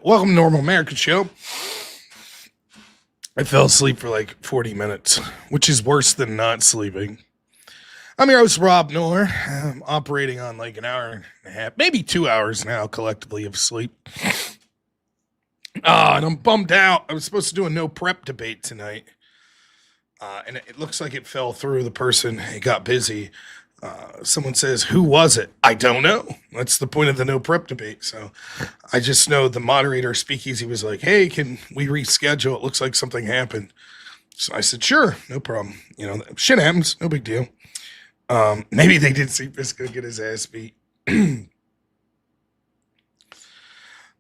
Welcome to Normal American Show. I fell asleep for like 40 minutes, which is worse than not sleeping. I'm your host, Rob Noer. I'm operating on like an hour and a half, maybe 2 hours now collectively of sleep. And I'm bummed out. I was supposed to do a no prep debate tonight. And it looks like it fell through. The person, it got busy. Someone says, who was it? I don't know. That's the point of the no prep debate. So I just know the moderator speakeasy was like, hey, can we reschedule? It looks like something happened. So I said, sure, no problem. You know, shit happens. No big deal. Maybe they did see Briscoe get his ass beat.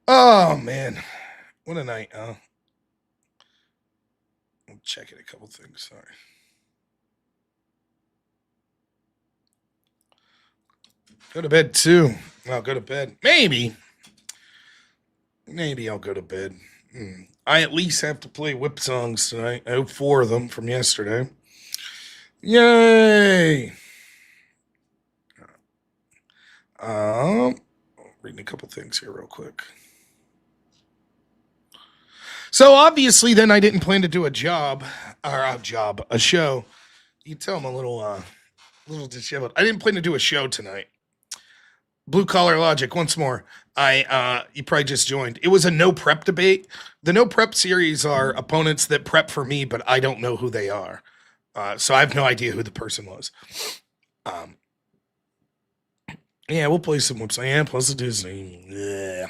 Oh, man. What a night, huh? I'm checking a couple things. Sorry. Go to bed too. I'll go to bed. Maybe I'll go to bed. I at least have to play whip songs tonight. I hope 4 of them from yesterday. Yay! Reading a couple things here real quick. So obviously, then I didn't plan to do a show. You can tell I'm a little disheveled. I didn't plan to do a show tonight. Blue Collar Logic, once more. You probably just joined. It was a no prep debate. The no prep series are opponents that prep for me, but I don't know who they are. So I have no idea who the person was. Yeah, we'll play some website. Yeah, plus the Disney. Yeah.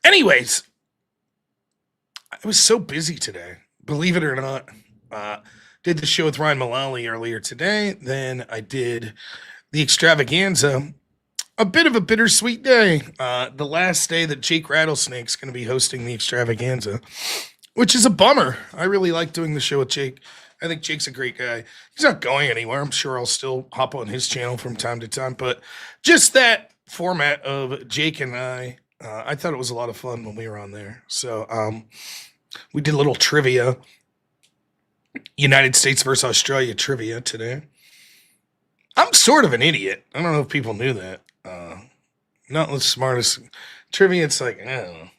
Anyways, I was so busy today. Believe it or not. Did the show with Ryan Mullally earlier today. Then I did the extravaganza. A bit of a bittersweet day. The last day that Jake Rattlesnake's going to be hosting the extravaganza, which is a bummer. I really like doing the show with Jake. I think Jake's a great guy. He's not going anywhere. I'm sure I'll still hop on his channel from time to time. But just that format of Jake and I thought it was a lot of fun when we were on there. So we did a little trivia. United States versus Australia trivia today. I'm sort of an idiot. I don't know if people knew that. Not the smartest trivia. It's like, I don't know.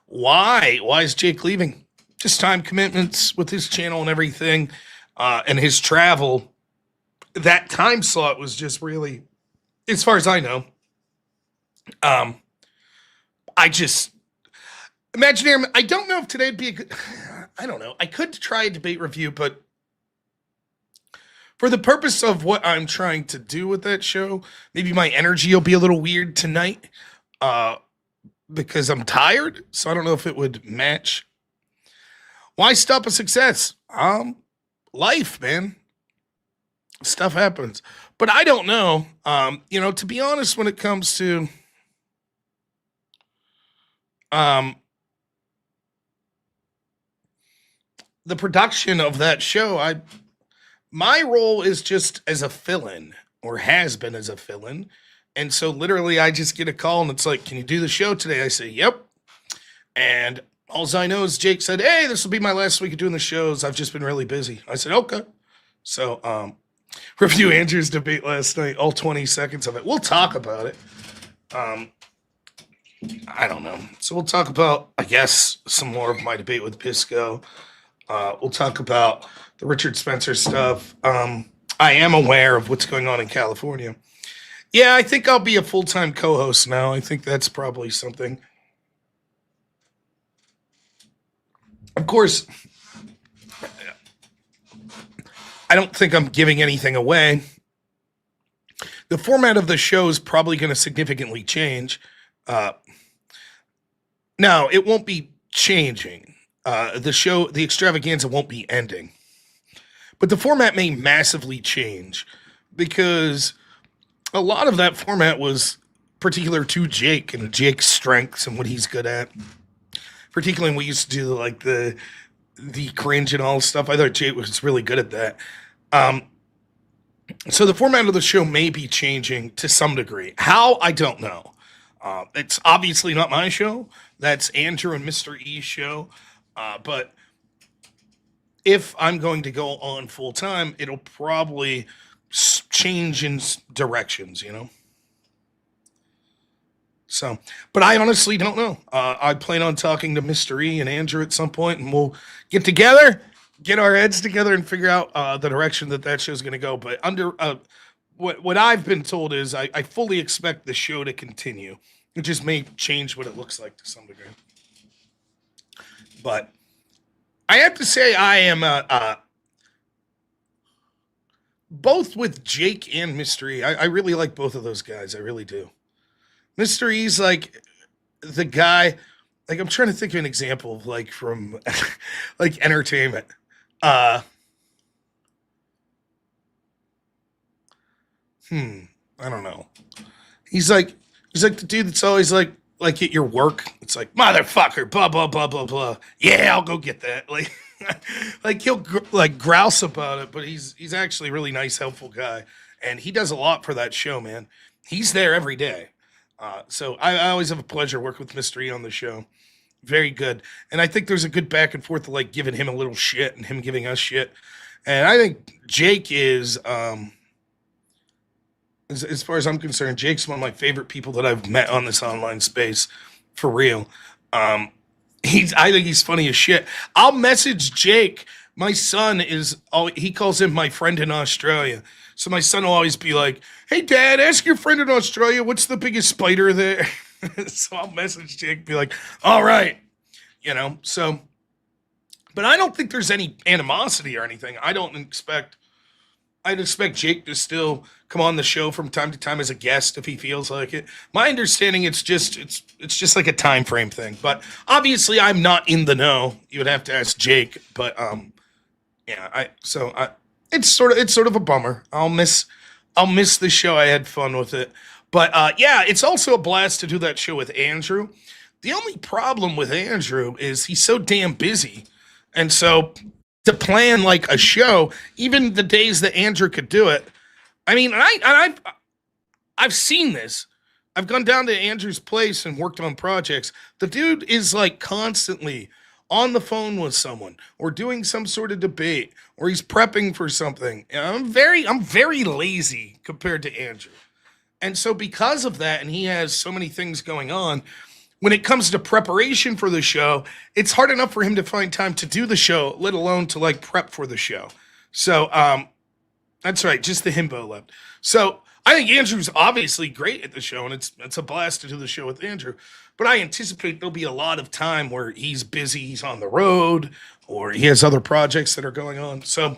Why? Why is Jake leaving? Just time commitments with his channel and everything, and his travel. That time slot was just really, as far as I know. I just Imaginary. I don't know if today'd be a good. I don't know. I could try a debate review, but for the purpose of what I'm trying to do with that show, maybe my energy will be a little weird tonight because I'm tired. So I don't know if it would match. Why stop a success? Life, man. Stuff happens. But I don't know. To be honest, when it comes to the production of that show, my role is just as a fill-in, or has been as a fill-in. And so literally I just get a call and it's like, can you do the show today? I say, yep. And all I know is Jake said, hey, this will be my last week of doing the shows. I've just been really busy. I said, okay. So review Andrew's debate last night, all 20 seconds of it. We'll talk about it. I don't know. So we'll talk about, I guess, some more of my debate with Pisco. We'll talk about the Richard Spencer stuff. I am aware of what's going on in California. Yeah, I think I'll be a full-time co-host now. I think that's probably something. Of course, I don't think I'm giving anything away. The format of the show is probably going to significantly change. No, it won't be changing. The extravaganza won't be ending. But the format may massively change because a lot of that format was particular to Jake and Jake's strengths and what he's good at. Particularly when we used to do like the cringe and all this stuff. I thought Jake was really good at that. So the format of the show may be changing to some degree. How? I don't know. It's obviously not my show. That's Andrew and Mr. E's show. But if I'm going to go on full time, it'll probably change in directions, So, but I honestly don't know. I plan on talking to Mr. E and Andrew at some point, and we'll get together, get our heads together, and figure out the direction that show's going to go. But what I've been told is I fully expect the show to continue. It just may change what it looks like to some degree. But I have to say, I am both with Jake and Mystery. I really like both of those guys. I really do. Mystery's like the guy. Like I'm trying to think of an example of like from like entertainment. Uh, I don't know. He's like he's like the dude that's always like at your work. It's like motherfucker, blah blah blah blah blah. Yeah, I'll go get that. Like like he'll like grouse about it, but he's actually a really nice, helpful guy, and he does a lot for that show, man. He's there every day. So I always have a pleasure working with Mystery on the show. Very good, and I think there's a good back and forth of like giving him a little shit and him giving us shit. And I think Jake is as far as I'm concerned, Jake's one of my favorite people that I've met on this online space, for real. Um, I think he's funny as shit. I'll message Jake. My son is, he calls him my friend in Australia. So my son will always be like, "Hey, Dad, ask your friend in Australia what's the biggest spider there." So I'll message Jake, be like, "All right," So, but I don't think there's any animosity or anything. I'd expect Jake to still come on the show from time to time as a guest if he feels like it. My understanding, it's just like a time frame thing. But obviously, I'm not in the know. You would have to ask Jake. But yeah, it's sort of a bummer. I'll miss the show. I had fun with it. But yeah, it's also a blast to do that show with Andrew. The only problem with Andrew is he's so damn busy, and so to plan like a show, even the days that Andrew could do it. I mean, I've seen this. I've gone down to Andrew's place and worked on projects. The dude is like constantly on the phone with someone or doing some sort of debate or he's prepping for something. And I'm very lazy compared to Andrew. And so because of that, and he has so many things going on, when it comes to preparation for the show, it's hard enough for him to find time to do the show, let alone to like prep for the show. So that's right, just the himbo left. So I think Andrew's obviously great at the show, and it's a blast to do the show with Andrew. But I anticipate there'll be a lot of time where he's busy, he's on the road, or he has other projects that are going on. So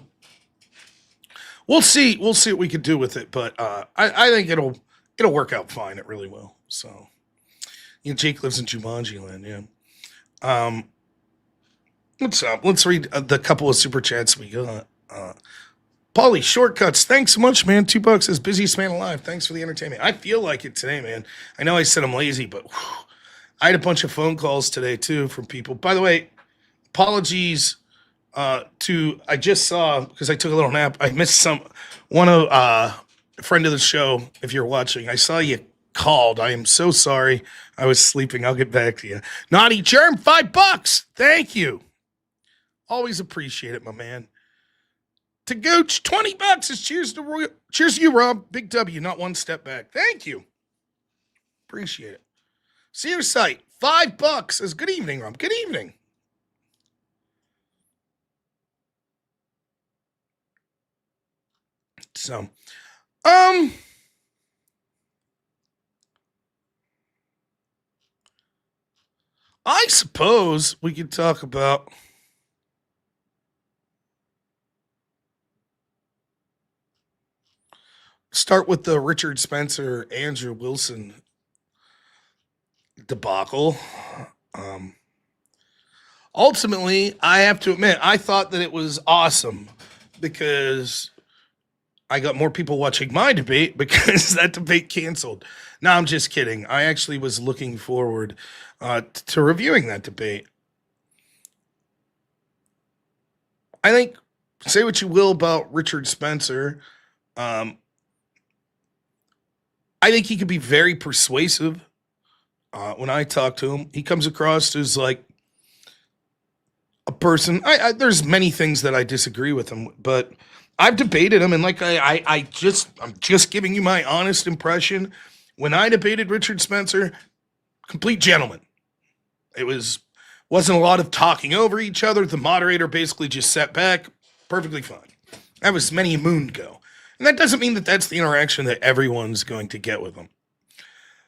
we'll see. We'll see what we can do with it. But I think it'll work out fine. It really will. So Jake lives in Jumanji Land. Yeah. Um, what's up? Let's read the couple of super chats we got. Paulie, shortcuts. Thanks so much, man. $2 says busiest man alive. Thanks for the entertainment. I feel like it today, man. I know I said I'm lazy, but whew, I had a bunch of phone calls today too from people. By the way, apologies to I just saw because I took a little nap. I missed one of friend of the show. If you're watching, I saw you called. I am so sorry. I was sleeping. I'll get back to you. Naughty Germ, $5. Thank you. Always appreciate it, my man. To Gooch, $20 is cheers to you, Rob. Big W, not one step back. Thank you. Appreciate it. See your site, $5 is good evening, Rob. Good evening. So, I suppose we could talk about start with the Richard Spencer, Andrew Wilson debacle. Um, Ultimately, I have to admit, I thought that it was awesome because I got more people watching my debate because that debate canceled. No, I'm just kidding. I actually was looking forward to reviewing that debate. I think, say what you will about Richard Spencer, um, I think he could be very persuasive. When I talk to him, he comes across as like a person. There's many things that I disagree with him, but I've debated him, and like I'm just giving you my honest impression. When I debated Richard Spencer, Complete gentlemen. It wasn't a lot of talking over each other. The moderator basically just sat back, perfectly fine. That was many a moon ago. And that doesn't mean that that's the interaction that everyone's going to get with them.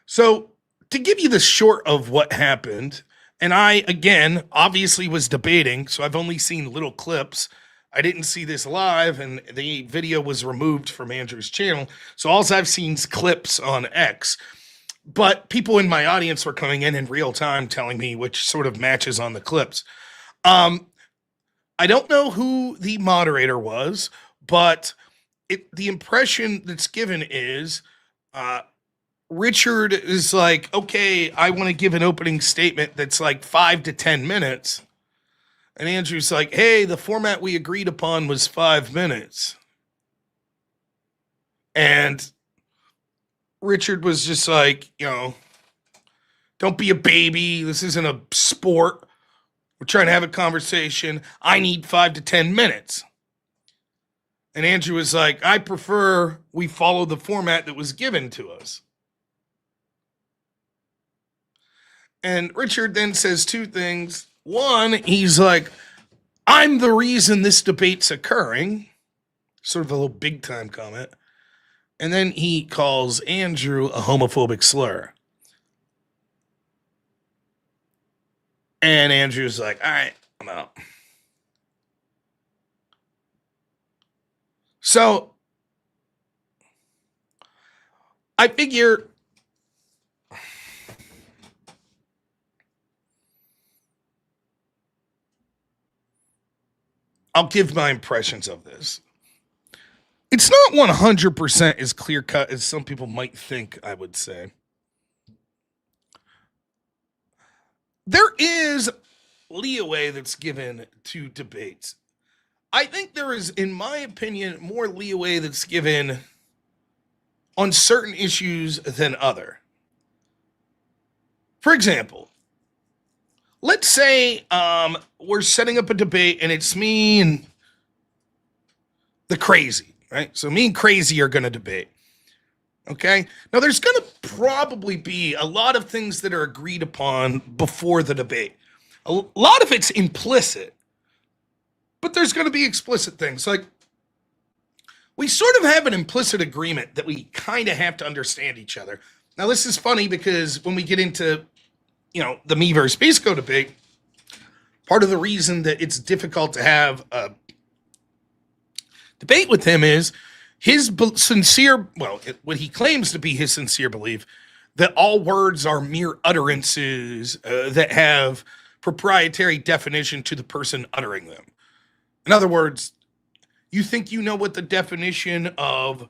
So, to give you the short of what happened, and I, again, obviously was debating, so I've only seen little clips. I didn't see this live, and the video was removed from Andrew's channel. So, all I've seen is clips on X. But people in my audience were coming in real time telling me which sort of matches on the clips. I don't know who the moderator was, but the impression that's given is Richard is like, okay, I want to give an opening statement that's like 5 to 10 minutes. And Andrew's like, hey, the format we agreed upon was 5 minutes. And Richard was just like, don't be a baby. This isn't a sport. We're trying to have a conversation. I need 5 to 10 minutes. And Andrew was like, I prefer we follow the format that was given to us. And Richard then says two things. One, he's like, I'm the reason this debate's occurring. Sort of a little big time comment. And then he calls Andrew a homophobic slur. And Andrew's like, all right, I'm out. So I figure I'll give my impressions of this. It's not 100% as clear cut as some people might think, I would say. There is leeway that's given to debates. I think there is, in my opinion, more leeway that's given on certain issues than other. For example, let's say we're setting up a debate and it's me and the crazy, right? So me and crazy are going to debate. Okay. Now there's going to probably be a lot of things that are agreed upon before the debate. A lot of it's implicit, but there's going to be explicit things. Like we sort of have an implicit agreement that we kind of have to understand each other. Now this is funny because when we get into, the me versus Pisco debate, part of the reason that it's difficult to have a debate with him is his sincere, what he claims to be his sincere belief that all words are mere utterances that have proprietary definition to the person uttering them. In other words, you think you know what the definition of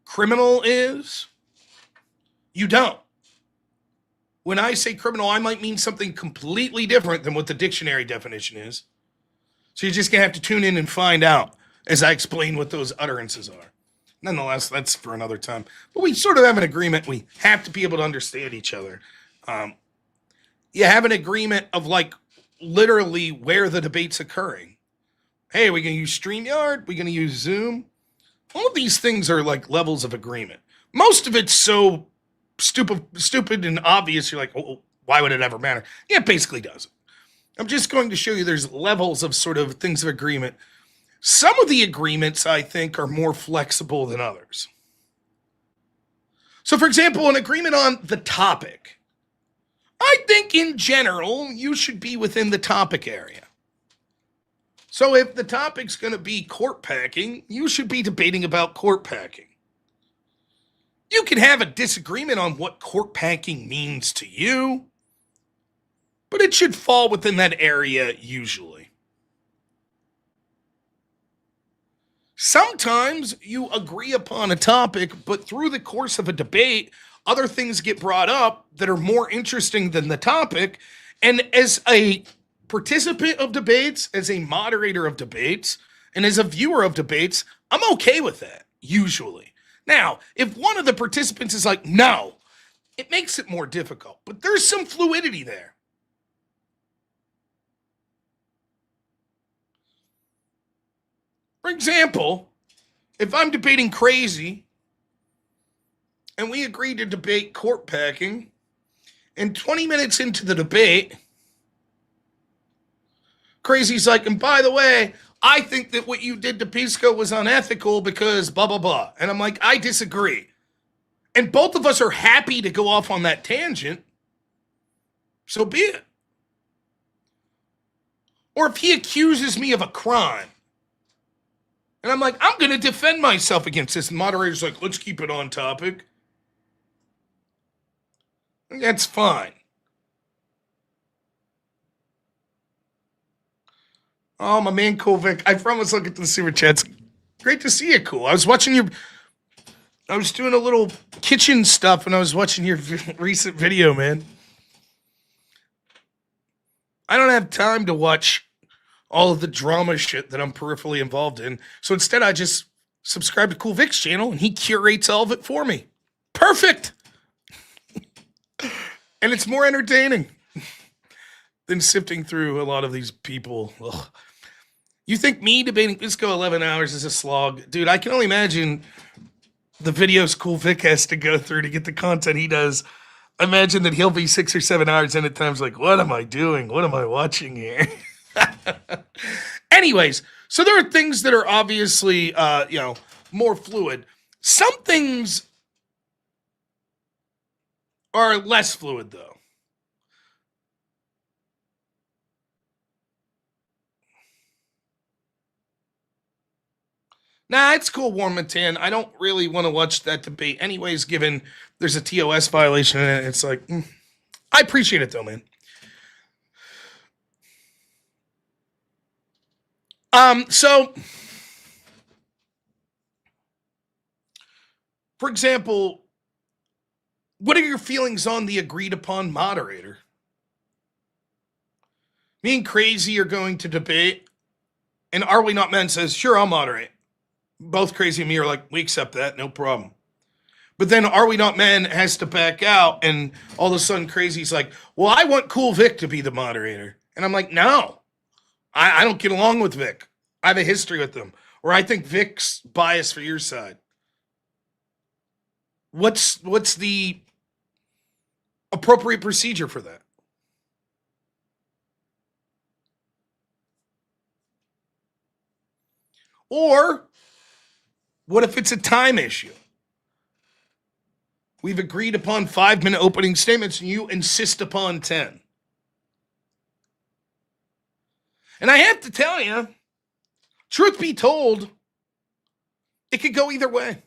criminal is? You don't. When I say criminal, I might mean something completely different than what the dictionary definition is. So you're just going to have to tune in and find out as I explain what those utterances are. Nonetheless, that's for another time. But we sort of have an agreement. We have to be able to understand each other. You have an agreement of like literally where the debate's occurring. Hey, are we going to use StreamYard? Are we going to use Zoom? All of these things are like levels of agreement. Most of it's so stupid and obvious. You're like, oh, why would it ever matter? Yeah, it basically doesn't. I'm just going to show you there's levels of sort of things of agreement. Some of the agreements, I think, are more flexible than others. So, for example, an agreement on the topic. I think in general, you should be within the topic area. So if the topic's going to be court packing, you should be debating about court packing. You can have a disagreement on what court packing means to you, but it should fall within that area usually. Sometimes you agree upon a topic, but through the course of a debate, other things get brought up that are more interesting than the topic. And as a participant of debates, as a moderator of debates, and as a viewer of debates, I'm okay with that, usually. Now, if one of the participants is like, no, it makes it more difficult, but there's some fluidity there. For example, if I'm debating crazy and we agreed to debate court packing. And 20 minutes into the debate, Crazy's like, and by the way, I think that what you did to Pisco was unethical because blah, blah, blah. And I'm like, I disagree. And both of us are happy to go off on that tangent. So be it. Or if he accuses me of a crime, and I'm like, I'm going to defend myself against this. And the moderator's like, let's keep it on topic. That's fine. Oh, my man, Cool Vic. I promise I'll get to the super chats. Great to see you, Cool. I was doing a little kitchen stuff and I was watching your recent video, man. I don't have time to watch all of the drama shit that I'm peripherally involved in. So instead, I just subscribe to Cool Vic's channel and he curates all of it for me. Perfect. And it's more entertaining than sifting through a lot of these people. Ugh. You think me debating Pisco 11 hours is a slog? Dude, I can only imagine the videos Cool Vic has to go through to get the content he does. Imagine that he'll be 6 or 7 hours in at times like, what am I doing? What am I watching here? Anyways, so there are things that are obviously, more fluid. Some things are less fluid, though. Nah, it's cool, Warmatan. I don't really want to watch that debate anyways, given there's a TOS violation in it. It's like, I appreciate it, though, man. So, for example, what are your feelings on the agreed upon moderator? Me and Crazy are going to debate, and Are We Not Men says, sure, I'll moderate. Both Crazy and me are like, we accept that, no problem. But then Are We Not Men has to back out, and all of a sudden Crazy's like, well, I want Cool Vic to be the moderator. And I'm like, no, I don't get along with Vic. I have a history with him. Or I think Vic's biased for your side. What's the appropriate procedure for that? Or what if it's a time issue? We've agreed upon 5-minute opening statements and you insist upon 10. And I have to tell you, truth be told, it could go either way.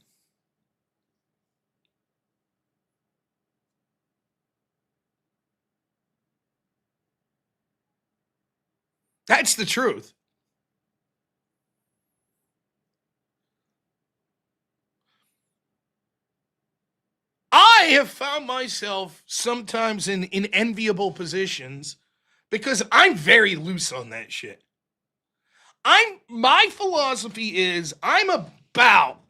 That's the truth. I have found myself sometimes in enviable positions because I'm very loose on that shit. My philosophy is I'm about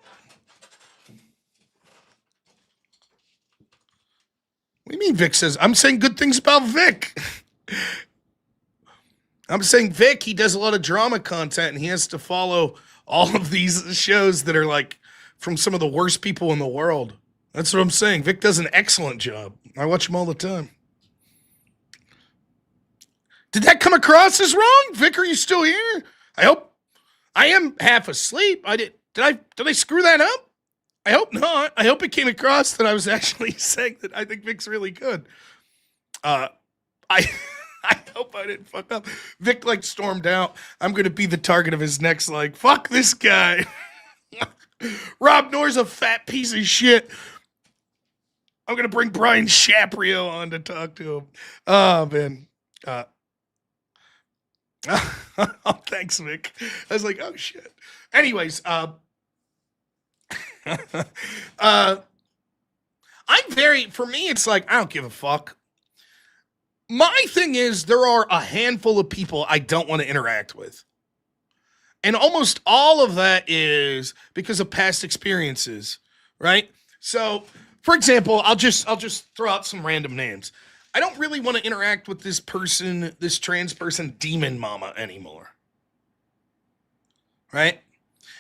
what do you mean Vic says? I'm saying good things about Vic. I'm saying Vic, he does a lot of drama content and he has to follow all of these shows that are like from some of the worst people in the world. That's what I'm saying. Vic does an excellent job. I watch him all the time. Did that come across as wrong? Vic, are you still here? I hope I am half asleep. Did I screw that up? I hope not. I hope it came across that I was actually saying that I think Vic's really good. I I hope I didn't fuck up. Vic like stormed out. I'm gonna be the target of his next like, fuck this guy. robnoerr's a fat piece of shit. I'm gonna bring Brian Shaprio on to talk to him. Oh man. Oh, thanks, Vic. I was like, oh shit. Anyways, I'm for me, it's like, I don't give a fuck. My thing is, there are a handful of people I don't want to interact with. And almost all of that is because of past experiences, right? So, for example, I'll just throw out some random names. I don't really want to interact with this person, this trans person, Demon Mama anymore. Right?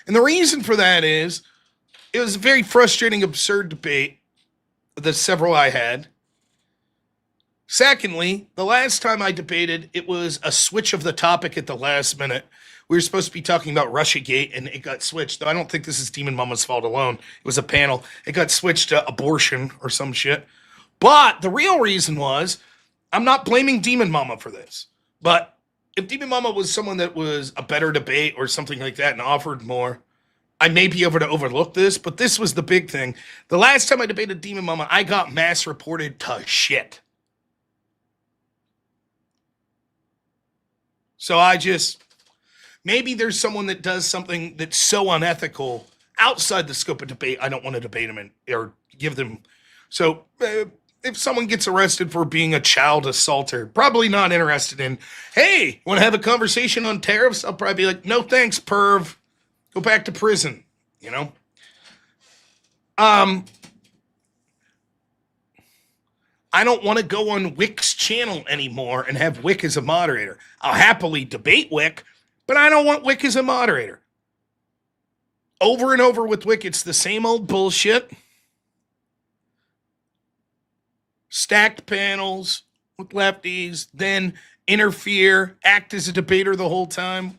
And the reason for that is it was a very frustrating, absurd debate the several I had. Secondly, the last time I debated, it was a switch of the topic at the last minute. We were supposed to be talking about Russiagate, and it got switched. Though I don't think this is Demon Mama's fault alone. It was a panel. It got switched to abortion or some shit. But the real reason was, I'm not blaming Demon Mama for this. But if Demon Mama was someone that was a better debate or something like that and offered more, I may be able to overlook this. But this was the big thing. The last time I debated Demon Mama, I got mass reported to shit. So maybe there's someone that does something that's so unethical outside the scope of debate, I don't want to debate them or give them. So if someone gets arrested for being a child assaulter, probably not interested in, hey, want to have a conversation on tariffs? I'll probably be like, no thanks, perv. Go back to prison, you know? I don't want to go on Wick's channel anymore and have Wick as a moderator. I'll happily debate Wick, but I don't want Wick as a moderator. Over and over with Wick, it's the same old bullshit. Stacked panels with lefties, then interfere, act as a debater the whole time.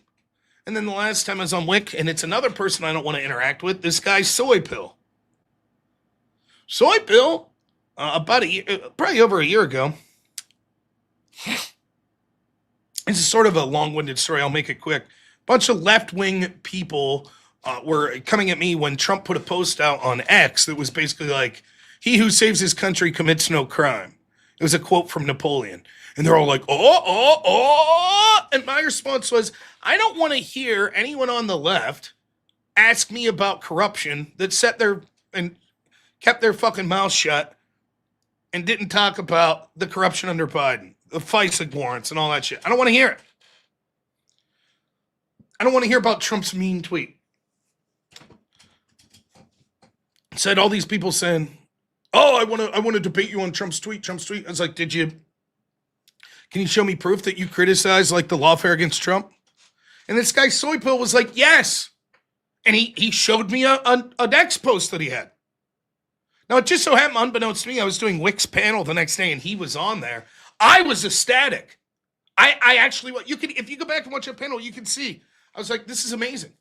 And then the last time I was on Wick, and it's another person I don't want to interact with, this guy Soy Pill. Soy Pill, about a year, probably over a year ago. This is sort of a long-winded story. I'll make it quick. Bunch of left-wing people were coming at me when Trump put a post out on X that was basically like, he who saves his country commits no crime. It was a quote from Napoleon. And they're all like, oh. And my response was, I don't want to hear anyone on the left ask me about corruption that kept their fucking mouth shut and didn't talk about the corruption under Biden, the FISA warrants and all that shit. I don't want to hear it. I don't want to hear about Trump's mean tweet. Said all these people saying, oh, I want to debate you on Trump's tweet. I was like, can you show me proof that you criticize like the lawfare against Trump? And this guy Soy Pill was like, yes. And he showed me an X post that he had. Now, it just so happened, unbeknownst to me, I was doing Wick's panel the next day, and he was on there. I was ecstatic. I actually, if you go back and watch that panel, you can see. I was like, this is amazing.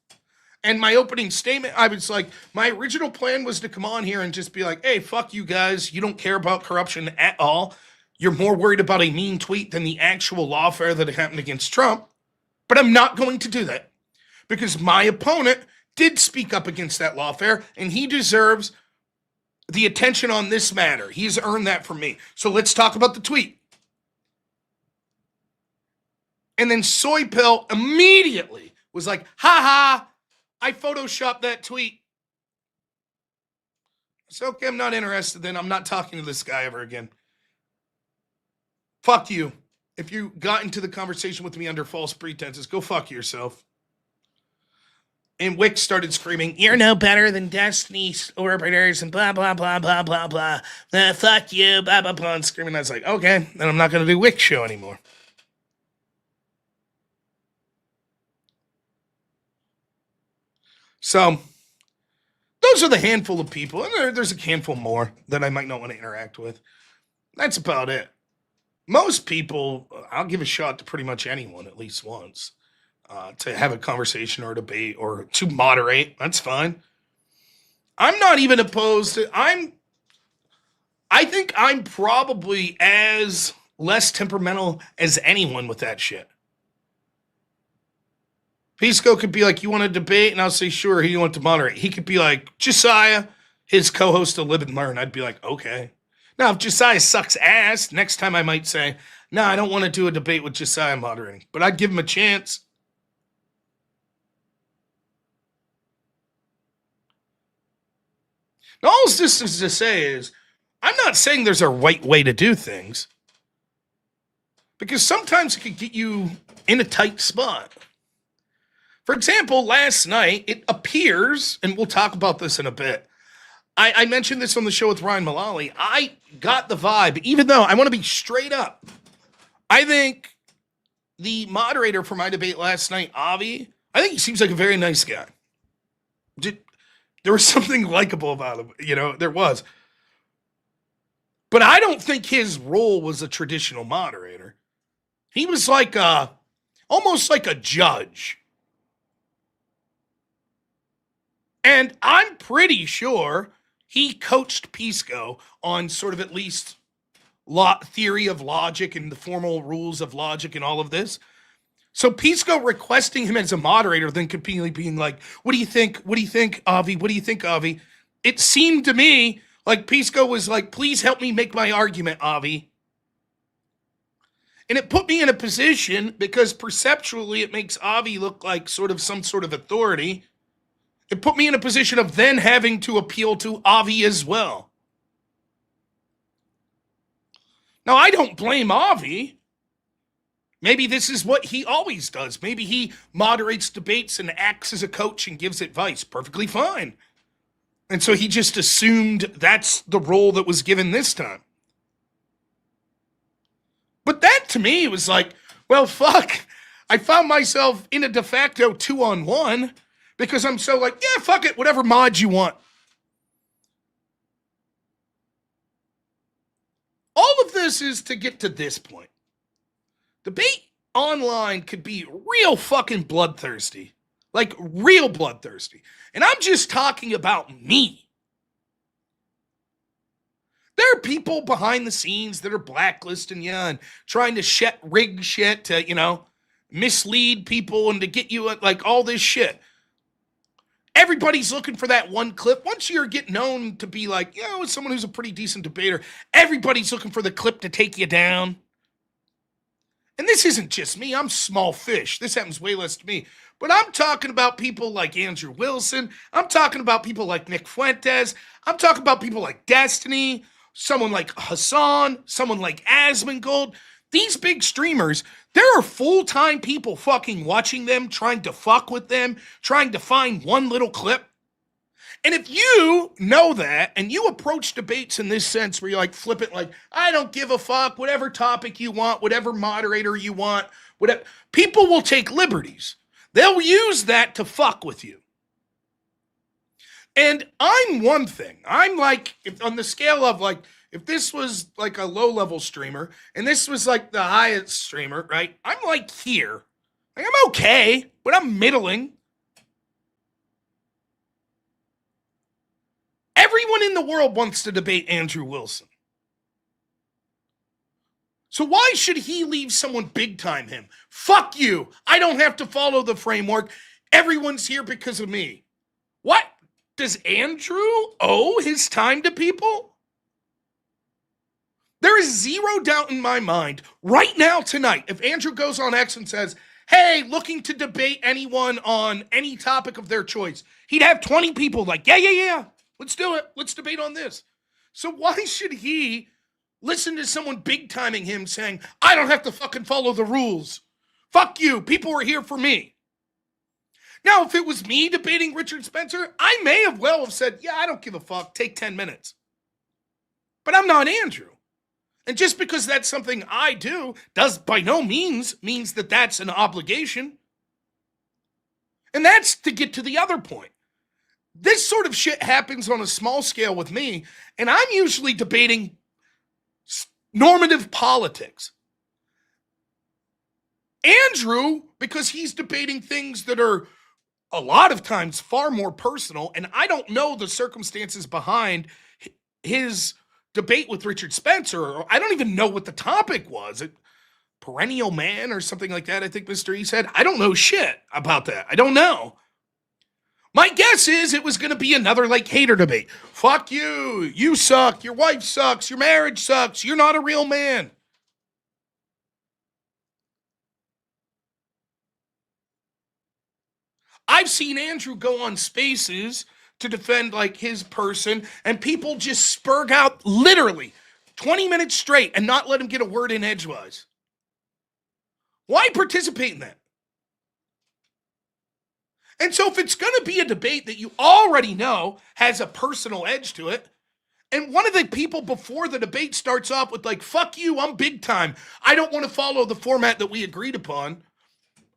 And my opening statement, I was like, my original plan was to come on here and just be like, hey, fuck you guys. You don't care about corruption at all. You're more worried about a mean tweet than the actual lawfare that happened against Trump. But I'm not going to do that because my opponent did speak up against that lawfare, and he deserves the attention on this matter. He's earned that from me. So let's talk about the tweet. And then Soy Pill immediately was like, ha, I photoshopped that tweet. So, okay, I'm not interested then. I'm not talking to this guy ever again. Fuck you. If you got into the conversation with me under false pretenses, go fuck yourself. And Wick started screaming, you're no better than Destiny's orbiters and blah, blah, blah, blah, blah, blah. Fuck you, blah, blah, blah, and screaming. I was like, okay, then I'm not going to do Wick's show anymore. So, those are the handful of people. And there's a handful more that I might not want to interact with. That's about it. Most people, I'll give a shot to pretty much anyone at least once. To have a conversation or a debate or to moderate. That's fine. I'm not even opposed to, I think I'm probably as less temperamental as anyone with that shit. Pisco could be like, you want to debate? And I'll say, sure, he want to moderate. He could be like, Josiah, his co-host of Live and Learn. I'd be like, okay. Now, if Josiah sucks ass, next time I might say, no, I don't want to do a debate with Josiah moderating. But I'd give him a chance. All this is to say is, I'm not saying there's a right way to do things. Because sometimes it could get you in a tight spot. For example, last night, it appears, and we'll talk about this in a bit, I mentioned this on the show with Ryan Mullally, I got the vibe, even though I want to be straight up, I think the moderator for my debate last night, Avi, I think he seems like a very nice guy. There was something likable about him, there was. But I don't think his role was a traditional moderator. He was like almost like a judge. And I'm pretty sure he coached Pisco on sort of at least theory of logic and the formal rules of logic and all of this. So Pisco requesting him as a moderator, then continually being like, "What do you think? What do you think, Avi? What do you think, Avi?" It seemed to me like Pisco was like, "Please help me make my argument, Avi." And it put me in a position because perceptually it makes Avi look like sort of some sort of authority. It put me in a position of then having to appeal to Avi as well. Now, I don't blame Avi. Maybe this is what he always does. Maybe he moderates debates and acts as a coach and gives advice. Perfectly fine. And so he just assumed that's the role that was given this time. But that to me was like, well, fuck. I found myself in a de facto 2-on-1 because I'm so like, yeah, fuck it, whatever mod you want. All of this is to get to this point. Debate online could be real fucking bloodthirsty. Like, real bloodthirsty. And I'm just talking about me. There are people behind the scenes that are blacklisting you and trying to rig shit to, mislead people and to get you like all this shit. Everybody's looking for that one clip. Once you get known to be like, someone who's a pretty decent debater, everybody's looking for the clip to take you down. And this isn't just me. I'm small fish. This happens way less to me. But I'm talking about people like Andrew Wilson. I'm talking about people like Nick Fuentes. I'm talking about people like Destiny, someone like Hassan, someone like Asmongold. These big streamers, there are full-time people fucking watching them, trying to fuck with them, trying to find one little clip. And if you know that and you approach debates in this sense where you're like flippant, like, I don't give a fuck, whatever topic you want, whatever moderator you want, whatever, people will take liberties. They'll use that to fuck with you. And I'm one thing. I'm like, on the scale of like, if this was like a low-level streamer and this was like the highest streamer, right? I'm like here. Like, I'm okay, but I'm middling. Everyone in the world wants to debate Andrew Wilson. So why should he leave someone big time him? Fuck you. I don't have to follow the framework. Everyone's here because of me. What? Does Andrew owe his time to people? There is zero doubt in my mind right now tonight, if Andrew goes on X and says, hey, looking to debate anyone on any topic of their choice, he'd have 20 people like, yeah. Let's do it. Let's debate on this. So why should he listen to someone big-timing him saying, I don't have to fucking follow the rules. Fuck you. People are here for me. Now, if it was me debating Richard Spencer, I may have well have said, yeah, I don't give a fuck. Take 10 minutes. But I'm not Andrew. And just because that's something I do does by no means that that's an obligation. And that's to get to the other point. This sort of shit happens on a small scale with me, and I'm usually debating normative politics. Andrew, because he's debating things that are a lot of times far more personal, and I don't know the circumstances behind his debate with Richard Spencer, or I don't even know what the topic was. Perennial Man or something like that, I think Mr. E said. I don't know shit about that. I don't know. My guess is it was going to be another like hater debate. Fuck you. You suck. Your wife sucks. Your marriage sucks. You're not a real man. I've seen Andrew go on Spaces to defend like his person, and people just spurg out literally 20 minutes straight and not let him get a word in edgewise. Why participate in that? And so if it's going to be a debate that you already know has a personal edge to it, and one of the people before the debate starts off with like, fuck you, I'm big time. I don't want to follow the format that we agreed upon.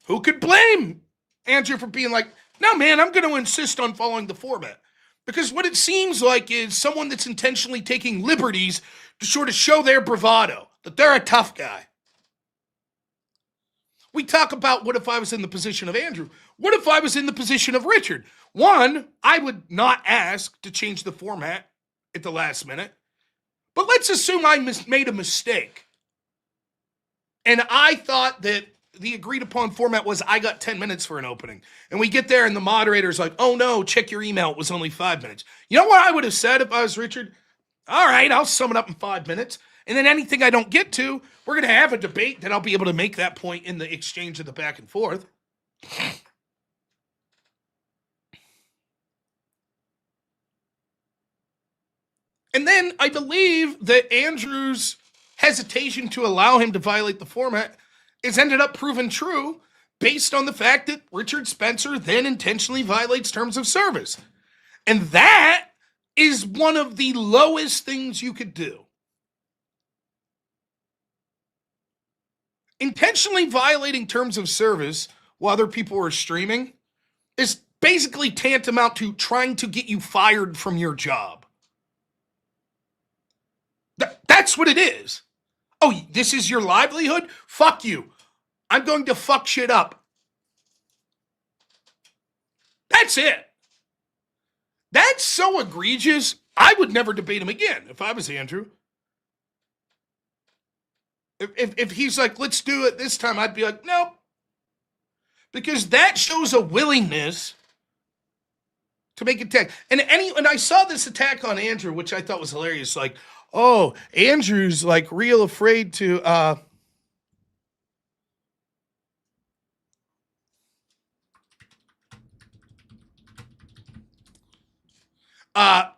Who could blame Andrew for being like, no, man, I'm going to insist on following the format. Because what it seems like is someone that's intentionally taking liberties to sort of show their bravado, that they're a tough guy. We talk about what if I was in the position of Andrew? What if I was in the position of Richard? One, I would not ask to change the format at the last minute. But let's assume I made a mistake. And I thought that the agreed upon format was I got 10 minutes for an opening. And we get there and the moderator's like, oh no, check your email. It was only 5 minutes. You know what I would have said if I was Richard? All right, I'll sum it up in 5 minutes. And then anything I don't get to, we're going to have a debate that I'll be able to make that point in the exchange of the back and forth. And then I believe that Andrew's hesitation to allow him to violate the format is ended up proven true based on the fact that Richard Spencer then intentionally violates terms of service. And that is one of the lowest things you could do. Intentionally violating terms of service while other people are streaming is basically tantamount to trying to get you fired from your job. That's what it is. Oh, this is your livelihood? Fuck you. I'm going to fuck shit up. That's it. That's so egregious, I would never debate him again if I was Andrew. If he's like, let's do it this time, I'd be like, nope. Because that shows a willingness to make an attack. And I saw this attack on Andrew, which I thought was hilarious. Like, oh, Andrew's like real afraid to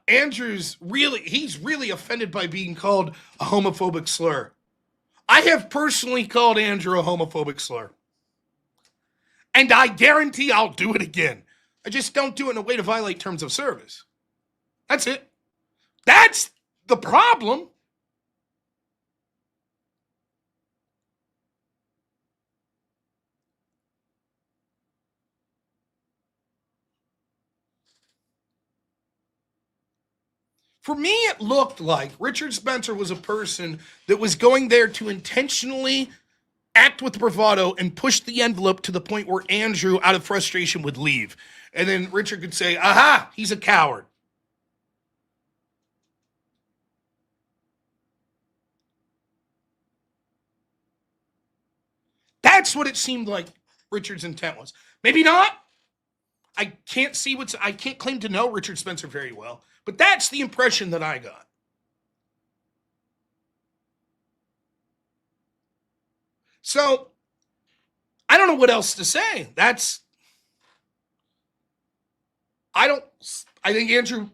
he's really offended by being called a homophobic slur. I have personally called Andrew a homophobic slur. And I guarantee I'll do it again. I just don't do it in a way to violate terms of service. That's it. That's the problem. For me, it looked like Richard Spencer was a person that was going there to intentionally act with bravado and push the envelope to the point where Andrew, out of frustration, would leave. And then Richard could say, aha, he's a coward. That's what it seemed like Richard's intent was. Maybe not. I can't claim to know Richard Spencer very well, but that's the impression that I got. So, I don't know what else to say. I think Andrew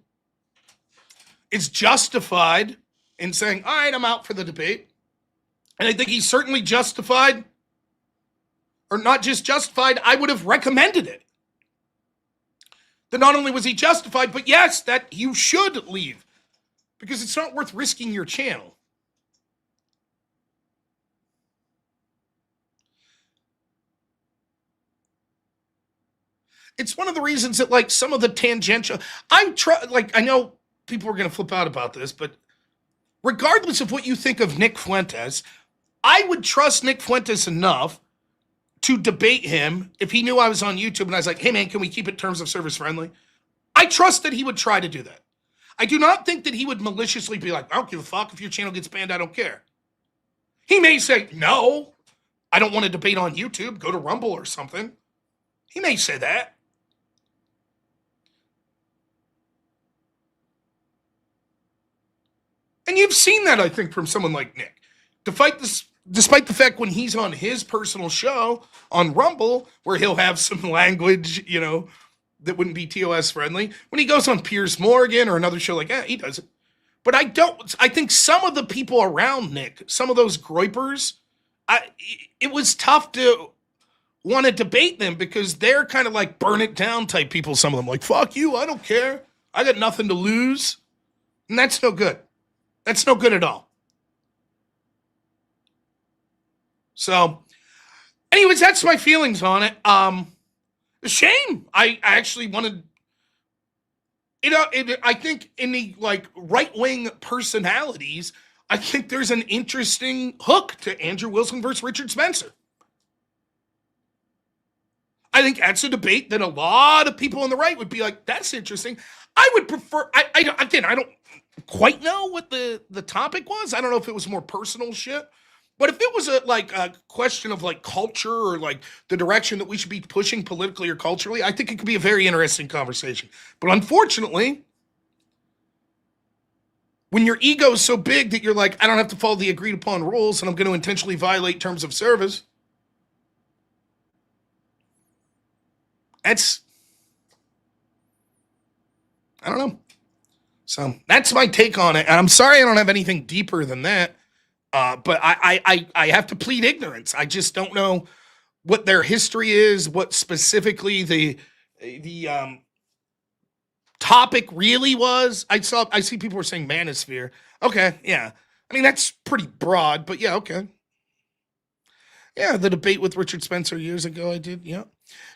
is justified in saying, all right, I'm out for the debate. And I think he's certainly justified, or not just justified, I would have recommended it. That not only was he justified, but yes, that you should leave. Because it's not worth risking your channel. It's one of the reasons that, like, some of the tangential, I know people are going to flip out about this, but regardless of what you think of Nick Fuentes, I would trust Nick Fuentes enough to debate him if he knew I was on YouTube and I was like, hey man, can we keep it terms of service friendly? I trust that he would try to do that. I do not think that he would maliciously be like, I don't give a fuck if your channel gets banned, I don't care. He may say, no, I don't want to debate on YouTube, go to Rumble or something. He may say that. And you've seen that, I think, from someone like Nick. Despite the fact when he's on his personal show on Rumble, where he'll have some language, that wouldn't be TOS friendly, when he goes on Piers Morgan or another show like that, he does it. But I think some of the people around Nick, some of those groypers, it was tough to want to debate them because they're kind of like burn it down type people. Some of them like, fuck you, I don't care. I got nothing to lose. And that's no good. That's no good at all. So, anyways, that's my feelings on it. A shame. I actually wanted I think in the like right-wing personalities, I think there's an interesting hook to Andrew Wilson versus Richard Spencer. I think that's a debate that a lot of people on the right would be like, that's interesting. I would prefer, again, I don't quite know what the topic was. I don't know if it was more personal shit. But if it was a question of like culture or like the direction that we should be pushing politically or culturally, I think it could be a very interesting conversation. But unfortunately, when your ego is so big that you're like, I don't have to follow the agreed upon rules and I'm going to intentionally violate terms of service, that's, I don't know. So that's my take on it. And I'm sorry I don't have anything deeper than that. But I have to plead ignorance. I just don't know what their history is, what specifically the topic really was. I see people were saying manosphere. Okay, yeah. I mean that's pretty broad, but yeah, okay. Yeah, the debate with Richard Spencer years ago, I did. Yeah.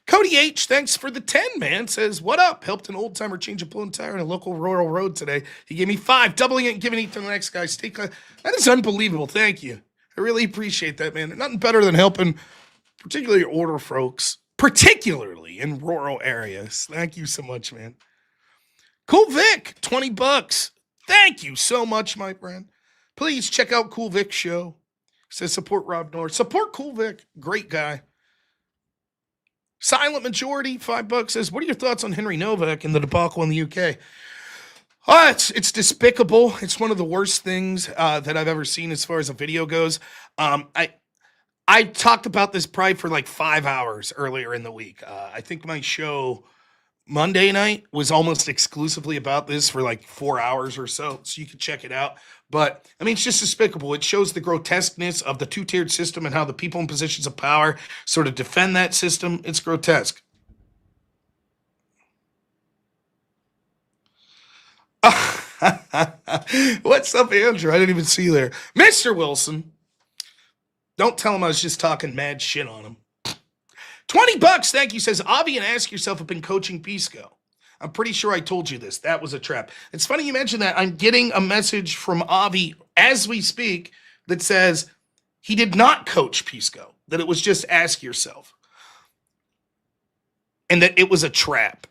Cody H, thanks for the 10, man. Says, what up? Helped an old timer change a blown tire on a local rural road today. He gave me 5, doubling it and giving it to the next guy. That is unbelievable. Thank you. I really appreciate that, man. Nothing better than helping, particularly older folks, particularly in rural areas. Thank you so much, man. Cool Vic, $20. Thank you so much, my friend. Please check out Cool Vic's show. Says support Rob Noerr. Support Cool Vic. Great guy. Silent Majority, $5 says, what are your thoughts on Henry Novak and the debacle in the UK? Oh, it's despicable. It's one of the worst things that I've ever seen as far as a video goes. I talked about this probably for like 5 hours earlier in the week. I think my show Monday night was almost exclusively about this for like 4 hours or so you can check it out. But, I mean, it's just despicable. It shows the grotesqueness of the two-tiered system and how the people in positions of power sort of defend that system. It's grotesque. What's up, Andrew? I didn't even see you there. Mr. Wilson, don't tell him I was just talking mad shit on him. $20, thank you, says, Avi and Ask Yourself have been coaching Pisco. I'm pretty sure I told you this. That was a trap. It's funny you mentioned that. I'm getting a message from Avi as we speak that says he did not coach Pisco, that it was just Ask Yourself, and that it was a trap.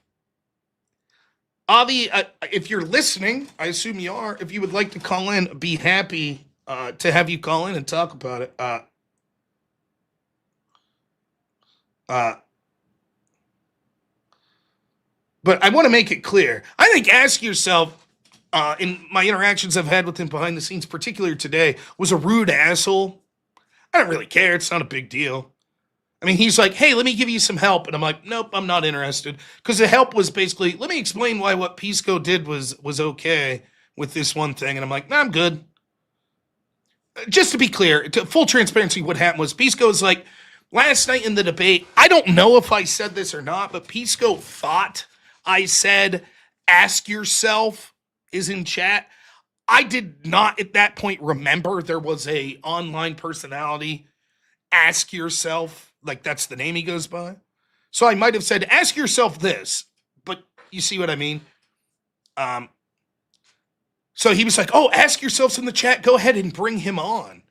Avi, if you're listening, I assume you are. If you would like to call in, be happy to have you call in and talk about it. But I want to make it clear. I think Ask Yourself, in my interactions I've had with him behind the scenes, particularly today, was a rude asshole. I don't really care. It's not a big deal. I mean, he's like, hey, let me give you some help. And I'm like, nope, I'm not interested. Because the help was basically, let me explain why what Pisco did was okay with this one thing. And I'm like, nah, I'm good. Just to be clear, to full transparency, what happened was Pisco's like, last night in the debate, I don't know if I said this or not, but Pisco thought I said, Ask Yourself is in chat. I did not at that point remember there was a online personality, Ask Yourself, like that's the name he goes by. So I might have said, Ask Yourself this, but you see what I mean? So he was like, oh, Ask Yourself's in the chat. Go ahead and bring him on.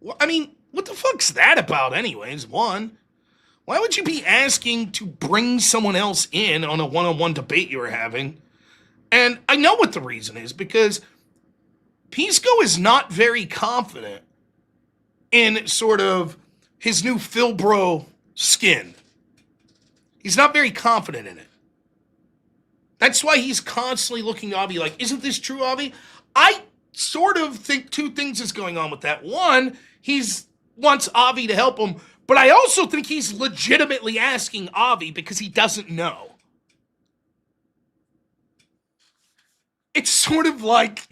Well, I mean, what the fuck's that about anyways? One, why would you be asking to bring someone else in on a one-on-one debate you were having? And I know what the reason is, because Pisco is not very confident in sort of his new Philbro skin. He's not very confident in it. That's why he's constantly looking to Avi like, isn't this true, Avi? I sort of think two things is going on with that. One, he's wants Avi to help him, but I also think he's legitimately asking Avi because he doesn't know. It's sort of like,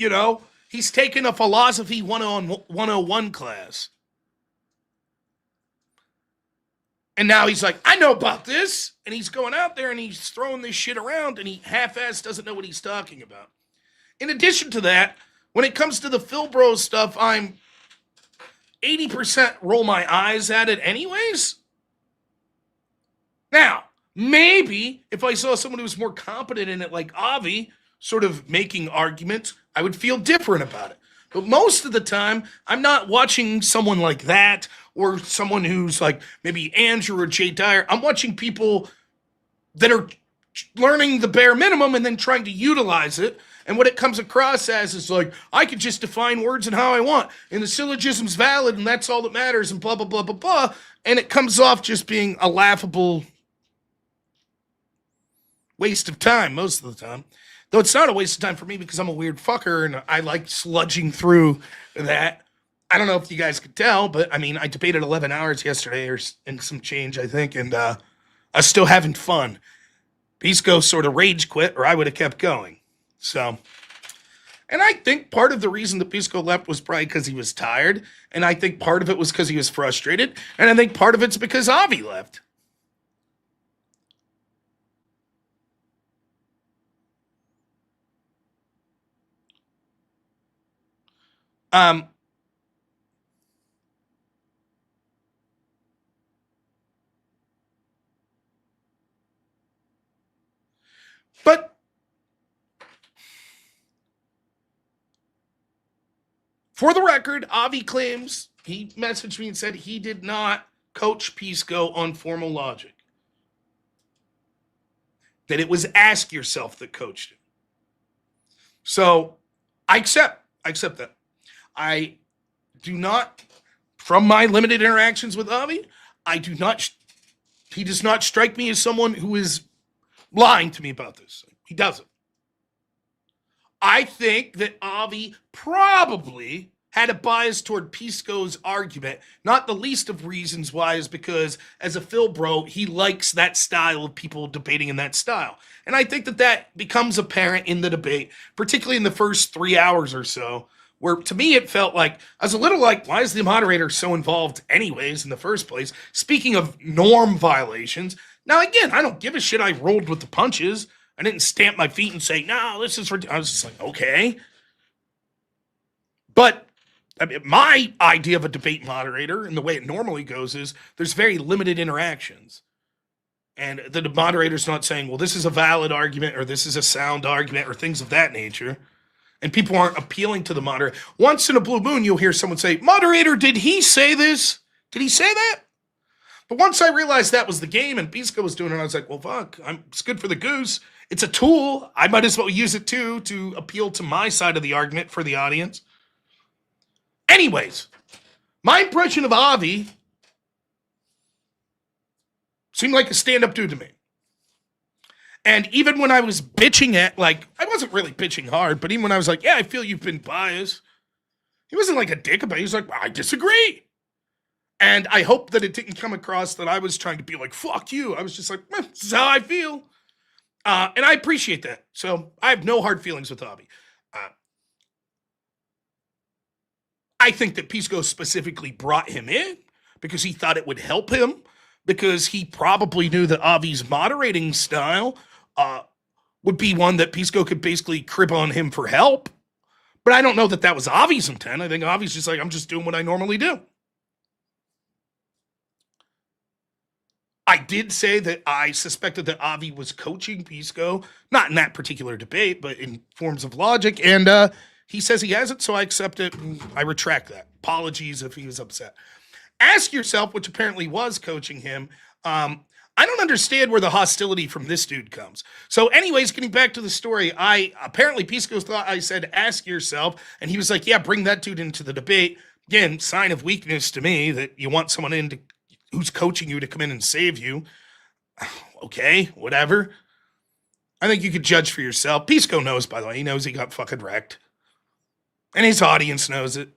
he's taken a philosophy 101 class. And now he's like, I know about this. And he's going out there and he's throwing this shit around and he half-ass doesn't know what he's talking about. In addition to that, when it comes to the Philbro stuff, I'm 80% roll my eyes at it anyways. Now, Maybe if I saw someone who was more competent in it, like Avi, sort of making arguments, I would feel different about it. But most of the time, I'm not watching someone like that or someone who's like maybe Andrew or Jay Dyer. I'm watching people that are learning the bare minimum and then trying to utilize it. And what it comes across as is like, I could just define words and how I want. And the syllogism's valid and that's all that matters and blah, blah, blah, blah, blah. And it comes off just being a laughable waste of time most of the time. Though it's not a waste of time for me because I'm a weird fucker and I like sludging through that. I don't know if you guys could tell, but I mean, I debated 11 hours yesterday or and some change, I think, and I was still having fun. Pisco sort of rage quit, or I would have kept going. So, and I think part of the reason that Pisco left was probably because he was tired, and I think part of it was because he was frustrated, and I think part of it's because Avi left. Um, but for the record, Avi claims he messaged me and said he did not coach Pisco on formal logic. That it was Ask Yourself that coached him. So I accept that. I do not, from my limited interactions with Avi, I do not, he does not strike me as someone who is lying to me about this. He doesn't. I think that Avi probably had a bias toward Pisco's argument. Not the least of reasons why is because, as a Phil bro, he likes that style of people debating in that style. And I think that that becomes apparent in the debate, particularly in the first 3 hours or so, where to me it felt like, I was a little like, why is the moderator so involved anyways in the first place? Speaking of norm violations, now again, I don't give a shit. I rolled with the punches. I didn't stamp my feet and say, no, this is I was just like, okay. But I mean, my idea of a debate moderator and the way it normally goes is there's very limited interactions. And the moderator's not saying, well, this is a valid argument or this is a sound argument or things of that nature. And people aren't appealing to the moderator. Once in a blue moon, you'll hear someone say, moderator, did he say this? Did he say that? But once I realized that was the game and Pisco was doing it, I was like, well, fuck, it's good for the goose. It's a tool. I might as well use it too to appeal to my side of the argument for the audience. Anyways, my impression of Avi seemed like a stand-up dude to me. And even when I was bitching at, like, I wasn't really bitching hard, but even when I was like, yeah, I feel you've been biased, he wasn't like a dick about it. He was like, I disagree. And I hope that it didn't come across that I was trying to be like, fuck you. I was just like, this is how I feel. And I appreciate that. So I have no hard feelings with Avi. I think that Pisco specifically brought him in because he thought it would help him, because he probably knew that Avi's moderating style would be one that Pisco could basically crib on him for help. But I don't know that that was Avi's intent. I think Avi's just like, I'm just doing what I normally do. I did say that I suspected that Avi was coaching Pisco, not in that particular debate, but in forms of logic. And he says he hasn't, so I accept it. I retract that. Apologies if he was upset. Ask Yourself, which apparently was coaching him. I don't understand where the hostility from this dude comes. So, anyways, getting back to the story, apparently Pisco thought I said Ask Yourself, and he was like, yeah, bring that dude into the debate. Again, sign of weakness to me that you want someone who's coaching you to come in and save you. Okay, whatever. I think you could judge for yourself. Pisco knows, by the way. He knows he got fucking wrecked. And his audience knows it.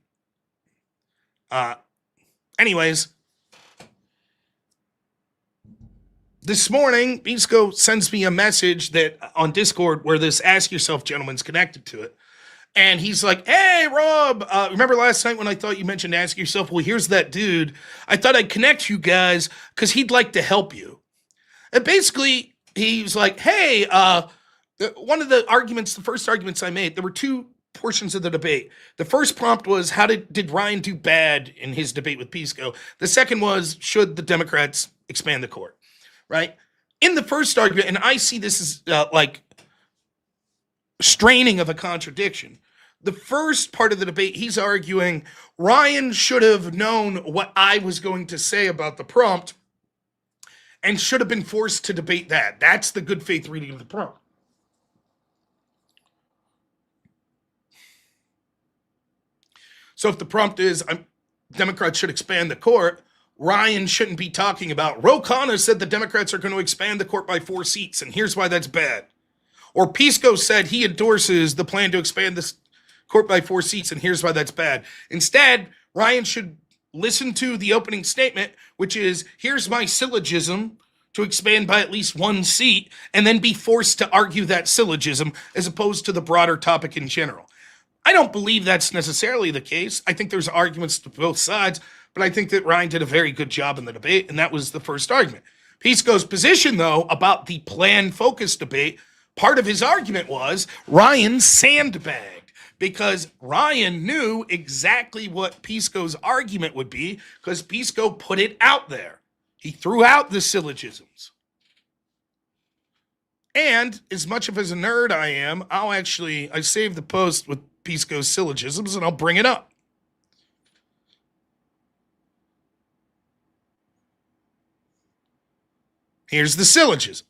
Anyways, this morning, Pisco sends me a message that on Discord where this Ask Yourself gentleman's connected to it. And he's like, hey, Rob, remember last night when I thought you mentioned Ask Yourself? Well, here's that dude. I thought I'd connect you guys because he'd like to help you. And basically, he's like, hey, one of the arguments, the first arguments I made, there were two portions of the debate. The first prompt was, how did Ryan do bad in his debate with Pisco? The second was, should the Democrats expand the court? Right? in the first argument, and I see this as like straining of a contradiction. The first part of the debate, he's arguing Ryan should have known what I was going to say about the prompt and should have been forced to debate that. That's the good faith reading of the prompt. So if the prompt is Democrats should expand the court, Ryan shouldn't be talking about Ro Khanna said the Democrats are going to expand the court by 4 seats, and here's why that's bad. Or Pisco said he endorses the plan to expand this court by 4 seats, and here's why that's bad. Instead, Ryan should listen to the opening statement, which is, here's my syllogism to expand by at least 1 seat, and then be forced to argue that syllogism as opposed to the broader topic in general. I don't believe that's necessarily the case. I think there's arguments to both sides, but I think that Ryan did a very good job in the debate, and that was the first argument. Pisco's position, though, about the plan-focused debate, part of his argument was Ryan sandbagged, because Ryan knew exactly what Pisco's argument would be, because Pisco put it out there. He threw out the syllogisms. And as much of as a nerd I am, I saved the post with Pisco's syllogisms, and I'll bring it up. Here's the syllogism.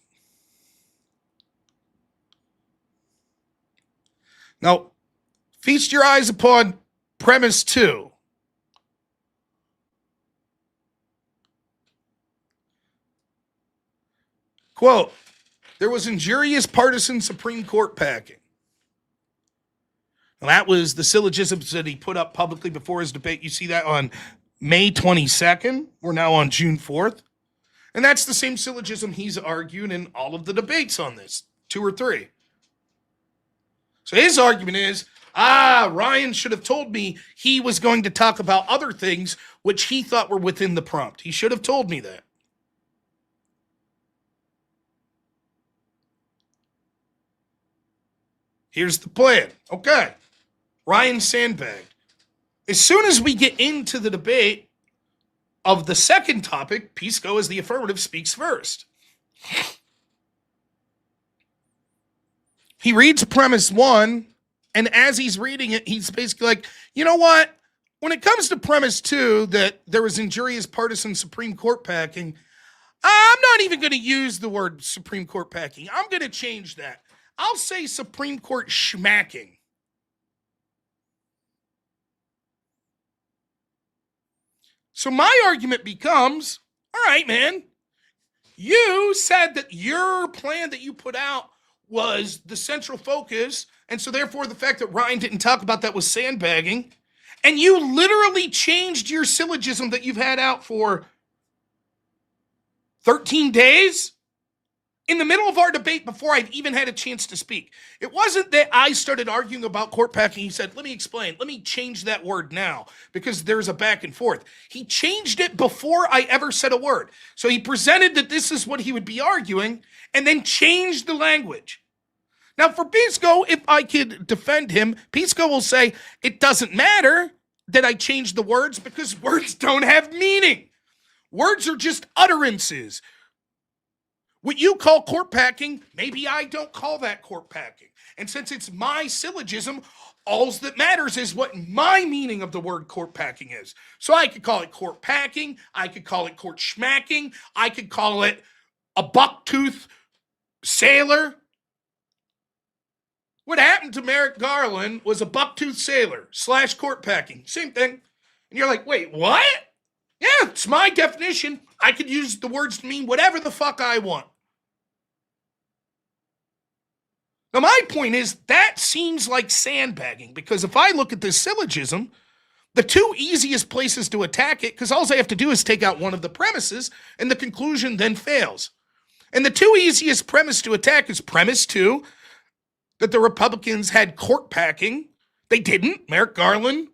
Now, feast your eyes upon premise 2. Quote, there was injurious partisan Supreme Court packing. Now, that was the syllogisms that he put up publicly before his debate. You see that on May 22nd. We're now on June 4th. And that's the same syllogism he's argued in all of the debates on this, 2 or 3. So his argument is, Ryan should have told me he was going to talk about other things which he thought were within the prompt. He should have told me that. Here's the plan. Okay. Ryan sandbagged. As soon as we get into the debate of the second topic, Pisco, as the affirmative, speaks first. He reads premise 1, and as he's reading it, he's basically like, you know what? When it comes to premise 2, that there was injurious partisan Supreme Court packing, I'm not even going to use the word Supreme Court packing. I'm going to change that. I'll say Supreme Court schmacking. So my argument becomes, all right, man, you said that your plan that you put out was the central focus, and so therefore the fact that Ryan didn't talk about that was sandbagging, and you literally changed your syllogism that you've had out for 13 days in the middle of our debate before I'd even had a chance to speak. It wasn't that I started arguing about court packing. He said, let me explain. Let me change that word now because there's a back and forth. He changed it before I ever said a word. So he presented that this is what he would be arguing and then changed the language. Now for Pisco, if I could defend him, Pisco will say, it doesn't matter that I changed the words because words don't have meaning. Words are just utterances. What you call court packing, maybe I don't call that court packing. And since it's my syllogism, all that matters is what my meaning of the word court packing is. So I could call it court packing, I could call it court schmacking, I could call it a bucktooth sailor. What happened to Merrick Garland was a bucktooth sailor / court packing. Same thing. And you're like, wait, what? Yeah, it's my definition. I could use the words to mean whatever the fuck I want. Now, my point is that seems like sandbagging because if I look at this syllogism, the 2 easiest places to attack it, because all I have to do is take out one of the premises and the conclusion then fails. And the 2 easiest premise to attack is premise 2, that the Republicans had court packing. They didn't. Merrick Garland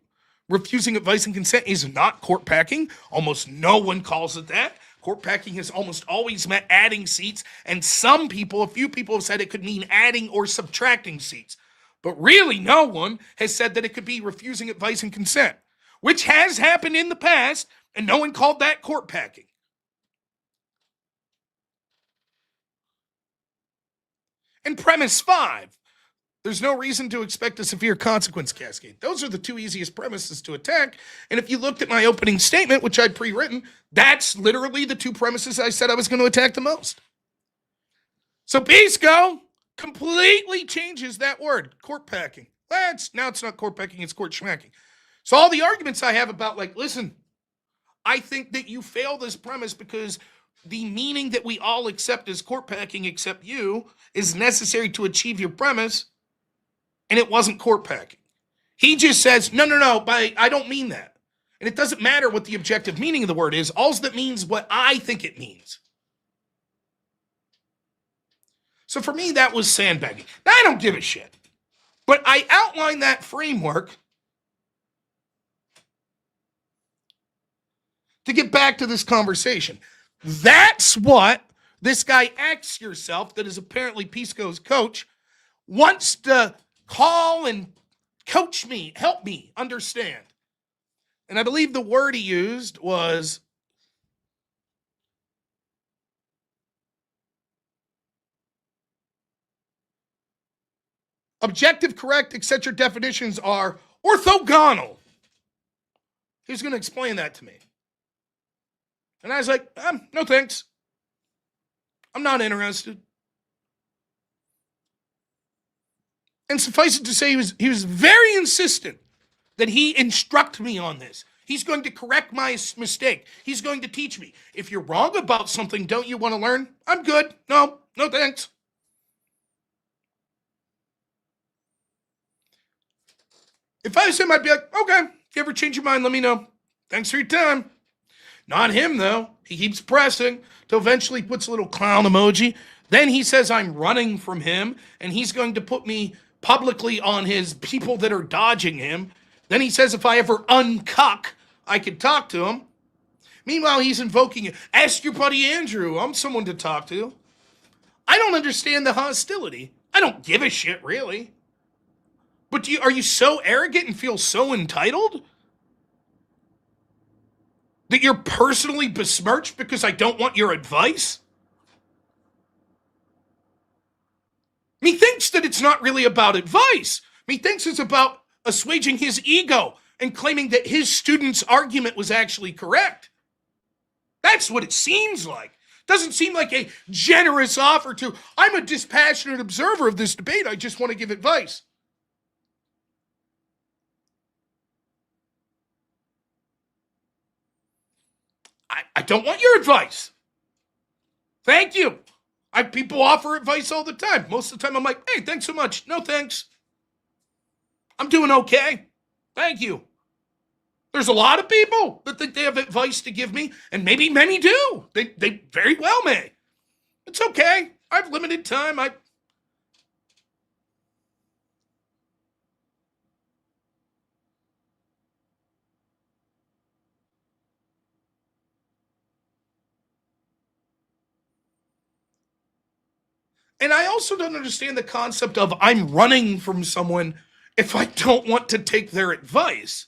refusing advice and consent is not court packing. Almost no one calls it that. Court packing has almost always meant adding seats, and a few people have said it could mean adding or subtracting seats. But really, no one has said that it could be refusing advice and consent, which has happened in the past, and no one called that court packing. And premise 5, there's no reason to expect a severe consequence cascade. Those are the two easiest premises to attack. And if you looked at my opening statement, which I'd pre-written, that's literally the two premises I said I was going to attack the most. So Pisco completely changes that word, court packing. Now it's not court packing, it's court schmacking. So all the arguments I have about, like, listen, I think that you fail this premise because the meaning that we all accept as court packing, except you, is necessary to achieve your premise, and it wasn't court packing. He just says, no, but I don't mean that. And it doesn't matter what the objective meaning of the word is. All that means what I think it means. So for me, that was sandbagging. Now, I don't give a shit. But I outlined that framework to get back to this conversation. That's what this guy X yourself, that is apparently Pisco's coach, wants to call and coach me, help me understand. And I believe the word he used was objective, correct, etc. definitions are orthogonal. He's going to explain that to me. And I was like, no thanks. I'm not interested. And suffice it to say, he was very insistent that he instruct me on this. He's going to correct my mistake. He's going to teach me. If you're wrong about something, don't you want to learn? I'm good. No thanks. If I was him, I'd be like, okay, if you ever change your mind, let me know. Thanks for your time. Not him, though. He keeps pressing till eventually puts a little clown emoji. Then he says I'm running from him, and he's going to put me publicly on his people that are dodging him. Then he says if I ever uncuck, I could talk to him. Meanwhile, he's invoking, ask your buddy Andrew. I'm someone to talk to. I don't understand the hostility. I don't give a shit, really. But are you so arrogant and feel so entitled that you're personally besmirched because I don't want your advice? Methinks that it's not really about advice. Methinks it's about assuaging his ego and claiming that his student's argument was actually correct. That's what it seems like. Doesn't seem like a generous offer to, I'm a dispassionate observer of this debate, I just want to give advice. I don't want your advice. Thank you. People offer advice all the time. Most of the time I'm like, hey, thanks so much. No thanks. I'm doing okay. Thank you. There's a lot of people that think they have advice to give me, and maybe many do. They very well may. It's okay. I have limited time. And I also don't understand the concept of I'm running from someone if I don't want to take their advice.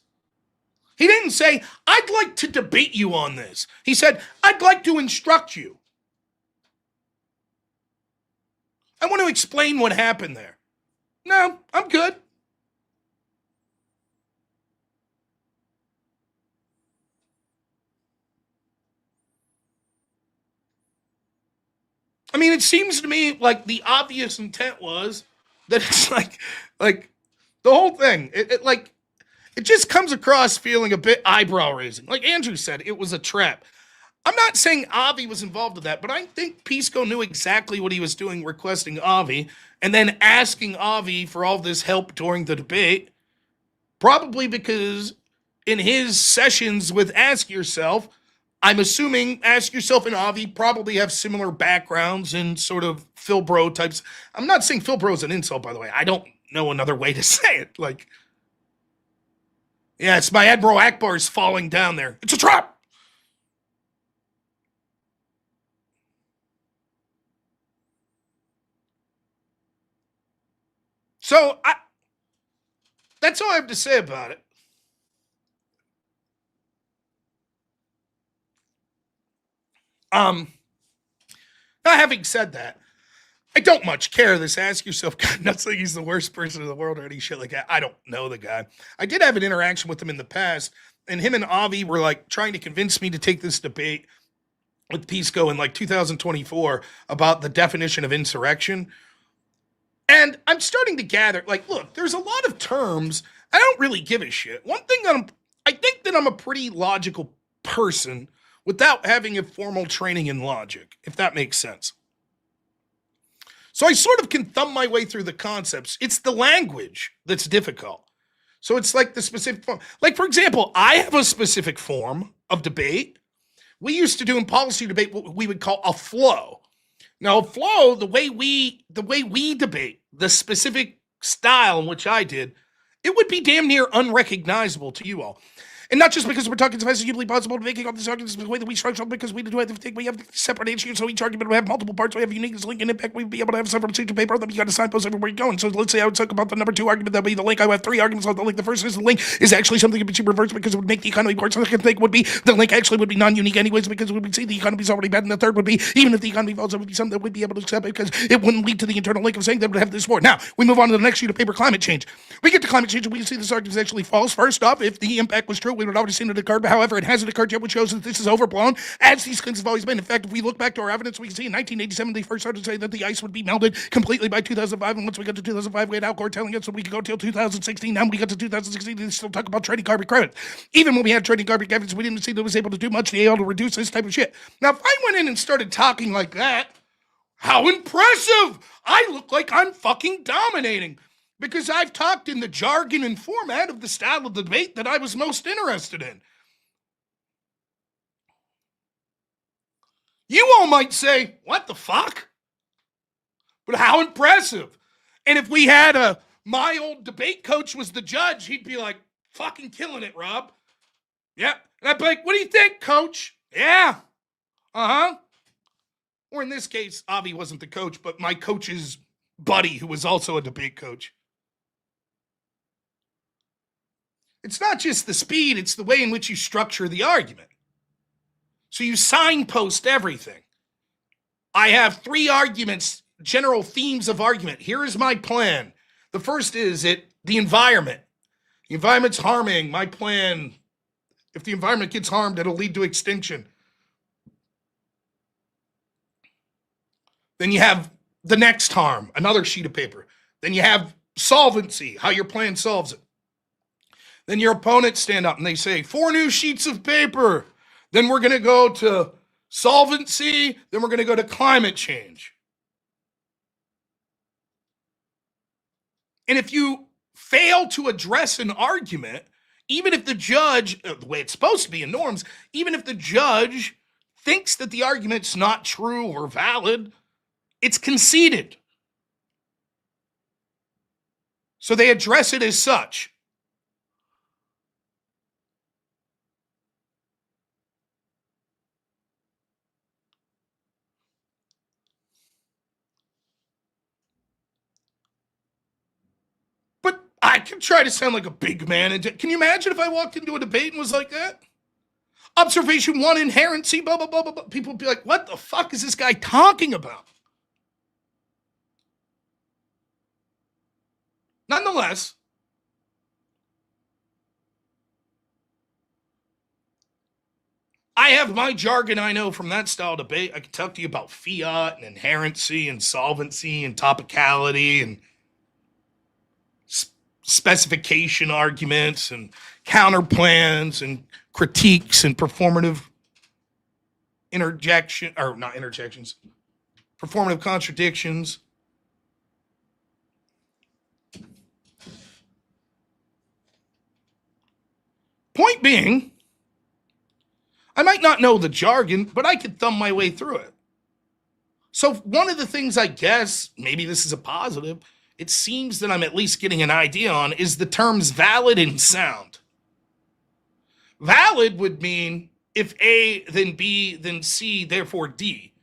He didn't say, I'd like to debate you on this. He said, I'd like to instruct you. I want to explain what happened there. No, I'm good. I mean, it seems to me like the obvious intent was that it's like the whole thing. It just comes across feeling a bit eyebrow raising. Like Andrew said, it was a trap. I'm not saying Avi was involved with that, but I think Pisco knew exactly what he was doing, requesting Avi and then asking Avi for all this help during the debate. Probably because in his sessions with Ask Yourself, I'm assuming Ask Yourself and Avi probably have similar backgrounds in sort of Phil Bro types. I'm not saying Phil Bro is an insult, by the way. I don't know another way to say it. Like, yeah, it's my Admiral Akbar is falling down there. It's a trap. So that's all I have to say about it. Um, Now, having said that, I don't much care. This ask yourself, God, not saying he's the worst person in the world or any shit like that. I don't know the guy. I did have an interaction with him in the past, and him and Avi were like trying to convince me to take this debate with Pisco in like 2024 about the definition of insurrection. And I'm starting to gather, like, look, there's a lot of terms. I don't really give a shit. One thing I think that I'm a pretty logical person without having a formal training in logic, if that makes sense. So I sort of can thumb my way through the concepts. It's the language that's difficult. So it's like the specific form. Like, for example, I have a specific form of debate. We used to do in policy debate what we would call a flow. Now, a flow, the way we debate, the specific style in which I did, it would be damn near unrecognizable to you all. And not just because we're talking as fast as humanly possible, making all these arguments the way that we structure, because we do everything, we have separate issues, so each argument will have multiple parts, we have uniqueness, link, and impact, we'll be able to have separate sheets of paper, then you got to signpost everywhere you're going. So let's say I would talk about the number 2 argument, that'll be the link. I have 3 arguments on the link. The first is the link is actually something that can be reversed because it would make the economy worse. The second thing would be the link actually would be non-unique anyways because we would see the economy's already bad. And the third would be, even if the economy falls, it would be something that we'd be able to accept because it wouldn't lead to the internal link of saying that would have this support. Now, we move on to the next sheet of paper, climate change. We get to climate change and we can see this argument is actually false. First off, if the impact was true, we would already seen it occur. However, it hasn't occurred yet, which shows that this is overblown, as these things have always been. In fact, if we look back to our evidence, we can see in 1987 they first started to say that the ice would be melted completely by 2005, and once we got to 2005, we had Al Gore telling us that we could go till 2016. Now we got to 2016, they still talk about trading carbon credits. Even when we had trading carbon credits, we didn't see that it was able to do much to be able to reduce this type of shit. Now, if I went in and started talking like that, how impressive! I look like I'm fucking dominating. Because I've talked in the jargon and format of the style of debate that I was most interested in. You all might say, what the fuck? But how impressive. And if we had my old debate coach was the judge, he'd be like, fucking killing it, Rob. Yeah. And I'd be like, what do you think, coach? Yeah. Uh-huh. Or in this case, Avi wasn't the coach, but my coach's buddy, who was also a debate coach. It's not just the speed, it's the way in which you structure the argument. So you signpost everything. I have 3 arguments, general themes of argument. Here is my plan. The first is the environment. The environment's harming. My plan, if the environment gets harmed, it'll lead to extinction. Then you have the next harm, another sheet of paper. Then you have solvency, how your plan solves it. Then your opponents stand up and they say, 4 new sheets of paper. Then we're going to go to solvency. Then we're going to go to climate change. And if you fail to address an argument, even if the judge, the way it's supposed to be in norms, even if the judge thinks that the argument's not true or valid, it's conceded. So they address it as such. I can try to sound like a big man. And can you imagine if I walked into a debate and was like that? Observation 1, inherency, blah, blah, blah, blah, blah. People would be like, what the fuck is this guy talking about? Nonetheless, I have my jargon I know from that style of debate. I can talk to you about fiat and inherency and solvency and topicality and specification arguments and counter plans and critiques and performative performative contradictions. Point being, I might not know the jargon, but I could thumb my way through it. So one of the things I guess, maybe this is a positive, it seems that I'm at least getting an idea on is the terms valid and sound. Valid would mean if A, then B, then C, therefore D.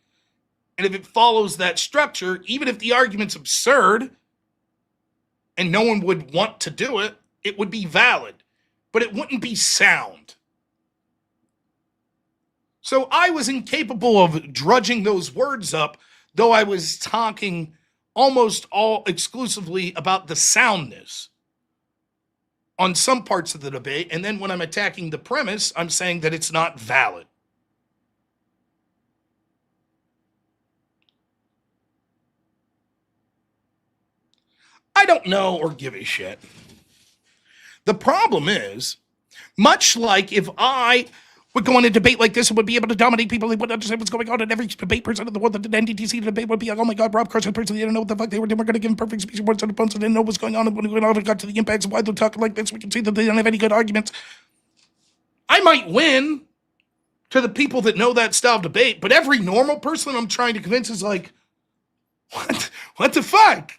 And if it follows that structure, even if the argument's absurd and no one would want to do it, it would be valid, but it wouldn't be sound. So I was incapable of drudging those words up, though I was talking almost all exclusively about the soundness on some parts of the debate. And then when I'm attacking the premise, I'm saying that it's not valid. I don't know or give a shit. The problem is, much like if I would go on a debate like this and would be able to dominate people, they wouldn't understand what's going on, and every debate person in the world, the NDTC debate would be like, oh my God, Rob Carson person, they didn't know what the fuck they were doing. We're going to give them perfect speech words on the phone, so they didn't know what's going on. And when we got to the impacts of why they're talking like this, we can see that they don't have any good arguments. I might win to the people that know that style of debate, but every normal person I'm trying to convince is like, what the fuck?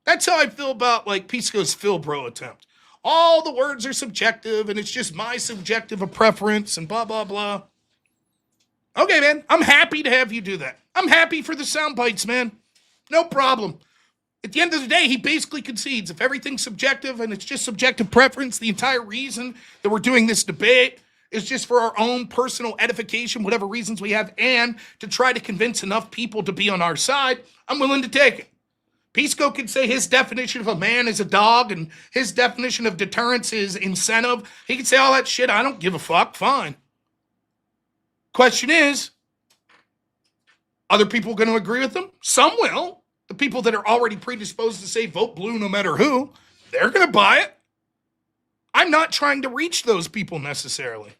That's how I feel about like Pisco's Phil Bro attempt. All the words are subjective, and it's just my subjective preference, and blah, blah, blah. Okay, man, I'm happy to have you do that. I'm happy for the sound bites, man. No problem. At the end of the day, he basically concedes. If everything's subjective and it's just subjective preference, the entire reason that we're doing this debate is just for our own personal edification, whatever reasons we have, and to try to convince enough people to be on our side, I'm willing to take it. Pisco can say his definition of a man is a dog, and his definition of deterrence is incentive. He can say all that shit. I don't give a fuck. Fine. Question is, other people going to agree with him? Some will. The people that are already predisposed to say vote blue no matter who, they're going to buy it. I'm not trying to reach those people necessarily.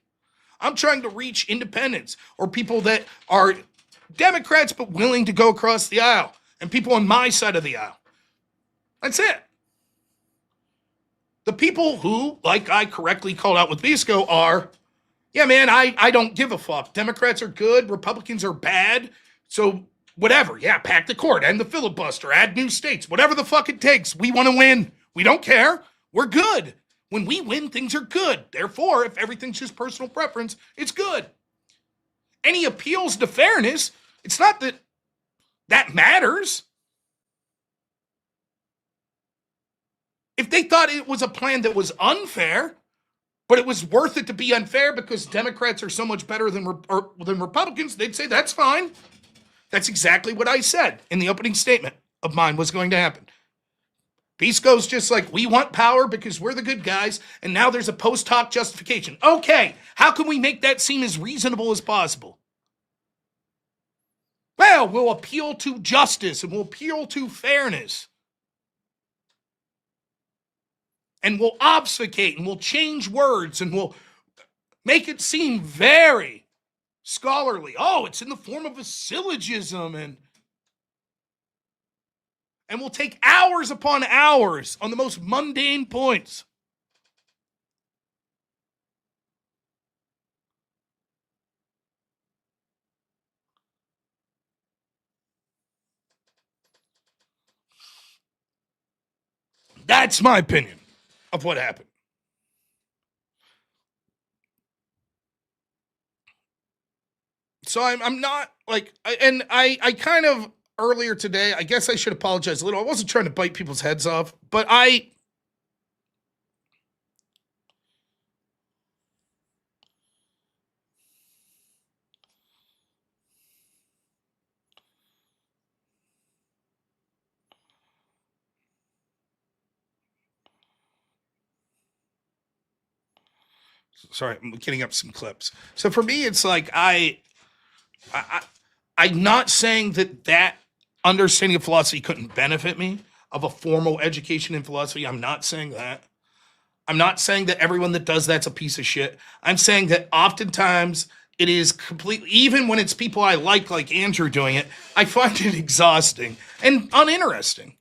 I'm trying to reach independents or people that are Democrats but willing to go across the aisle, and people on my side of the aisle. That's it. The people who, like I correctly called out with Bisco, are, yeah, man, I don't give a fuck. Democrats are good, Republicans are bad, so whatever. Yeah, pack the court, end the filibuster, add new states, whatever the fuck it takes. We want to win. We don't care. We're good. When we win, things are good. Therefore, if everything's just personal preference, it's good. Any appeals to fairness, it's not that that matters. If they thought it was a plan that was unfair, but it was worth it to be unfair because Democrats are so much better than Republicans, they'd say that's fine. That's exactly what I said in the opening statement of mine was going to happen. Pisco's just like, we want power because we're the good guys, and now there's a post hoc justification. Okay, how can we make that seem as reasonable as possible? Well, we'll appeal to justice and we'll appeal to fairness. And we'll obfuscate and we'll change words and we'll make it seem very scholarly. Oh, it's in the form of a syllogism, and we'll take hours upon hours on the most mundane points. That's my opinion of what happened. So I'm not like, I kind of earlier today, I guess I should apologize a little. I wasn't trying to bite people's heads off, but sorry, I'm getting up some clips. So for me, it's like I'm not saying that understanding of philosophy couldn't benefit me of a formal education in philosophy. I'm not saying that. I'm not saying that everyone that does that's a piece of shit. I'm saying that oftentimes it is completely, even when it's people I like Andrew doing it, I find it exhausting and uninteresting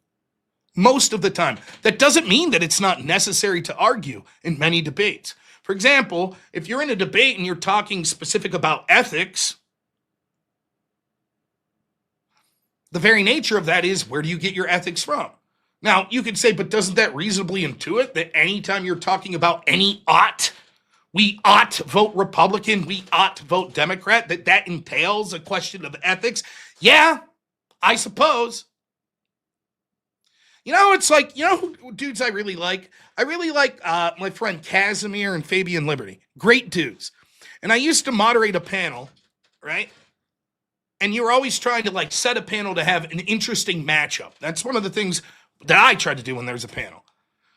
most of the time. That doesn't mean that it's not necessary to argue in many debates. For example, if you're in a debate and you're talking specific about ethics, the very nature of that is, where do you get your ethics from? Now, you could say, but doesn't that reasonably intuit that anytime you're talking about any ought, we ought to vote Republican, we ought to vote Democrat, that entails a question of ethics? Yeah, I suppose. You know, it's like, you know who dudes I really like? I really like my friend Casimir and Fabian Liberty. Great dudes. And I used to moderate a panel, right? And you're always trying to like set a panel to have an interesting matchup. That's one of the things that I try to do when there's a panel.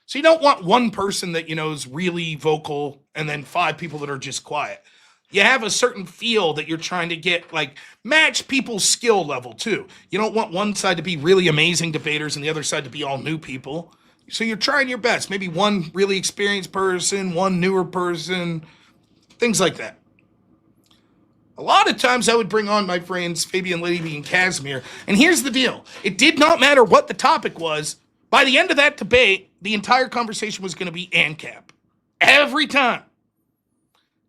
So you don't want one person that, is really vocal and then 5 people that are just quiet. You have a certain feel that you're trying to get, like, match people's skill level too. You don't want one side to be really amazing debaters and the other side to be all new people. So you're trying your best. Maybe one really experienced person, one newer person, things like that. A lot of times I would bring on my friends Fabian Levy and Casimir, and here's the deal. It did not matter what the topic was. By the end of that debate, the entire conversation was going to be ANCAP. Every time.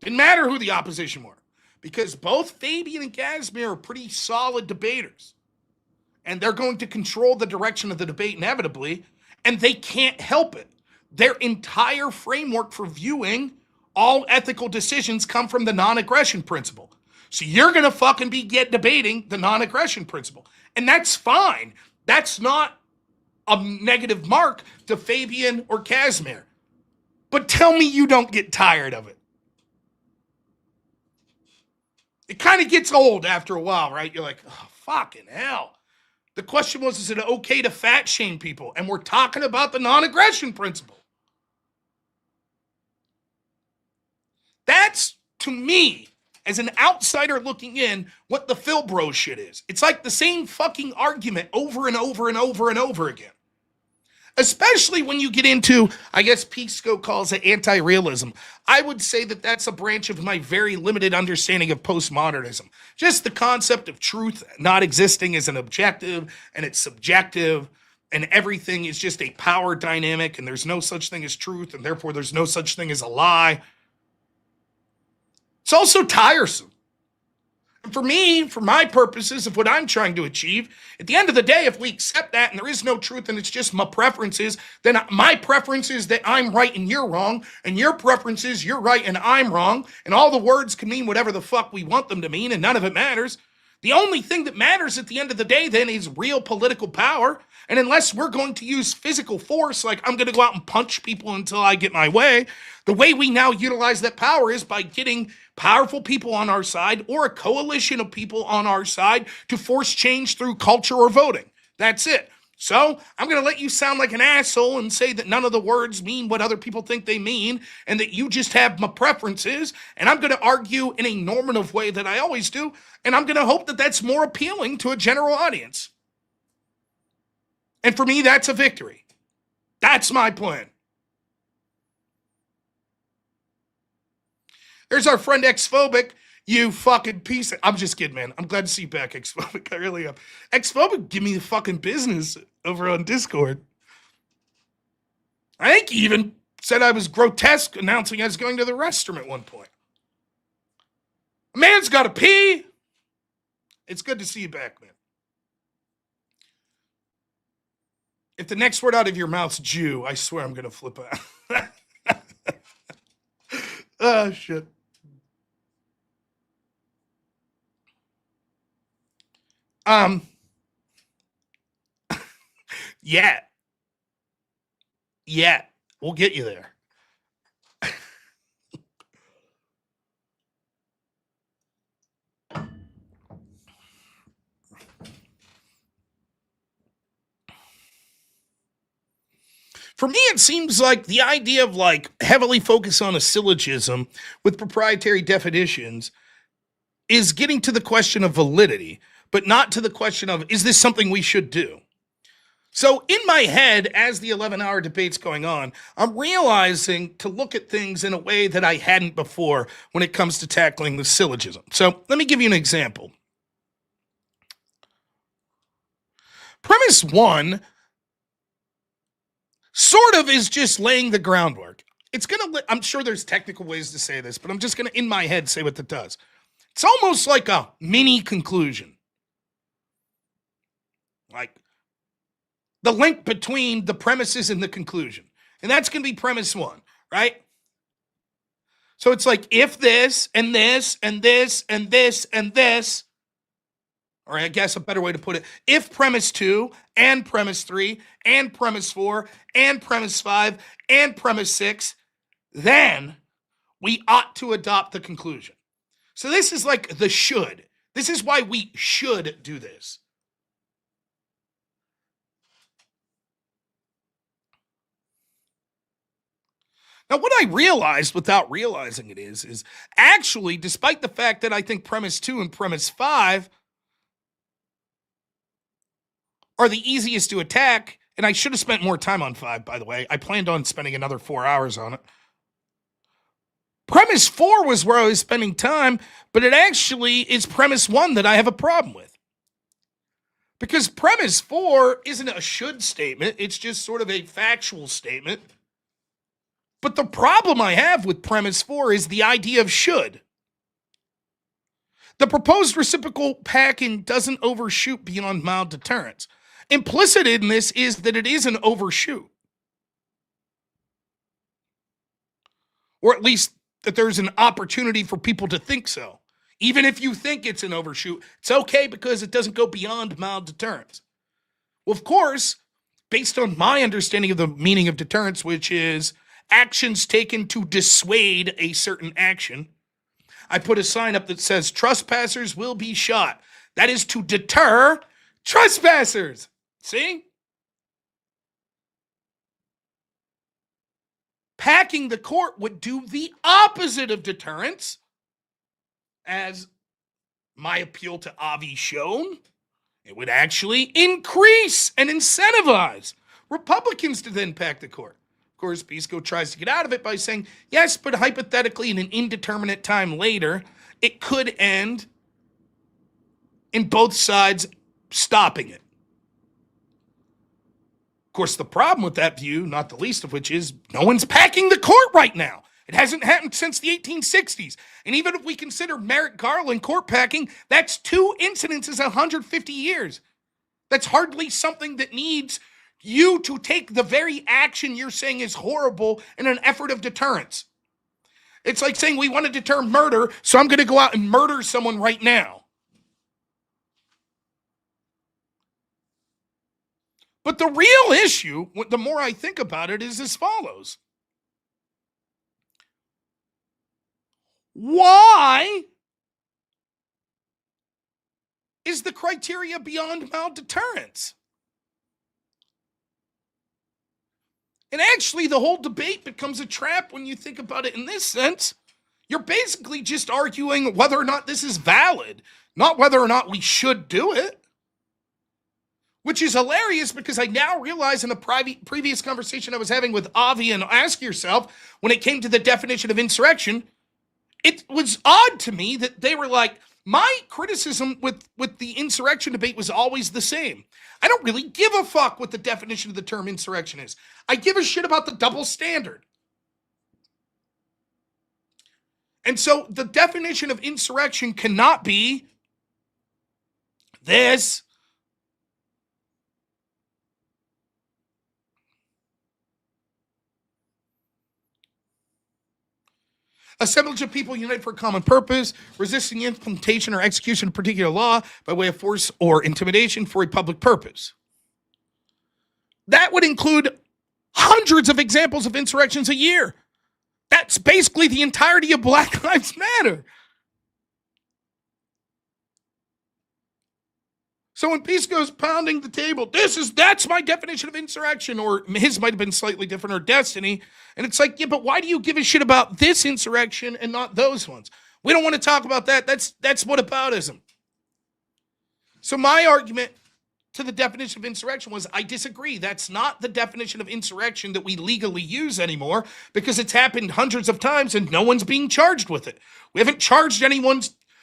Didn't matter who the opposition were, because both Fabian and Casimir are pretty solid debaters. And they're going to control the direction of the debate inevitably, and they can't help it. Their entire framework for viewing all ethical decisions come from the non-aggression principle. So you're going to fucking be debating the non-aggression principle. And that's fine. That's not a negative mark to Fabian or Casimir. But tell me you don't get tired of it. It kind of gets old after a while, right? You're like, oh, fucking hell. The question was, is it okay to fat shame people? And we're talking about the non-aggression principle. That's, to me, as an outsider looking in, what the Phil Bro shit is. It's like the same fucking argument over and over and over and over again. Especially when you get into, I guess Pisco calls it anti-realism. I would say that that's a branch of my very limited understanding of postmodernism. Just the concept of truth not existing as an objective, and it's subjective, and everything is just a power dynamic, and there's no such thing as truth, and therefore there's no such thing as a lie. It's also tiresome. And for me, for my purposes of what I'm trying to achieve, at the end of the day, if we accept that and there is no truth and it's just my preferences, then my preference is that I'm right and you're wrong, and your preference is you're right and I'm wrong, and all the words can mean whatever the fuck we want them to mean, and none of it matters. The only thing that matters at the end of the day then is real political power. And unless we're going to use physical force, like I'm going to go out and punch people until I get my way, the way we now utilize that power is by getting powerful people on our side or a coalition of people on our side to force change through culture or voting. That's it. So I'm going to let you sound like an asshole and say that none of the words mean what other people think they mean and that you just have my preferences. And I'm going to argue in a normative way that I always do. And I'm going to hope that that's more appealing to a general audience. And for me, that's a victory. That's my plan. There's our friend Xphobic. You fucking piece of... I'm just kidding, man. I'm glad to see you back, Xphobic. I really am. Xphobic, give me the fucking business over on Discord. I think he even said I was grotesque announcing I was going to the restroom at one point. A man's got to pee. It's good to see you back, man. If the next word out of your mouth's Jew, I swear I'm going to flip out. Oh, shit. Yeah. Yeah. We'll get you there. For me, it seems like the idea of like heavily focus on a syllogism with proprietary definitions is getting to the question of validity, but not to the question of, is this something we should do? So in my head, as the 11-hour debate's going on, I'm realizing to look at things in a way that I hadn't before when it comes to tackling the syllogism. So let me give you an example. Premise 1 sort of is just laying the groundwork. It's going to, I'm sure there's technical ways to say this, but I'm just going to, in my head, say what it does. It's almost like a mini conclusion. Like the link between the premises and the conclusion. And that's going to be premise 1, right? So it's like if this and this and this and this and this, or I guess a better way to put it, if premise 2 and premise 3 and premise 4 and premise 5 and premise 6, then we ought to adopt the conclusion. So this is like the should. This is why we should do this. Now, what I realized without realizing it is actually, despite the fact that I think premise 2 and premise 5 are the easiest to attack, and I should have spent more time on 5, by the way. I planned on spending another 4 hours on it. Premise 4 was where I was spending time, but it actually is premise 1 that I have a problem with. Because premise 4 isn't a should statement, it's just sort of a factual statement. But the problem I have with premise 4 is the idea of should. The proposed reciprocal packing doesn't overshoot beyond mild deterrence. Implicit in this is that it is an overshoot. Or at least that there's an opportunity for people to think so. Even if you think it's an overshoot, it's okay because it doesn't go beyond mild deterrence. Well, of course, based on my understanding of the meaning of deterrence, which is actions taken to dissuade a certain action, I put a sign up that says trespassers will be shot. That is to deter trespassers. See? Packing the court would do the opposite of deterrence, as my appeal to Avi shown. It would actually increase and incentivize Republicans to then pack the court. Of course, Pisco tries to get out of it by saying, yes, but hypothetically, in an indeterminate time later, it could end in both sides stopping it. Of course, the problem with that view, not the least of which, is no one's packing the court right now. It hasn't happened since the 1860s. And even if we consider Merrick Garland court packing, that's 2 incidences in 150 years. That's hardly something that needs you to take the very action you're saying is horrible in an effort of deterrence. It's like saying we want to deter murder, so I'm going to go out and murder someone right now. But the real issue, the more I think about it, is as follows. Why is the criteria beyond mild deterrence? And actually, the whole debate becomes a trap when you think about it in this sense. You're basically just arguing whether or not this is valid, not whether or not we should do it. Which is hilarious because I now realize in a previous conversation I was having with Avi and Ask Yourself, when it came to the definition of insurrection, it was odd to me that they were like, my criticism with the insurrection debate was always the same. I don't really give a fuck what the definition of the term insurrection is. I give a shit about the double standard. And so the definition of insurrection cannot be this. Assemblage of people united for a common purpose, resisting the implementation or execution of a particular law by way of force or intimidation for a public purpose. That would include hundreds of examples of insurrections a year. That's basically the entirety of Black Lives Matter. So when Pisco's pounding the table, that's my definition of insurrection, or his might have been slightly different, or destiny. And it's like, yeah, but why do you give a shit about this insurrection and not those ones? We don't want to talk about that. That's whataboutism. So my argument to the definition of insurrection was, I disagree. That's not the definition of insurrection that we legally use anymore, because it's happened hundreds of times and no one's being charged with it. We haven't charged anyone.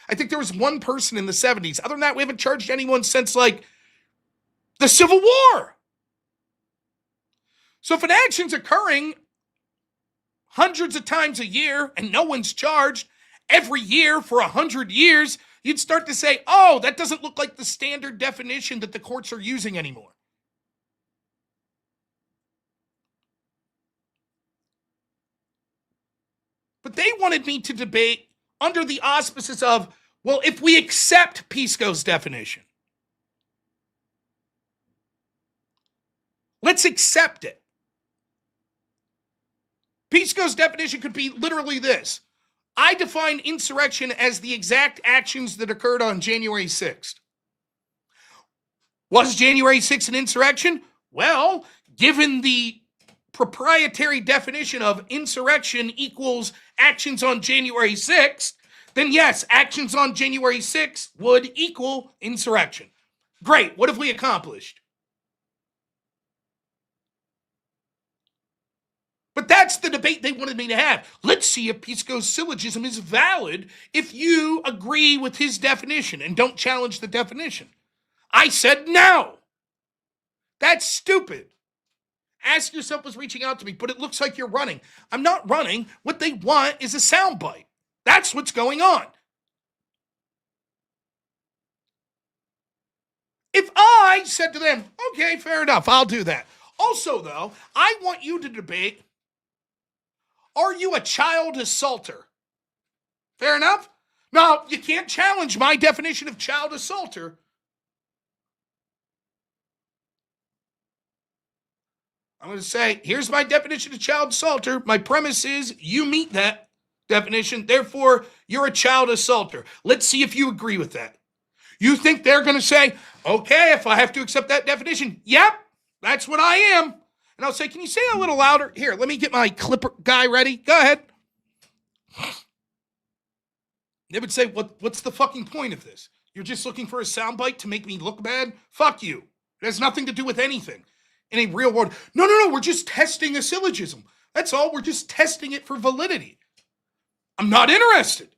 I think there was one person in the 70s. Other than that, we haven't charged anyone since, like, the Civil War. So if an action's occurring hundreds of times a year and no one's charged every year for 100 years, you'd start to say, oh, that doesn't look like the standard definition that the courts are using anymore. But they wanted me to debate under the auspices of, well, if we accept Pisco's definition, let's accept it. Pisco's definition could be literally this: I define insurrection as the exact actions that occurred on January 6th. Was January 6th an insurrection? Well, given the proprietary definition of insurrection equals actions on January 6th, then yes, actions on January 6th would equal insurrection. Great. What have we accomplished? But that's the debate they wanted me to have. Let's see if Pisco's syllogism is valid if you agree with his definition and don't challenge the definition. I said no. That's stupid. Ask yourself what's reaching out to me, but it looks like you're running. I'm not running. What they want is a soundbite. That's what's going on. If I said to them, okay, fair enough, I'll do that. Also, though, I want you to debate, are you a child assaulter? Fair enough? Now, you can't challenge my definition of child assaulter. I'm going to say, here's my definition of child assaulter. My premise is you meet that definition. Therefore, you're a child assaulter. Let's see if you agree with that. You think they're going to say, okay, if I have to accept that definition, yep, that's what I am. And I'll say, can you say it a little louder? Here, let me get my clipper guy ready. Go ahead. They would say, what's the fucking point of this? You're just looking for a soundbite to make me look bad? Fuck you. It has nothing to do with anything. In a real world, no, we're just testing a syllogism. That's all. We're just testing it for validity. I'm not interested.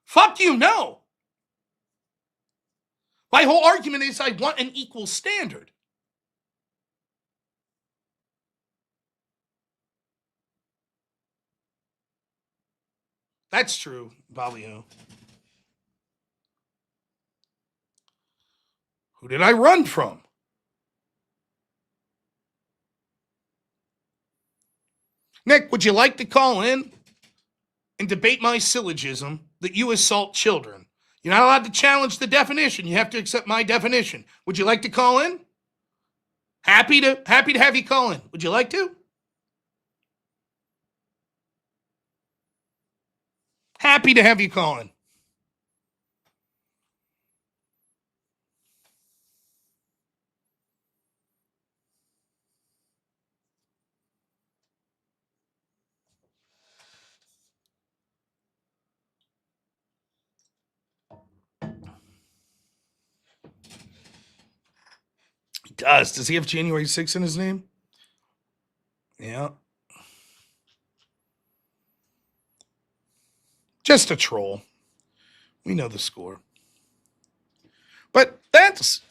Fuck you, no. My whole argument is I want an equal standard. That's true, Valio. Who did I run from? Nick, would you like to call in and debate my syllogism that you assault children? You're not allowed to challenge the definition. You have to accept my definition. Would you like to call in? Happy to have you call in. Would you like to? Happy to have you call in. He does. Does he have January 6th in his name? Yeah. Just a troll. We know the score. But that's...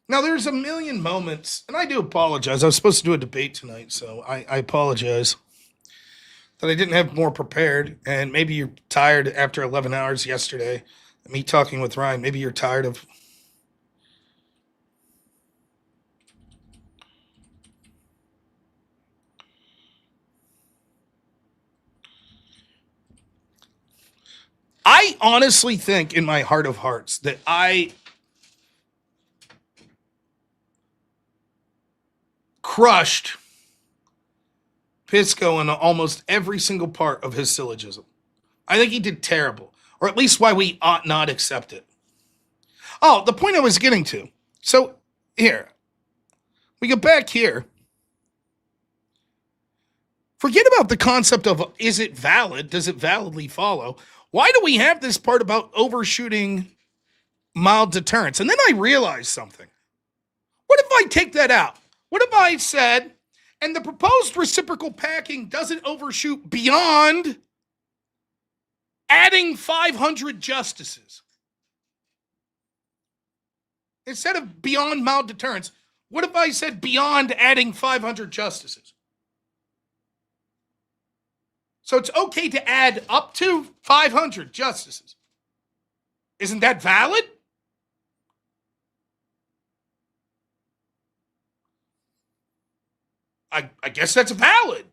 Now, there's a million moments, and I do apologize. I was supposed to do a debate tonight, so I apologize that I didn't have more prepared. And maybe you're tired after 11 hours yesterday, me talking with Ryan. Maybe you're tired of... I honestly think in my heart of hearts that I crushed Pisco in almost every single part of his syllogism. I think he did terrible, or at least why we ought not accept it. Oh, the point I was getting to. So here, we go back here. Forget about the concept of is it valid? Does it validly follow? Why do we have this part about overshooting mild deterrence? And then I realized something. What if I take that out? What if I said, and the proposed reciprocal packing doesn't overshoot beyond adding 500 justices? Instead of beyond mild deterrence, what if I said beyond adding 500 justices? So it's okay to add up to 500 justices. Isn't that valid? I guess that's valid.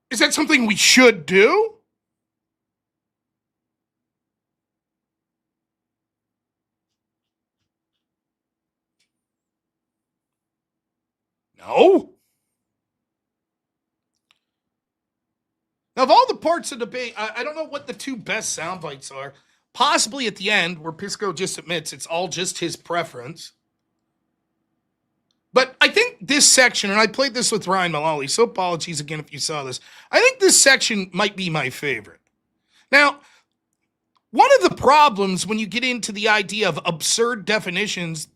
Is that something we should do? No. Now, of all the parts of the debate, I don't know what the two best sound bites are. Possibly at the end, where Pisco just admits it's all just his preference. But I think this section, and I played this with Ryan Mullally, so apologies again if you saw this. I think this section might be my favorite. Now, one of the problems when you get into the idea of absurd definitions,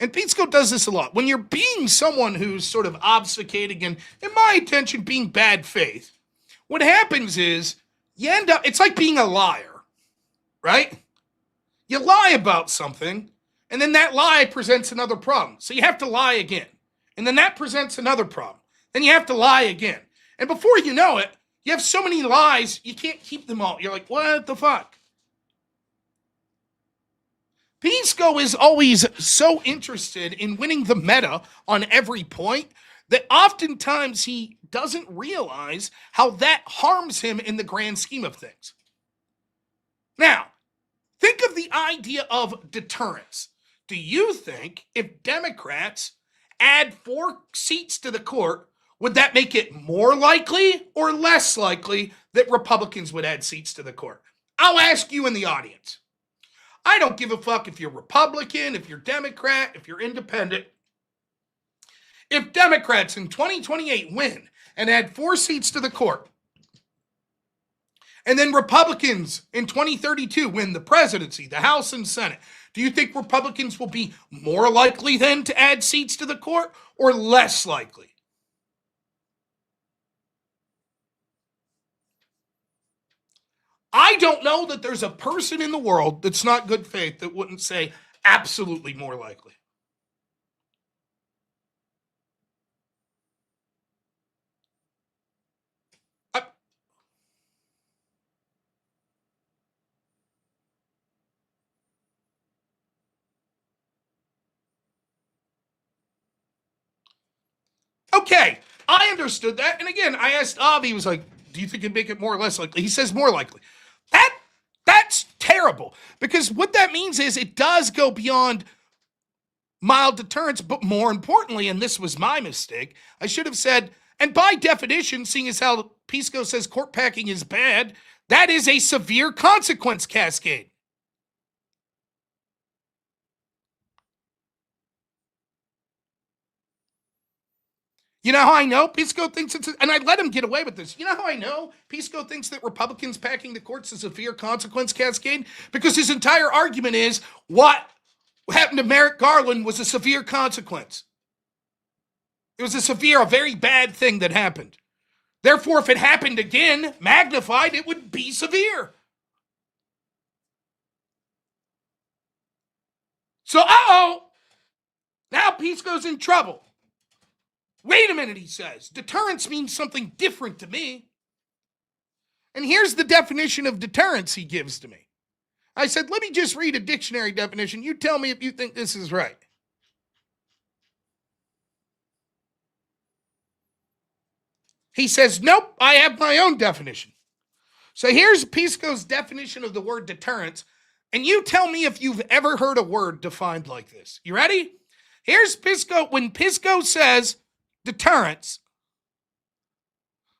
and Pisco does this a lot, when you're being someone who's sort of obfuscating and, in my attention, being bad faith, what happens is you end up, it's like being a liar, right? You lie about something, and then that lie presents another problem. So you have to lie again. And then that presents another problem. Then you have to lie again. And before you know it, you have so many lies, you can't keep them all. You're like, what the fuck? Pisco is always so interested in winning the meta on every point that oftentimes he doesn't realize how that harms him in the grand scheme of things. Now, think of the idea of deterrence. Do you think if Democrats add 4 seats to the court, would that make it more likely or less likely that Republicans would add seats to the court? I'll ask you in the audience. I don't give a fuck if you're Republican, if you're Democrat, if you're independent. If Democrats in 2028 win and add 4 seats to the court, and then Republicans in 2032 win the presidency, the House and Senate, do you think Republicans will be more likely then to add seats to the court or less likely? I don't know that there's a person in the world that's not good faith that wouldn't say absolutely more likely. Okay, I understood that. And again, I asked Avi, he was like, do you think it'd make it more or less likely? He says more likely. That's terrible, because what that means is it does go beyond mild deterrence, but more importantly, and this was my mistake, I should have said, and by definition, seeing as how Pisco says court packing is bad, that is a severe consequence cascade. You know how I know Pisco thinks it's, and I let him get away with this. You know how I know Pisco thinks that Republicans packing the courts is a severe consequence cascade? Because his entire argument is what happened to Merrick Garland was a severe consequence. It was a very bad thing that happened. Therefore, if it happened again, magnified, it would be severe. So, now Pisco's in trouble. Wait a minute, he says. Deterrence means something different to me. And here's the definition of deterrence he gives to me. I said, let me just read a dictionary definition. You tell me if you think this is right. He says, nope, I have my own definition. So here's Pisco's definition of the word deterrence. And you tell me if you've ever heard a word defined like this. You ready? Here's Pisco. When Pisco says deterrence,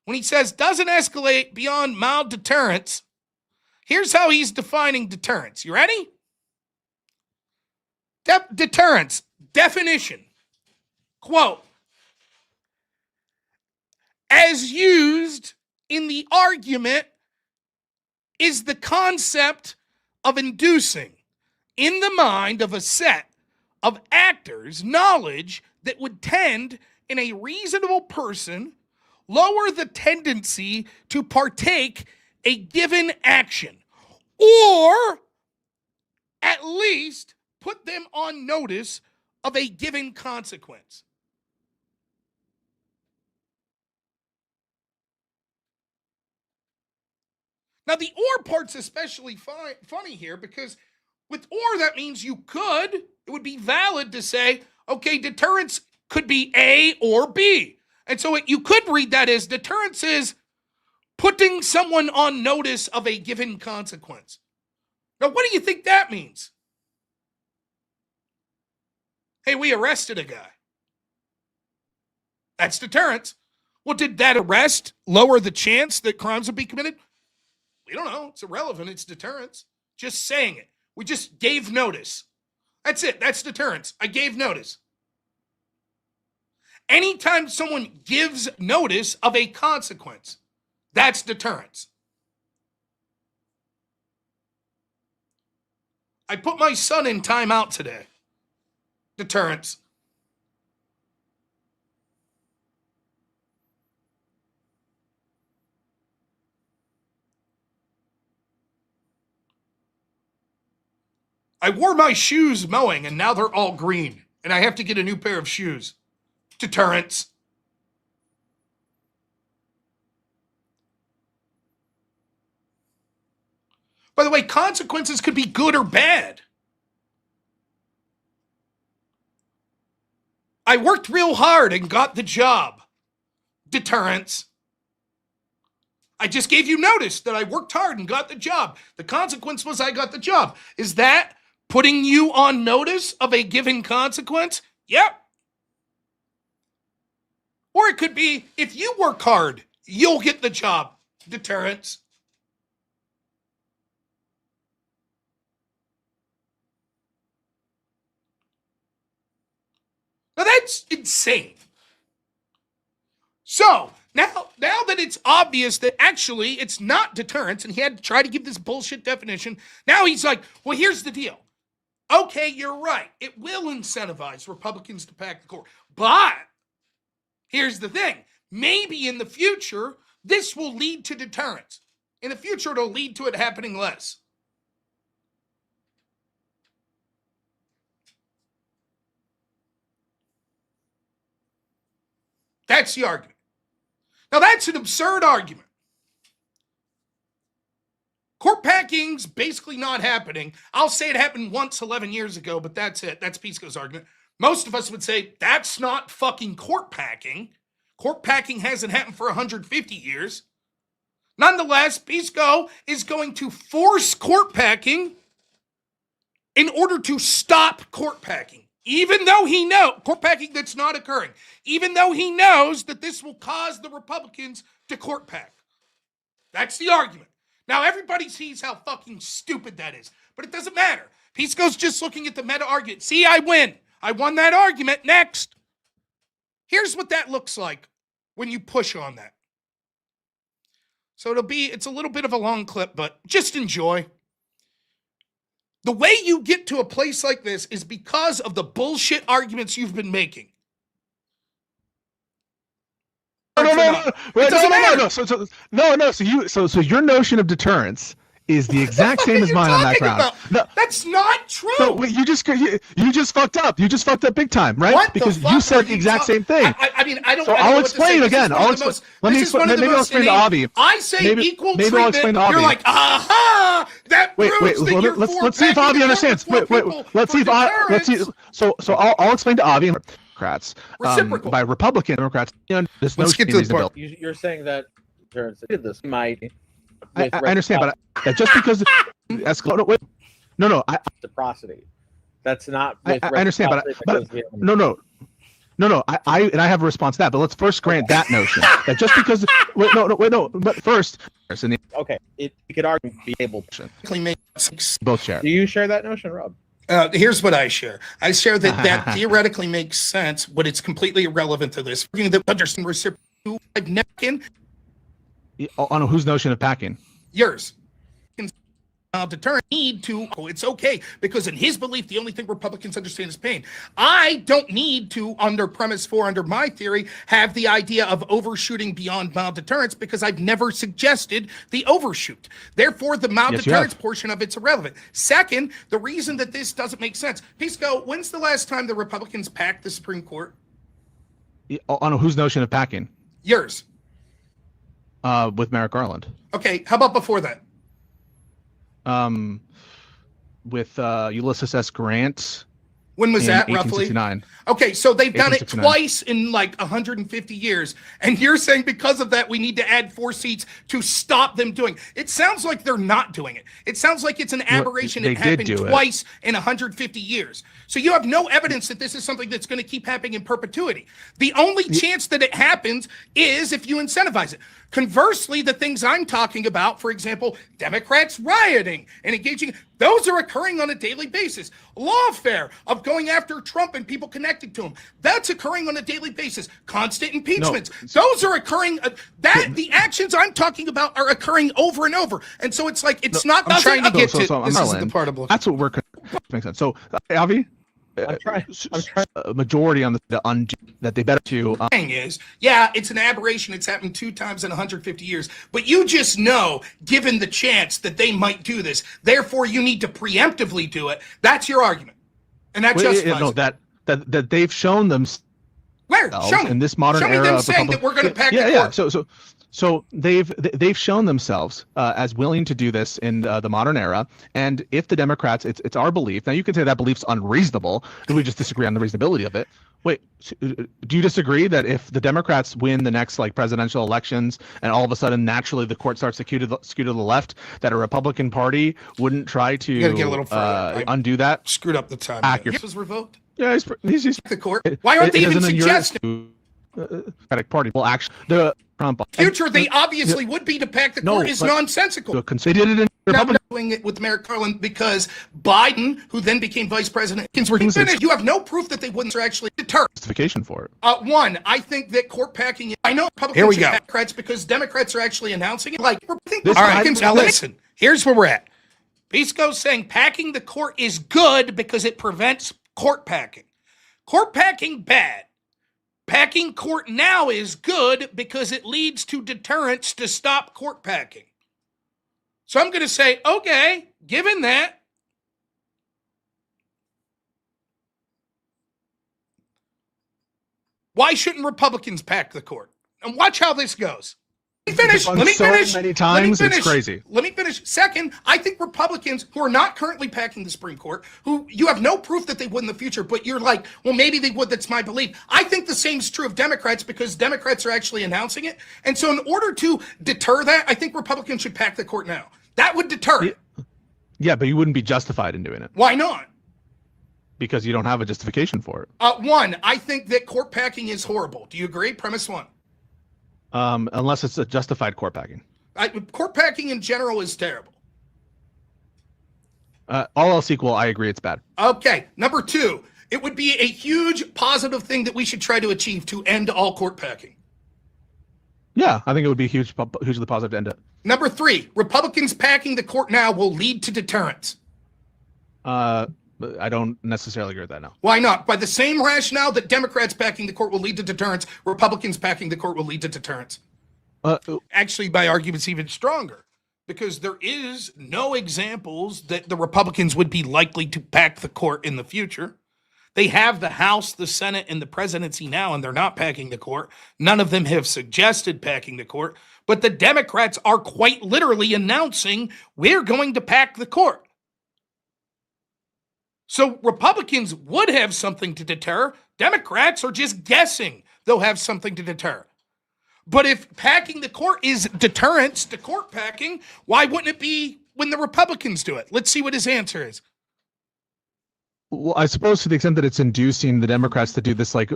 when he says doesn't escalate beyond mild deterrence, here's how he's defining deterrence. You ready? Deterrence, definition, quote, as used in the argument is the concept of inducing in the mind of a set of actors knowledge that would tend in a reasonable person lower the tendency to partake a given action, or at least put them on notice of a given consequence. Now, the or part's especially funny here because with or, that means it would be valid to say, okay, deterrence could be A or B. And so you could read that as deterrence is putting someone on notice of a given consequence. Now, what do you think that means? Hey, we arrested a guy. That's deterrence. Well, did that arrest lower the chance that crimes would be committed? We don't know. It's irrelevant. It's deterrence. Just saying it. We just gave notice. That's it. That's deterrence. I gave notice. Anytime someone gives notice of a consequence, that's deterrence. I put my son in timeout today. Deterrence. I wore my shoes mowing and now they're all green and I have to get a new pair of shoes. Deterrence. By the way, consequences could be good or bad. I worked real hard and got the job. Deterrence. I just gave you notice that I worked hard and got the job. The consequence was I got the job. Is that putting you on notice of a given consequence? Yep. Or it could be, if you work hard, you'll get the job. Deterrence. Now that's insane. So, now that it's obvious that actually it's not deterrence, and he had to try to give this bullshit definition, now he's like, well, here's the deal. Okay, you're right. It will incentivize Republicans to pack the court. But here's the thing. Maybe in the future, this will lead to deterrence. In the future, it'll lead to it happening less. That's the argument. Now, that's an absurd argument. Court packing's basically not happening. I'll say it happened once 11 years ago, but that's it. That's Pisco's argument. Most of us would say that's not fucking court packing. Court packing hasn't happened for 150 years. Nonetheless, Pisco is going to force court packing in order to stop court packing. Even though he knows, court packing that's not occurring, even though he knows that this will cause the Republicans to court pack. That's the argument. Now, everybody sees how fucking stupid that is, but it doesn't matter. Pisco's just looking at the meta argument. See, I win. I won that argument. Next. Here's what that looks like when you push on that. So it's a little bit of a long clip, but just enjoy. The way you get to a place like this is because of the bullshit arguments you've been making. No. So your notion of deterrence is the exact same as mine on that ground. No, that's not true. No, you just fucked up. You just fucked up big time, right? What because you said the exact same thing. I mean, I don't. So I'll explain again. Let me explain. Maybe I'll explain to Avi. I say equal treatment. Maybe I'll explain to Avi. You're like, aha! That proves that you're let's see if Avi understands. Let's see. So I'll explain to Avi. Democrats by Republican Democrats. This Let's get to the part. You're saying that this might. I understand, but just because escalate. No. Reciprocity. That's not. I understand, but no. I have a response to that, but let's first grant that notion that just because. No. But first, okay, you could argue be able to both share. Do you share that notion, Rob? Here's what I share. I share that theoretically makes sense, but it's completely irrelevant to this. Understand reciprocal. I've never been. On whose notion of packing? Yours. Deterrent need to. It's okay because in his belief, the only thing Republicans understand is pain. I don't need to, under premise 4, under my theory, have the idea of overshooting beyond mild deterrence because I've never suggested the overshoot. Therefore, the mild deterrence portion of it's irrelevant. Second, the reason that this doesn't make sense. Pisco, when's the last time the Republicans packed the Supreme Court? On whose notion of packing? Yours. With Merrick Garland. Okay, how about before that? With Ulysses S. Grant. When was in that roughly? 1869. Okay, so they've done it 1869. twice in like 150 years. And you're saying because of that, we need to add 4 seats to stop them doing it. It sounds like they're not doing it. It sounds like it's an aberration. They It did happened do it. twice in 150 years. So you have no evidence that this is something that's going to keep happening in perpetuity. The only chance that it happens is if you incentivize it. Conversely, the things I'm talking about, for example, Democrats rioting and engaging, those are occurring on a daily basis. Lawfare of going after Trump and people connected to him, that's occurring on a daily basis. Constant impeachments, those are occurring. The actions I'm talking about are occurring over and over. And so it's like, it's not, I'm trying to get to, so this isn't the part I'm looking That's what we're, makes sense. So, Avi? I'm trying. A majority on the undo that they better to. Thing is, yeah, it's an aberration. It's happened 2 times in 150 years. But you just know, given the chance that they might do this, therefore you need to preemptively do it. That's your argument, and that justifies no, it. that they've shown them. Where? Show me. In this modern Show me era them of saying that we're going to pack the court. Yeah. So they've shown themselves as willing to do this in the modern era, and if the Democrats, it's our belief. Now you can say that belief's unreasonable, and we just disagree on the reasonability of it. Wait, do you disagree that if the Democrats win the next like presidential elections, and all of a sudden naturally the court starts to skew to the left, that a Republican Party wouldn't try to You gotta get a little further. undo that? Screwed up the time. Accurate. This was revoked. Yeah, he's The court. Why aren't they even suggesting? Democratic Party. Well, actually, the Trump Future, they obviously would be to pack the court is nonsensical. They did it in Republican. Doing it with Merrick Garland because Biden, who then became vice president, were finished. You have no proof that they wouldn't actually deter. Justification for it. One, I think that court packing. I know Republicans and Democrats because Democrats are actually announcing it. Like, all right, now listen. Here's where we're at. Pisco's saying packing the court is good because it prevents court packing. Court packing bad. Packing court now is good because it leads to deterrence to stop court packing. So I'm going to say, okay, given that, why shouldn't Republicans pack the court? And watch how this goes. Let me finish. Many times, it's crazy. Let me finish. Second, I think Republicans who are not currently packing the Supreme Court, who you have no proof that they would in the future, but you're like, well, maybe they would. That's my belief. I think the same is true of Democrats because Democrats are actually announcing it. And so in order to deter that, I think Republicans should pack the court now. That would deter it. Yeah, but you wouldn't be justified in doing it. Why not? Because you don't have a justification for it. One, I think that court packing is horrible. Do you agree? Premise one. Unless it's a justified court packing. Court packing in general is terrible. All else equal, I agree it's bad. Okay. Number two, it would be a huge positive thing that we should try to achieve to end all court packing. Yeah, I think it would be hugely positive to end it. Number three, Republicans packing the court now will lead to deterrence. I don't necessarily agree with that now. Why not? By the same rationale that Democrats packing the court will lead to deterrence, Republicans packing the court will lead to deterrence. Actually, my argument's even stronger because there is no examples that the Republicans would be likely to pack the court in the future. They have the House, the Senate, and the presidency now, and they're not packing the court. None of them have suggested packing the court, but the Democrats are quite literally announcing we're going to pack the court. So Republicans would have something to deter. Democrats are just guessing they'll have something to deter. But if packing the court is deterrence to court packing, why wouldn't it be when the Republicans do it? Let's see what his answer is. Well, I suppose to the extent that it's inducing the Democrats to do this, like,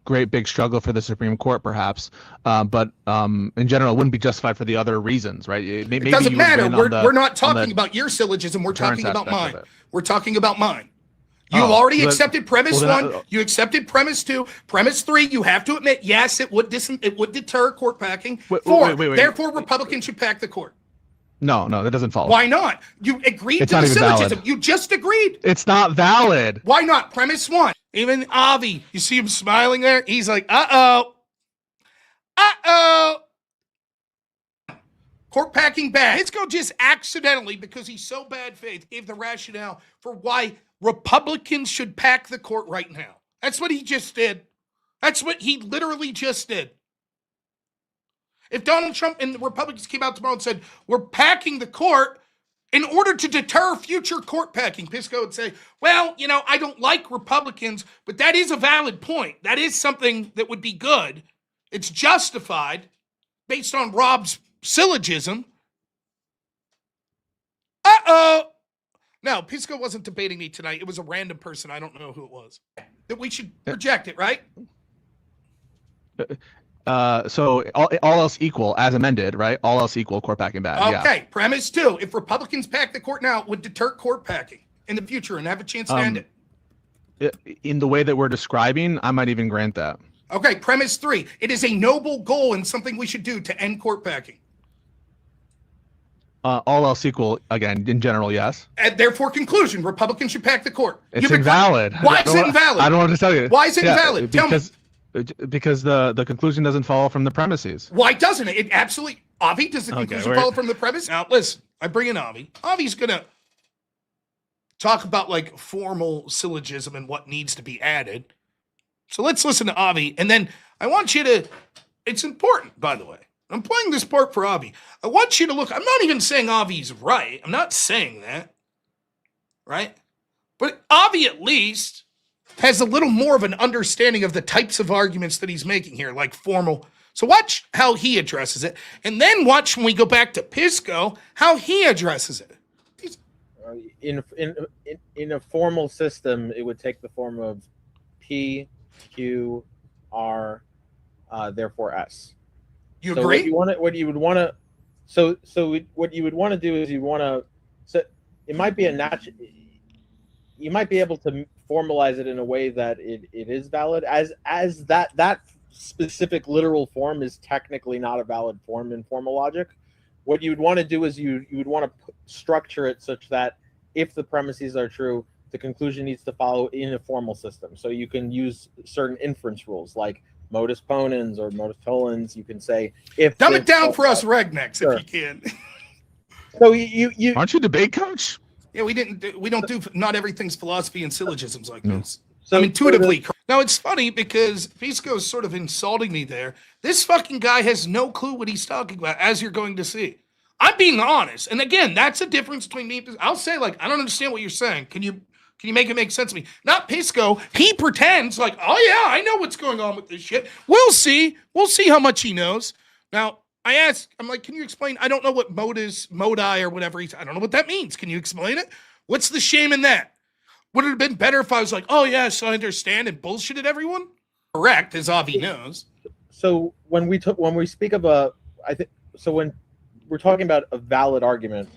great big struggle for the Supreme Court, perhaps. But in general, it wouldn't be justified for the other reasons, right? It doesn't matter. We're not talking about your syllogism. We're talking about mine. We're talking about mine. You've already accepted premise one. You accepted premise two. Premise three, you have to admit, yes, it would deter court packing. Four, therefore, Republicans should pack the court. No, that doesn't follow. Why not? You agreed to the syllogism. Valid. You just agreed. It's not valid. Why not? Premise one. Even Avi, you see him smiling there? He's like, uh-oh. Uh-oh. Court packing bad. Hisco just accidentally, because he's so bad faith, gave the rationale for why Republicans should pack the court right now. That's what he just did. That's what he literally just did. If Donald Trump and the Republicans came out tomorrow and said, we're packing the court, in order to deter future court packing. Pisco would say, well, I don't like Republicans, but that is a valid point. That is something that would be good. It's justified based on Rob's syllogism. Uh-oh. No, Pisco wasn't debating me tonight. It was a random person. I don't know who it was. That we should reject it, right? So all else equal, as amended, right? All else equal, court packing bad. Okay, Yeah. premise 2. If Republicans pack the court now, it would deter court packing in the future and have a chance to end it. In the way that we're describing, I might even grant that. Okay, premise 3. It is a noble goal and something we should do to end court packing. All else equal, again, in general, yes. And therefore, conclusion, Republicans should pack the court. It's invalid. Why is it invalid? I don't want to tell you. Why is it invalid? Tell me. Because the conclusion doesn't follow from the premises. Why doesn't it? It absolutely... Avi, does the conclusion follow from the premise? Now, listen, I bring in Avi. Avi's going to talk about, like, formal syllogism and what needs to be added. So let's listen to Avi, and then I want you to... It's important, by the way. I'm playing this part for Avi. I want you to look... I'm not even saying Avi's right. I'm not saying that. Right? But Avi, at least, has a little more of an understanding of the types of arguments that he's making here, like formal... So watch how he addresses it, and then watch when we go back to Pisco, how he addresses it. In a formal system, it would take the form of P, Q, R, therefore S. You so agree? What you would want to do is you want to. So it might be a natural. You might be able to formalize it in a way that it is valid, as that specific literal form is technically not a valid form in formal logic. What you would want to do is you would want to structure it such that if the premises are true, the conclusion needs to follow in a formal system. So you can use certain inference rules like modus ponens or modus tollens. You can say if dumb it down for us regnecks, sure, if you can. So you aren't you debate coach? Yeah, we don't do not everything's philosophy and syllogisms like this. So intuitively. Now it's funny because Pisco's sort of insulting me there. This fucking guy has no clue what he's talking about, as you're going to see. I'm being honest, and again, that's a difference between me. I'll say like, I don't understand what you're saying. Can you make it make sense to me? Not Pisco. He pretends like, oh yeah, I know what's going on with this shit. We'll see how much he knows. Now I ask, I'm like, can you explain? I don't know what modi or whatever I don't know what that means. Can you explain it? What's the shame in that? Would it have been better if I was like, oh, yes, I understand, and bullshitted everyone? Correct, as Avi knows. So when we speak of when we're talking about a valid argument,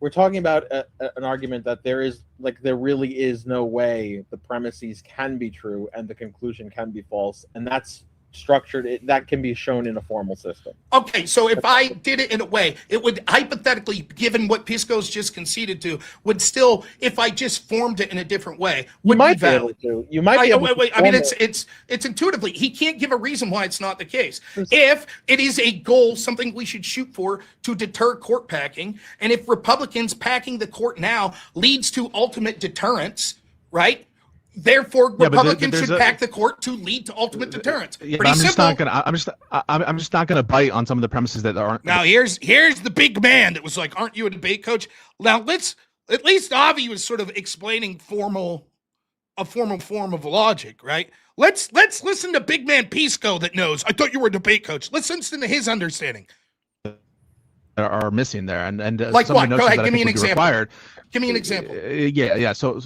we're talking about an argument that there really is no way the premises can be true and the conclusion can be false, and that's structured. That can be shown in a formal system. Okay, so if I did it in a way, it would hypothetically, given what Pisco's just conceded to, would still, if I just formed it in a different way, would be valid. You might be able to. Wait. I mean, it's intuitively. He can't give a reason why it's not the case. If it is a goal, something we should shoot for to deter court packing, and if Republicans packing the court now leads to ultimate deterrence, right? Therefore, Republicans should pack the court to lead to ultimate deterrence. Yeah, Pretty simple. I'm just not gonna bite on some of the premises that aren't. Now here's the big man that was like, "Aren't you a debate coach?" Now at least Avi was sort of explaining a formal form of logic, right? Let's listen to big man Pisco that knows. I thought you were a debate coach. Let's listen to his understanding. Are missing there, and like some what? of the Go ahead, that give me an example. Required. Give me an example. Yeah. So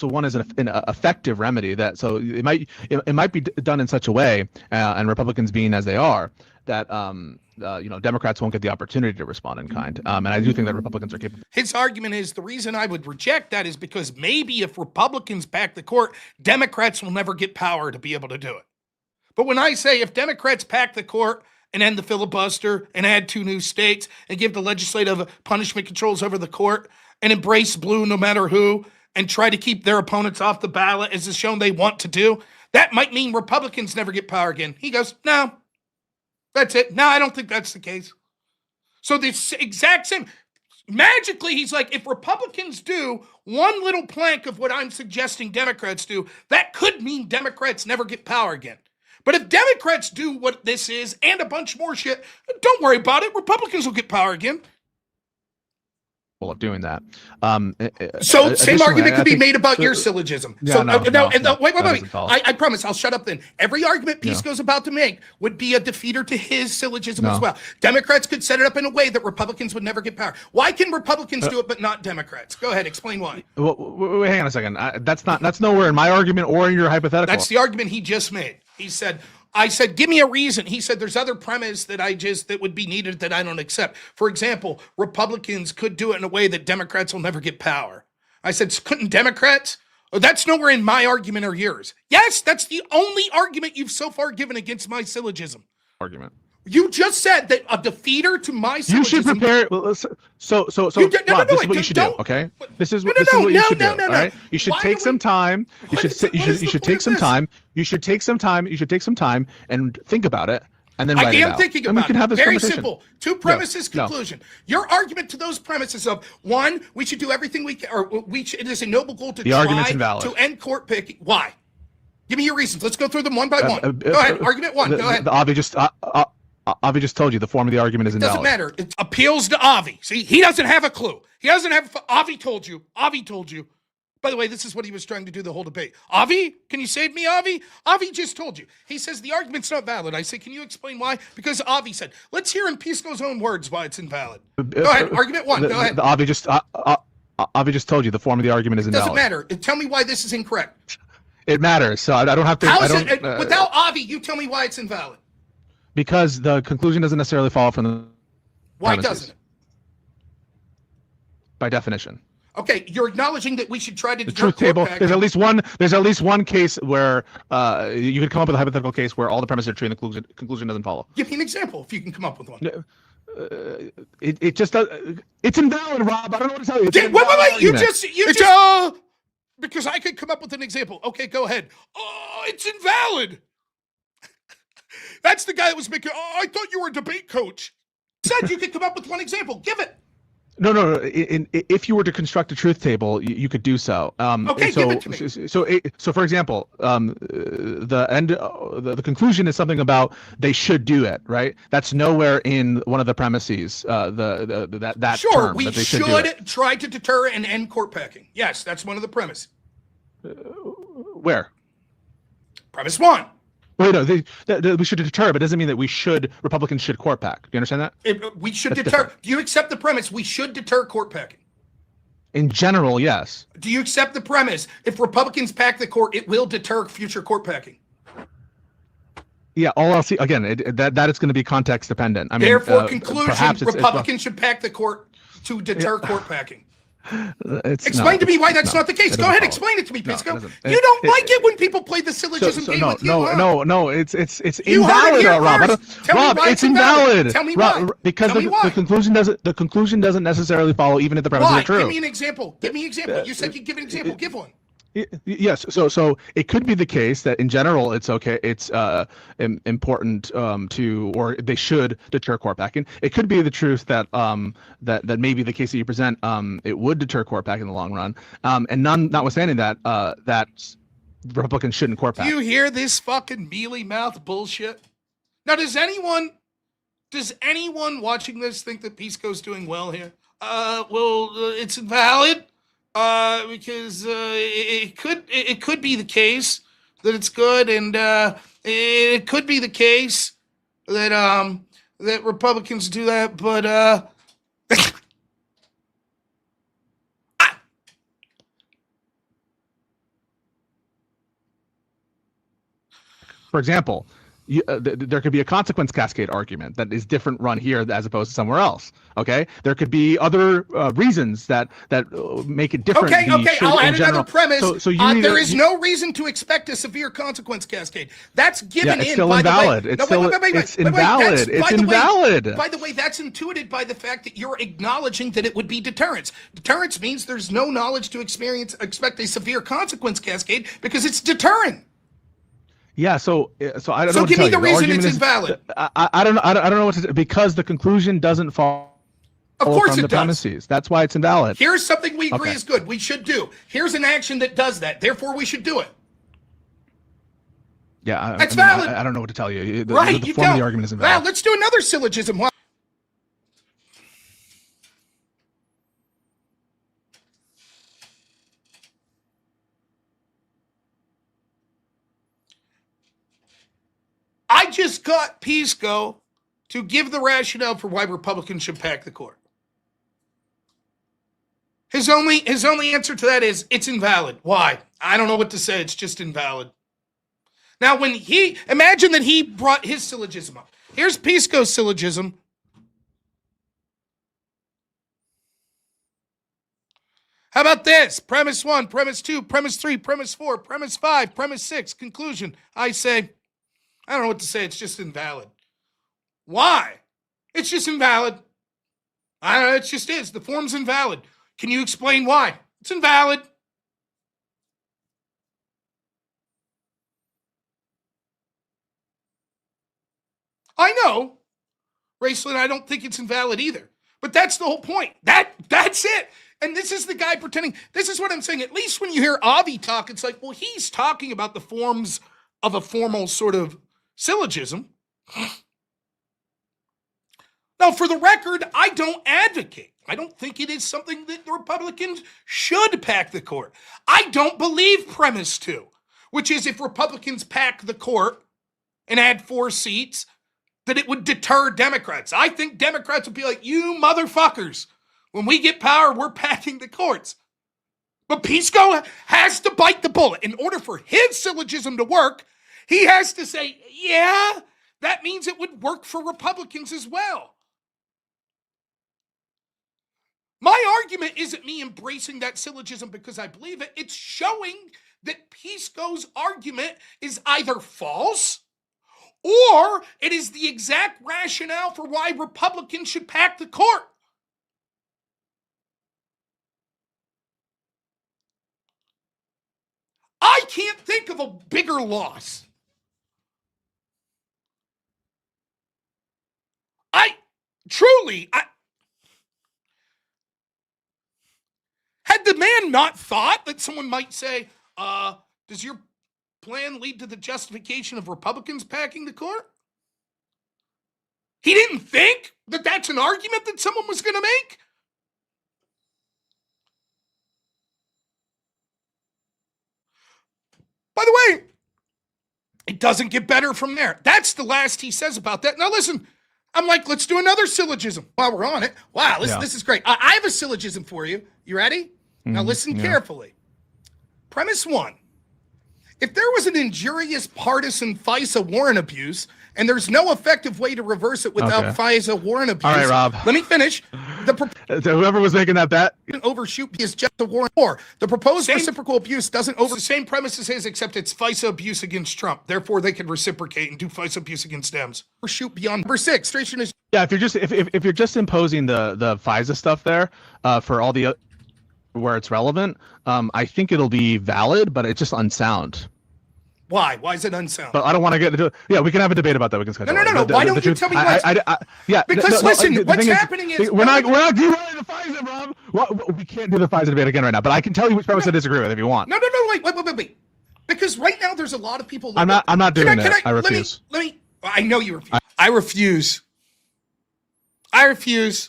one is an effective remedy that it might be done in such a way, and Republicans being as they are, that Democrats won't get the opportunity to respond in kind. And I do think that Republicans are capable. His argument is the reason I would reject that is because maybe if Republicans pack the court, Democrats will never get power to be able to do it. But when I say if Democrats pack the court and end the filibuster and add 2 new states and give the legislative punishment controls over the court and embrace blue no matter who and try to keep their opponents off the ballot as is shown they want to do, that might mean Republicans never get power again. He goes, no, that's it. No, I don't think that's the case. So this exact same, magically, he's like, if Republicans do one little plank of what I'm suggesting Democrats do, that could mean Democrats never get power again. But if Democrats do what this is and a bunch more shit, don't worry about it. Republicans will get power again. of doing that. So same additionally, argument could be think- made about so- your syllogism. Yeah, So no, wait. that doesn't follow. I promise I'll shut up then. Every argument Pisco's about to make would be a defeater to his syllogism as well. Democrats could set it up in a way that Republicans would never get power. Why can Republicans do it but not Democrats? Go ahead, explain why. Well, wait, hang on a second. That's nowhere in my argument or in your hypothetical. That's the argument he just made. He said, I said, give me a reason. He said, there's other premise that that would be needed that I don't accept. For example, Republicans could do it in a way that Democrats will never get power. I said, couldn't Democrats? Oh, that's nowhere in my argument or yours. Yes, that's the only argument you've so far given against my syllogism. Argument. You just said that a defeater to my syllogism. You should prepare. So, Rob, this is what you should do. Okay, this is what you should do. All right, you should take some time. You should take some time. You should take some time. You should take some time and think about it, and then write it out. I am thinking and we about can it. have this Very conversation. simple. Two premises, conclusion. Your argument to those premises of one, we should do everything we can, or it is a noble goal to try to end court picking. Why? Give me your reasons. Let's go through them one by one. Go ahead. Argument one. Go ahead. Avi just told you the form of the argument is invalid. Doesn't matter. It appeals to Avi. See, he doesn't have a clue. He doesn't have. Avi told you. Avi told you. By the way, this is what he was trying to do the whole debate. Avi, can you save me, Avi? Avi just told you. He says the argument's not valid. I say, can you explain why? Because Avi said, let's hear in Pisco's own words why it's invalid. Go ahead. Argument one. Go ahead. Avi just told you the form of the argument is invalid. Doesn't matter. Tell me why this is incorrect. It matters. So I don't have to. How is it? Without Avi, you tell me why it's invalid. Because the conclusion doesn't necessarily follow from the Why premises. doesn't it? By definition. Okay, you're acknowledging that we should try to the truth table. There's at least one case where you could come up with a hypothetical case where all the premises are true and the conclusion doesn't follow. Give me an example if you can come up with one. It just does. It's invalid, Rob. I don't know what to tell you. Wait. You just because I could come up with an example. Okay, go ahead. Oh, it's invalid. That's the guy that was making. Oh, I thought you were a debate coach. Said you could come up with one example. Give it. No. If you were to construct a truth table, you could do so. Okay, so, give it to me. So, for example, the conclusion is something about they should do it, right? That's nowhere in one of the premises. That sure, term, we that they should try to deter and end court packing. Yes, that's one of the premises. Where? Premise one. Wait, no, we should deter, but it doesn't mean that Republicans should court pack. Do you understand that? We should That's deter. different. Do you accept the premise? We should deter court packing. In general, yes. Do you accept the premise? If Republicans pack the court, it will deter future court packing. Yeah, all else again, that is going to be context dependent. I mean, therefore, conclusion: Republicans should pack the court to deter court packing. Explain to me why that's not the case. Go ahead, explain it to me, Pisco. You don't like it when people play the syllogism game with you. No, it's invalid, Rob. Rob, it's invalid. Tell me why. Because the conclusion doesn't necessarily follow even if the premises are true. Give me an example. You said you'd give an example. Give one. Yes. So it could be the case that in general it's okay. It's important or they should deter court packing. It could be the truth that that maybe the case that you present it would deter court packing in the long run. And notwithstanding that that Republicans shouldn't court pack. Do you hear this fucking mealy mouth bullshit? Now, does anyone watching this think that Pisco's doing well here? It's invalid. Because it could be the case that it's good, and it could be the case that that Republicans do that, but for example, there could be a consequence cascade argument that is different run here as opposed to somewhere else. Okay, there could be other reasons that make it different. Okay, I'll add another premise. There is no no reason to expect a severe consequence cascade. That's given it's in. Still by invalid. The way. It's invalid. It's invalid. By the way, that's intuited by the fact that you're acknowledging that it would be deterrence. Deterrence means there's no knowledge to expect a severe consequence cascade because it's deterring. Yeah, so I don't know. So give me the reason it's invalid. I don't know what to, because the conclusion doesn't fall. Of course from it the premises. does. That's why it's invalid. Here's something we agree is good. We should do. Here's an action that does that. Therefore, we should do it. Yeah, that's valid. I don't know what to tell you. The you form don't. Of the argument is invalid. Well, let's do another syllogism. just got Pisco to give the rationale for why Republicans should pack the court. His only answer to that is it's invalid. Why? I don't know what to say. It's just invalid. Now, when imagine that he brought his syllogism up. Here's Pisco's syllogism. How about this? Premise 1, premise 2, premise 3, premise 4, premise 5, premise 6, conclusion. I say, I don't know what to say. It's just invalid. Why? It's just invalid. I don't know. It just is. The form's invalid. Can you explain why? It's invalid. I know, Raceland, I don't think it's invalid either. But that's the whole point. That's it. And this is the guy pretending. This is what I'm saying. At least when you hear Avi talk, it's like, well, he's talking about the forms of a formal sort of syllogism. Now, for the record, I don't advocate. I don't think it is something that the Republicans should pack the court. I don't believe premise 2, which is if Republicans pack the court and add 4 seats, that it would deter Democrats. I think Democrats would be like, you motherfuckers, when we get power, we're packing the courts. But Pisco has to bite the bullet. In order for his syllogism to work, he has to say, yeah, that means it would work for Republicans as well. My argument isn't me embracing that syllogism because I believe it. It's showing that Pisco's argument is either false or it is the exact rationale for why Republicans should pack the court. I can't think of a bigger loss. Had the man not thought that someone might say, does your plan lead to the justification of Republicans packing the court? He didn't think that that's an argument that someone was going to make? By the way, it doesn't get better from there. That's the last he says about that. Now listen, I'm like, let's do another syllogism while we're on it. Wow, this is great. I have a syllogism for you. You ready? Now listen carefully. Premise 1. If there was an injurious partisan FISA warrant abuse, and there's no effective way to reverse it without FISA warrant abuse. All right, Rob. Let me finish. Whoever was making that bet. Overshoot is just a warrant. Or the proposed reciprocal abuse doesn't over the same premise as his, except it's FISA abuse against Trump. Therefore, they could reciprocate and do FISA abuse against Dems. Overshoot beyond number 6. Station is. Yeah, if you're just imposing the FISA stuff there for all the where it's relevant, I think it'll be valid, but it's just unsound. Why? Why is it unsound? But I don't want to get into. Yeah, we can have a debate about that. We can schedule. No. Why don't you tell me what? Yeah, because listen, what's happening is we're not derailing the FISA, Rob. Well, we can't do the FISA debate again right now. But I can tell you which premise I disagree with if you want. No. Wait. Because right now there's a lot of people. I'm not doing that. I refuse. Let me. I know you refuse. I refuse. I refuse.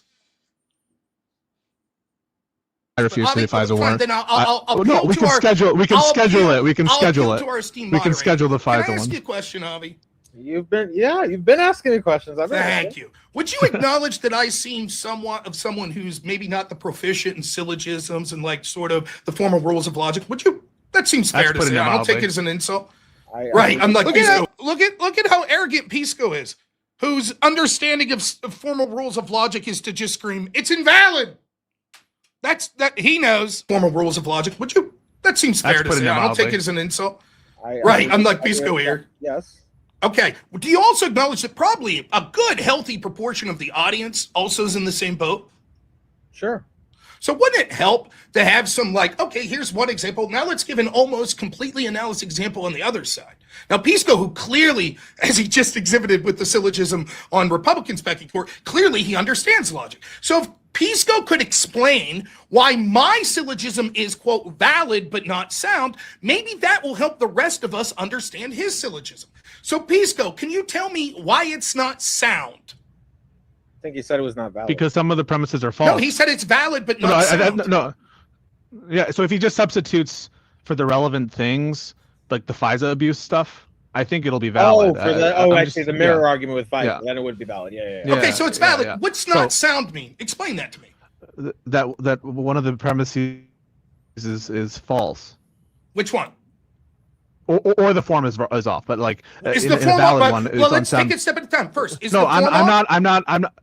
I refuse to defy the warrant. Then I'll no, we can schedule it. We can schedule it. We can schedule it. We can schedule the FISA one. Can I ask you a question, Avi? You've been asking me questions. Thank you. Would you acknowledge that I seem somewhat of someone who's maybe not the proficient in syllogisms and like sort of the formal rules of logic? Would you? That seems fair to say. I don't take it as an insult. Right. I'm like, look at how arrogant Pisco is, whose understanding of formal rules of logic is to just scream, "It's invalid." That he knows formal rules of logic. Would you? That seems fair to say. I don't take it as an insult. I'm like Pisco here. Yes. Okay. Do you also acknowledge that probably a good, healthy proportion of the audience also is in the same boat? Sure. So wouldn't it help to have some okay, here's one example. Now let's give an almost completely analogous example on the other side. Now, Pisco, who clearly, as he just exhibited with the syllogism on Republicans backing court, clearly he understands logic. So if Pisco could explain why my syllogism is, quote, valid but not sound, maybe that will help the rest of us understand his syllogism. So, Pisco, can you tell me why it's not sound? I think he said it was not valid. Because some of the premises are false. No, he said it's valid but not sound. No. Yeah, so if he just substitutes for the relevant things, like the FISA abuse stuff, I think it'll be valid. I see the mirror yeah. argument with Pfizer. Yeah. Then it would be valid. Yeah. Yeah. Okay, so it's valid. yeah. What's not sound mean? Explain that to me. That one of the premises is false. Which one? Or the form is off, but like Is in the form a valid off? one. Well, let's take it a step at a time. First, is no, the form I'm off? not.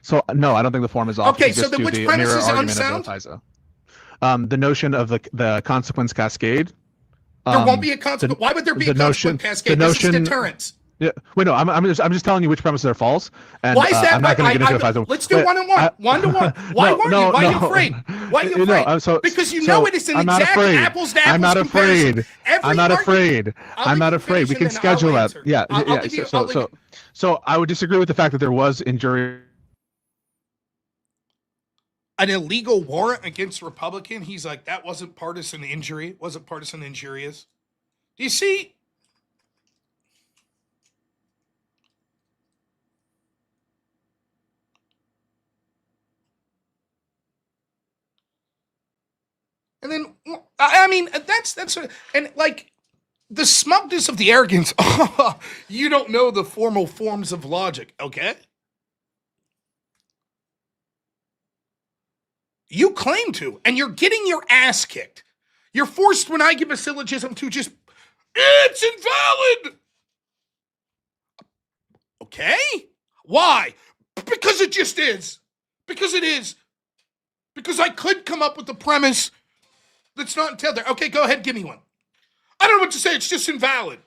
So no, I don't think the form is off. Okay, so then which premise is unsound? The notion of the consequence cascade. There won't be a consequence. Why would there be a consequence cascade? This is deterrence. Yeah. Wait, no. I'm just telling you which premises are false. And, why is that? I'm not going to get into FISA. Let's do one-on-one. One-to-one. Why weren't you? Why are you afraid? Why are you afraid? Because you know it is an exact apples to apples I'm not comparison. afraid. I'm not afraid. We can schedule that. Yeah. So I would disagree with the fact that there was injury. An illegal warrant against Republican. He's like, that wasn't partisan injury. Wasn't partisan injurious. Do you see? And then, I mean, that's and like the smugness of the arrogance. You don't know the formal forms of logic, okay? You claim to, and you're getting your ass kicked. You're forced, when I give a syllogism, to just, it's invalid. Okay? Why? Because it just is. Because it is. Because I could come up with the premise that's not entailed there. Okay, go ahead, give me one. I don't know what to say, it's just invalid.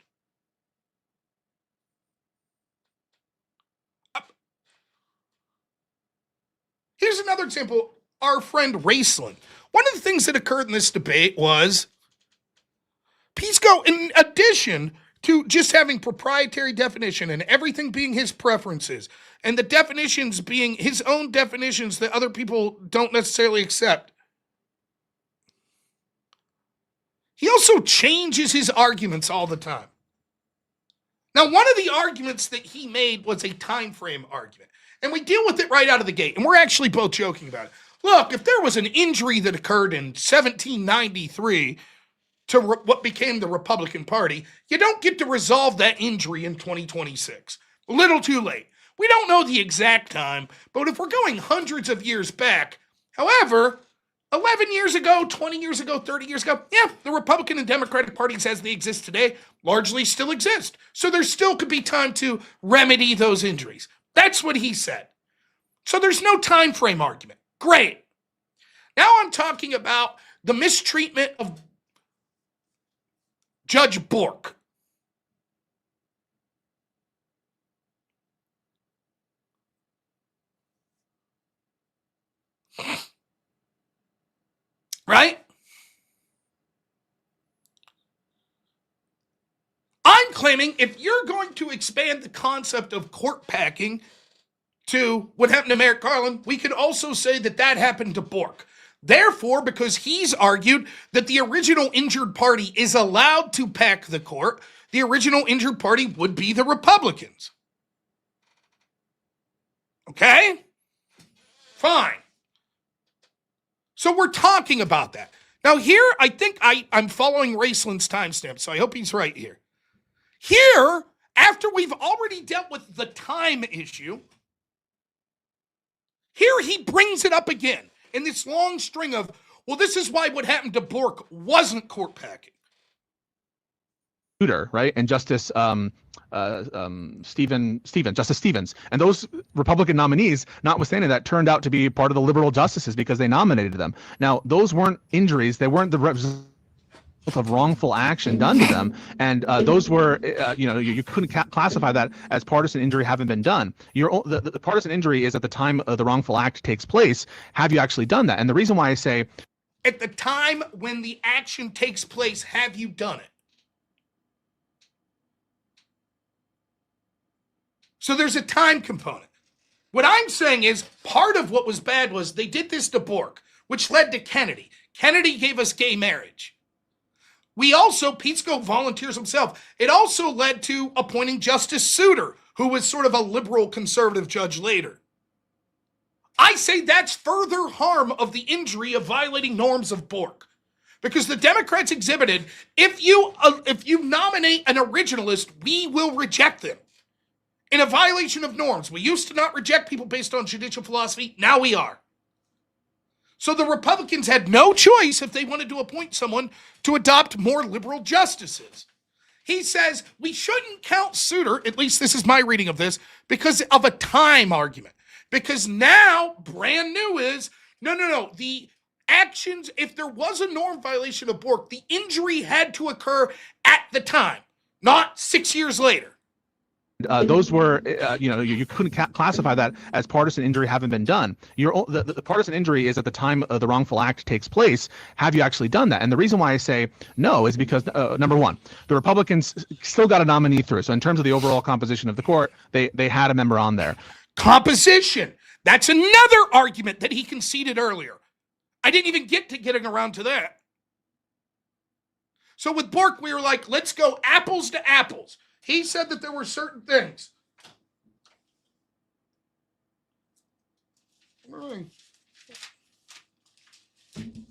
Here's another example. Our friend Raceland. One of the things that occurred in this debate was Pisco, in addition to just having proprietary definition and everything being his preferences, and the definitions being his own definitions that other people don't necessarily accept, he also changes his arguments all the time. Now, one of the arguments that he made was a time frame argument, and we deal with it right out of the gate, and we're actually both joking about it. Look, if there was an injury that occurred in 1793 to what became the Republican Party, you don't get to resolve that injury in 2026. A little too late. We don't know the exact time, but if we're going hundreds of years back, however, 11 years ago, 20 years ago, 30 years ago, yeah, the Republican and Democratic parties as they exist today largely still exist. So there still could be time to remedy those injuries. That's what he said. So there's no time frame argument. Great. Now I'm talking about the mistreatment of Judge Bork. Right? I'm claiming if you're going to expand the concept of court packing to what happened to Merrick Garland, we could also say that that happened to Bork. Therefore, because he's argued that the original injured party is allowed to pack the court, the original injured party would be the Republicans. Okay? Fine. So we're talking about that. Now here, I think I'm following Raceland's timestamp, so I hope he's right here. Here, after we've already dealt with the time issue, here he brings it up again in this long string of, well, this is why what happened to Bork wasn't court packing. Right? And Justice Justice Stevens, and those Republican nominees, notwithstanding that, turned out to be part of the liberal justices because they nominated them. Now, those weren't injuries; they weren't the result of wrongful action done to them, and those were, you couldn't classify that as partisan injury having been done. The partisan injury is at the time the wrongful act takes place. Have you actually done that? And the reason why I say, at the time when the action takes place, have you done it? So there's a time component. What I'm saying is part of what was bad was they did this to Bork, which led to Kennedy. Kennedy gave us gay marriage. We also, Pisco volunteers himself, it also led to appointing Justice Souter, who was sort of a liberal conservative judge later. I say that's further harm of the injury of violating norms of Bork. Because the Democrats exhibited, if you nominate an originalist, we will reject them. In a violation of norms. We used to not reject people based on judicial philosophy. Now we are. So the Republicans had no choice if they wanted to appoint someone to adopt more liberal justices. He says we shouldn't count Souter, at least this is my reading of this, because of a time argument. Because now, brand new is, no. The actions, if there was a norm violation of Bork, the injury had to occur at the time, not 6 years later. Those were, you couldn't classify that as partisan injury having been done. The partisan injury is at the time the wrongful act takes place. Have you actually done that? And the reason why I say no is because, number one, the Republicans still got a nominee through. So in terms of the overall composition of the court, they had a member on there. Composition. That's another argument that he conceded earlier. I didn't even get to getting around to that. So with Bork, we were like, let's go apples to apples. He said that there were certain things. Really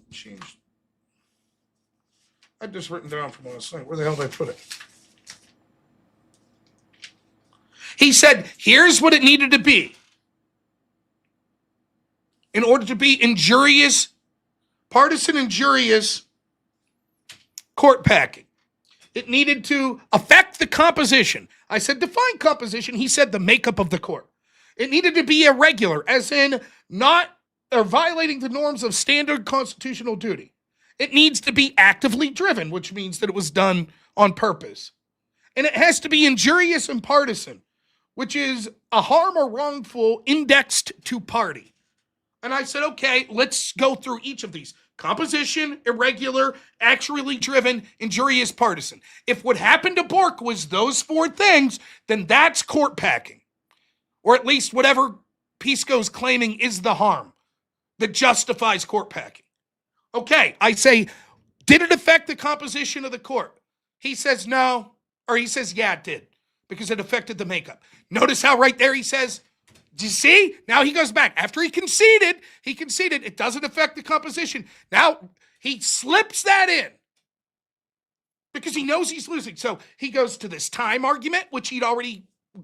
changed. I'd just written down from last night. Where the hell did I put it? He said, here's what it needed to be. In order to be injurious, partisan injurious court packing. It needed to affect the composition. I said, define composition. He said, the makeup of the court. It needed to be irregular, as in not or violating the norms of standard constitutional duty. It needs to be actively driven, which means that it was done on purpose. And it has to be injurious and partisan, which is a harm or wrongful indexed to party. And I said, okay, let's go through each of these. Composition, irregular, actually driven, injurious, partisan. If what happened to Bork was those four things, then that's court packing. Or at least whatever Pisco's claiming is the harm that justifies court packing. Okay, I say, did it affect the composition of the court? He says no, or he says, yeah, it did, because it affected the makeup. Notice how right there he says, do you see? Now he goes back. After he conceded, it doesn't affect the composition. Now he slips that in because he knows he's losing. So he goes to this time argument, which he'd already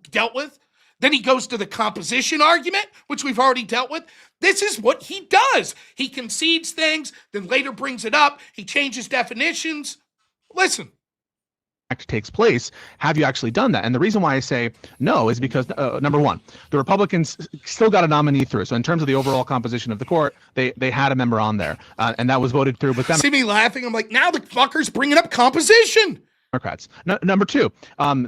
dealt with. Then he goes to the composition argument, which we've already dealt with. This is what he does. He concedes things, then later brings it up. He changes definitions. Listen. Act takes place. Have you actually done that? And the reason why I say no is because, number one, the Republicans still got a nominee through. So in terms of the overall composition of the court, they had a member on there, and that was voted through with them. See me laughing? I'm like, now the fucker's bringing up composition. Democrats. Number two,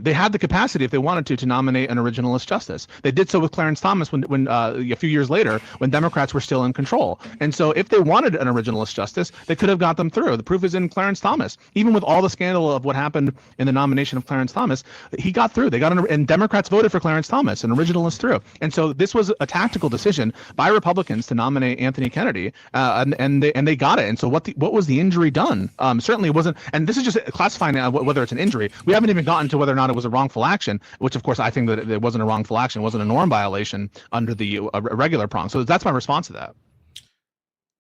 they had the capacity, if they wanted to nominate an originalist justice. They did so with Clarence Thomas when a few years later, when Democrats were still in control. And so if they wanted an originalist justice, they could have got them through. The proof is in Clarence Thomas. Even with all the scandal of what happened in the nomination of Clarence Thomas, he got through. And Democrats voted for Clarence Thomas, an originalist through. And so this was a tactical decision by Republicans to nominate Anthony Kennedy, and they got it. And so what was the injury done? Certainly it wasn't. And this is just classifying whether it's an injury. We haven't even gotten to whether or not it was a wrongful action, which of course I think that it wasn't a wrongful action, it wasn't a norm violation under the regular prong. So that's my response to that.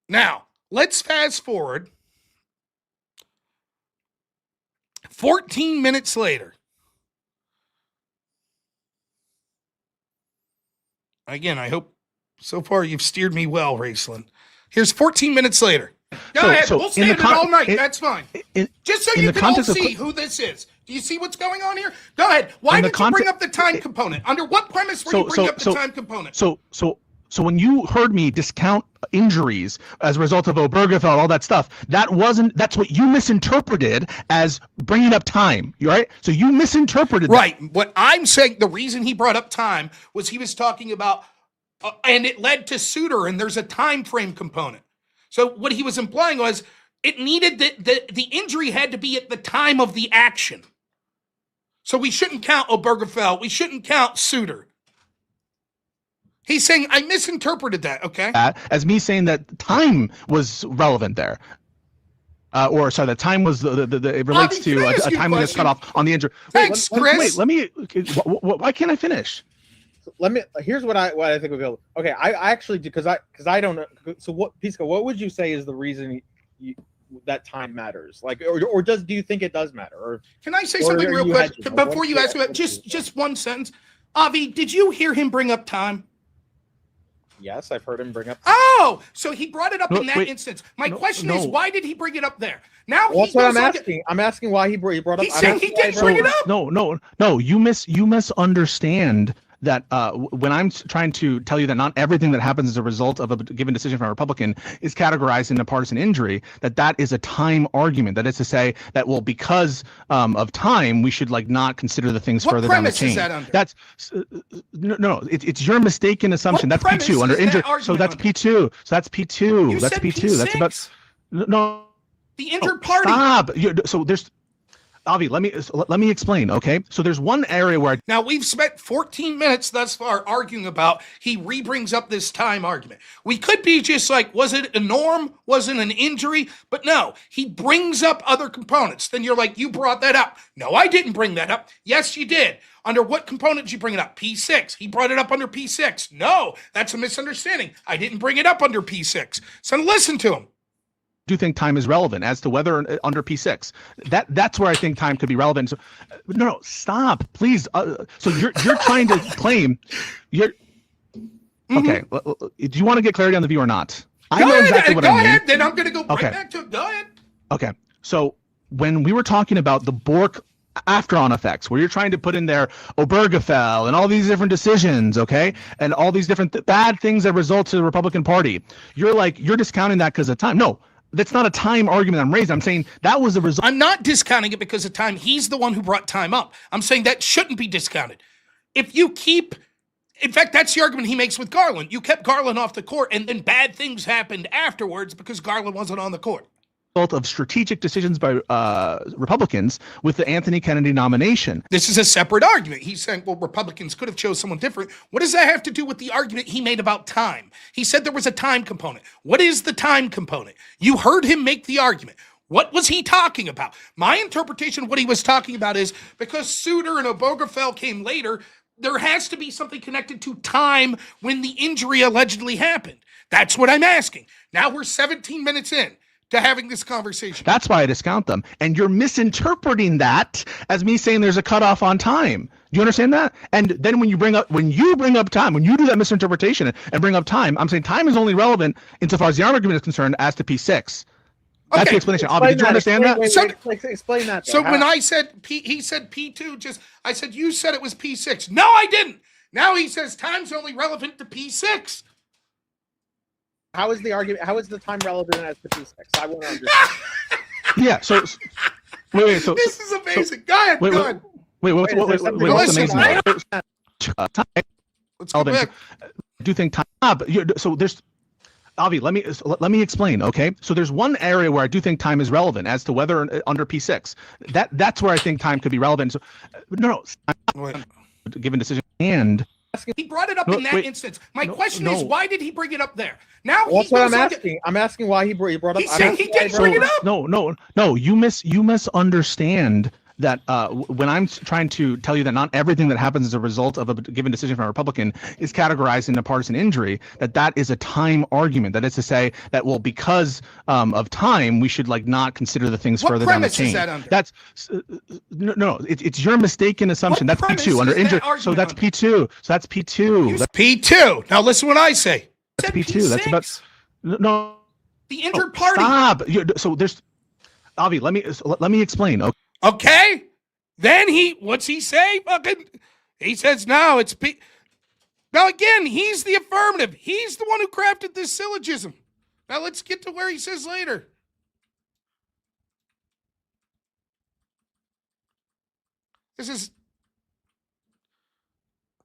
Now, let's fast forward 14 minutes later. Again, I hope so far you've steered me well, Raceland. Here's 14 minutes later. Go ahead. We'll stay it all night. That's fine. Just so you can all see who this is. Do you see what's going on here? Go ahead. Why did you bring up the time component? Under what premise were you bringing up the time component? So when you heard me discount injuries as a result of Obergefell, all that stuff, that's what you misinterpreted as bringing up time, right? So you misinterpreted right. That. What I'm saying, the reason he brought up time was he was talking about, and it led to Souter, and there's a time frame component. So what he was implying was it needed the injury had to be at the time of the action. So we shouldn't count Obergefell. We shouldn't count Souter. He's saying I misinterpreted that, okay? As me saying that time was relevant there. That time was it relates to a time when it's cut off on the injury. Thanks, Chris. Why can't I finish? Here's what I think would go. Okay, I actually do because I don't know. So what, Pisco? What would you say is the reason that time matters? Like, or do you think it does matter? Or can I say or something are real you quick hedging? before you ask about just one sentence? Avi, did you hear him bring up time? Yes, I've heard him bring up. Oh, so he brought it up No, in that wait. instance. My No, question is, no. why did he bring it up there? Now Well, that's he what I'm goes on to- asking. I'm asking why he brought up. He's saying he didn't So bring it up. no. You misunderstand that when I'm trying to tell you that not everything that happens as a result of a given decision from a Republican is categorized into partisan injury, that is a time argument. That is to say that, well, because of time, we should like not consider the things What further down the premise is chain. that under? That's no. It's your mistaken assumption. What That's premise P2 under is that injury. So argument that's under? P2. So that's P2. You That's said P2. That's about P6? no. The injured party. Stop. So there's Avi. Let me explain. Okay. So there's one area where Now, we've spent 14 minutes thus far arguing about he re-brings up this time argument. We could be just like, was it a norm? Was it an injury? But no, he brings up other components. Then you're like, you brought that up. No, I didn't bring that up. Yes, you did. Under what component did you bring it up? P6. He brought it up under P6. No, that's a misunderstanding. I didn't bring it up under P6. So listen to him. do think time is relevant as to whether under P6. That's where I think time could be relevant. So, no, stop, please. So you're trying to claim you're okay. Do you want to get clarity on the view or not? I know exactly what I mean. Go ahead. Then I'm going to go right Okay. back to it. Go ahead. Okay. So when we were talking about the Bork after-on effects, where you're trying to put in there Obergefell and all these different decisions, okay, and all these different bad things that result to the Republican Party, you're discounting that because of time. No. That's not a time argument I'm raising. I'm saying that was a result. I'm not discounting it because of time. He's the one who brought time up. I'm saying that shouldn't be discounted. If you keep, in fact, that's the argument he makes with Garland. You kept Garland off the court, and then bad things happened afterwards because Garland wasn't on the court. Of strategic decisions by Republicans with the Anthony Kennedy nomination. This is a separate argument. He's saying, well, Republicans could have chose someone different. What does that have to do with the argument he made about time? He said there was a time component. What is the time component? You heard him make the argument. What was he talking about? My interpretation of what he was talking about is because Souter and Obergefell came later, there has to be something connected to time when the injury allegedly happened. That's what I'm asking. Now we're 17 minutes in to having this conversation. That's why I discount them. And you're misinterpreting that as me saying there's a cutoff on time. Do you understand that? And then when you bring up time, when you do that misinterpretation and bring up time, I'm saying time is only relevant insofar as the argument is concerned as to P6. That's Okay. the explanation. Avi, did you understand that? Explain that. Though. So when I said he said P2, I said you said it was P6. No, I didn't. Now he says time's only relevant to P6. How is the argument? How is the time relevant as to P6? I want to understand. Yeah. So wait. So This is amazing. Go ahead. wait, Go ahead. what's Listen, amazing? Time. Let's go back. I do think time. So there's. Avi, let me explain, okay? So there's one area where I do think time is relevant as to whether under P6. That's where I think time could be relevant. So, no, given decision and He brought it up in that instance. My question is, why did he bring it up there? Now Well, that's what I'm asking. I'm asking why he brought up. He's saying he didn't bring it up. No. You misunderstand that when I'm trying to tell you that not everything that happens as a result of a given decision from a Republican is categorized into partisan injury, that is a time argument. That is to say that, well, because of time, we should like not consider the things What further down the premise chain. is that under? That's no. It's your mistaken assumption. What That's premise P2 under is that injury. argument So that's under? P2. So that's P2. That's P2. Now listen what I say. That's Said P2. That's about P6. no. The injured party. Stop. So there's Avi. Let me explain. Okay. Okay. Then what's he say? He says, no, it's P. Now again, he's the affirmative. He's the one who crafted this syllogism. Now let's get to where he says later. This is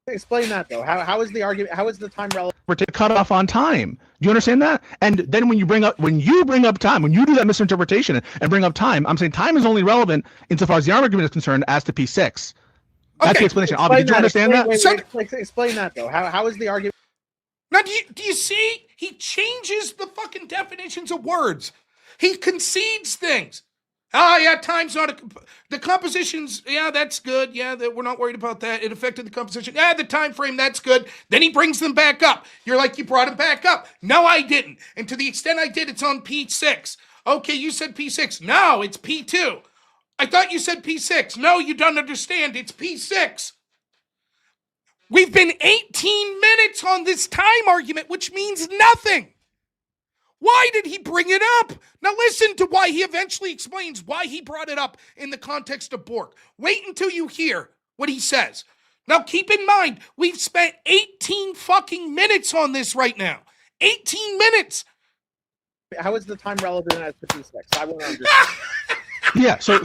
Explain that though. How is the argument? How is the time relevant? We're to cut off on time. Do you understand that? And then when you bring up time, when you do that misinterpretation and bring up time, I'm saying time is only relevant insofar as the argument is concerned as to P6. That's Okay. the explanation. Avi, did you understand that? Explain that though. How is the argument? now. Do you see? He changes the fucking definitions of words. He concedes things. Oh yeah, time's not the compositions. Yeah, that's good. Yeah, we're not worried about that. It affected the composition. Yeah, the time frame. That's good. Then he brings them back up. You're like, you brought him back up. No, I didn't. And to the extent I did, it's on P6. Okay, you said P6. No, it's P2. I thought you said P6. No, you don't understand. It's P6. We've been 18 minutes on this time argument, which means nothing. Why did he bring it up? Now listen to why he eventually explains why he brought it up in the context of Bork. Wait until you hear what he says. Now keep in mind, we've spent 18 fucking minutes on this right now. 18 minutes. How is the time relevant as to P6? I won't understand. Yeah. So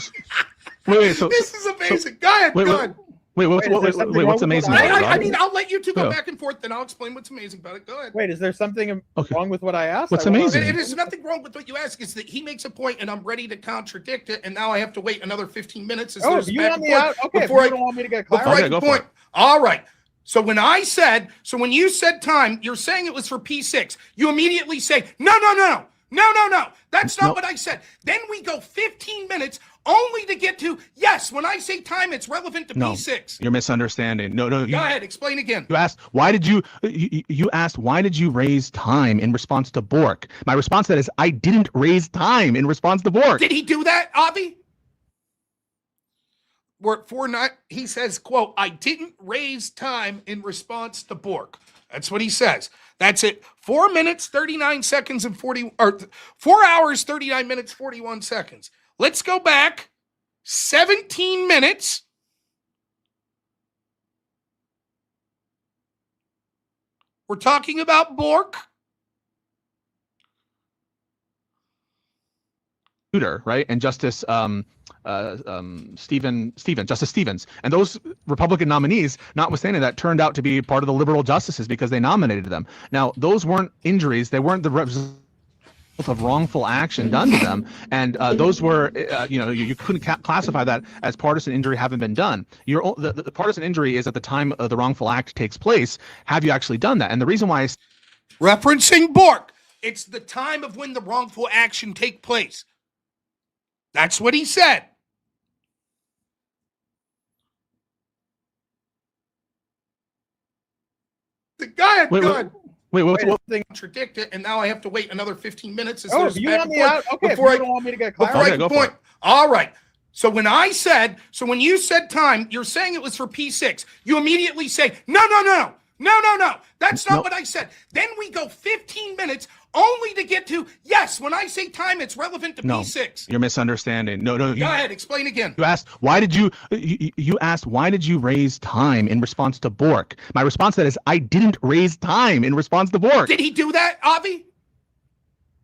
wait. So this is amazing. Go ahead. Go ahead. What's amazing about it? I mean, I'll let you two go back and forth, then I'll explain what's amazing about it. Go ahead. Wait, is there something wrong with what I asked? What's amazing? It is nothing wrong with what you ask. It's that he makes a point, and I'm ready to contradict it, and now I have to wait another 15 minutes. You want me out? Okay, if you don't want me to get clarified. Before I point. All right. So when you said time, you're saying it was for P6. You immediately say, no. That's not what I said. Then we go 15 minutes only to get to, yes, when I say time, it's relevant to P6. You're misunderstanding. No. Go ahead, explain again. You asked, why did you raise time in response to Bork? My response to that is, I didn't raise time in response to Bork. Did he do that, Avi? He says, quote, I didn't raise time in response to Bork. That's what he says. That's it. 4 minutes, 39 seconds, and 4 hours, 39 minutes, 41 seconds. Let's go back 17 minutes. We're talking about Bork. Right, and Justice Justice Stevens, and those Republican nominees, notwithstanding that, turned out to be part of the liberal justices because they nominated them. Now, those weren't injuries; they weren't the result of wrongful action done to them, and those were, you couldn't classify that as partisan injury having been done. The partisan injury is at the time the wrongful act takes place. Have you actually done that? And the reason why referencing Bork, it's the time of when the wrongful action take place. That's what he said. Go ahead. Wait, what thing contradict it, and now I have to wait another 15 minutes. You want me out? Okay, if you don't want me to get clarified. Go for it. All right. So when you said time, you're saying it was for P6. You immediately say, no. That's not what I said. Then we go 15 minutes only to get to, yes, when I say time, it's relevant to P6. You're misunderstanding. No. Go ahead, explain again. You asked, why did you raise time in response to Bork? My response to that is, I didn't raise time in response to Bork. Did he do that, Avi?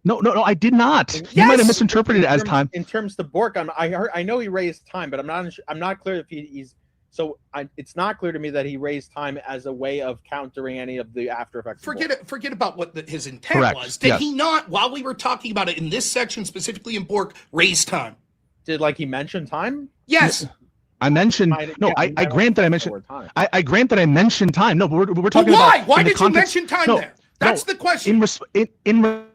No, I did not. Yes. You might have misinterpreted it as time. In terms of Bork, I know he raised time, but I'm not clear if he's. So it's not clear to me that he raised time as a way of countering any of the after effects. Forget about what his intent was. Did he not, while we were talking about it in this section, specifically in Bork, raise time? Did he mention time? Yes. I mentioned I grant that I mentioned time. I grant that I mentioned time. No, but we're talking about why did you mention time there? That's the question. In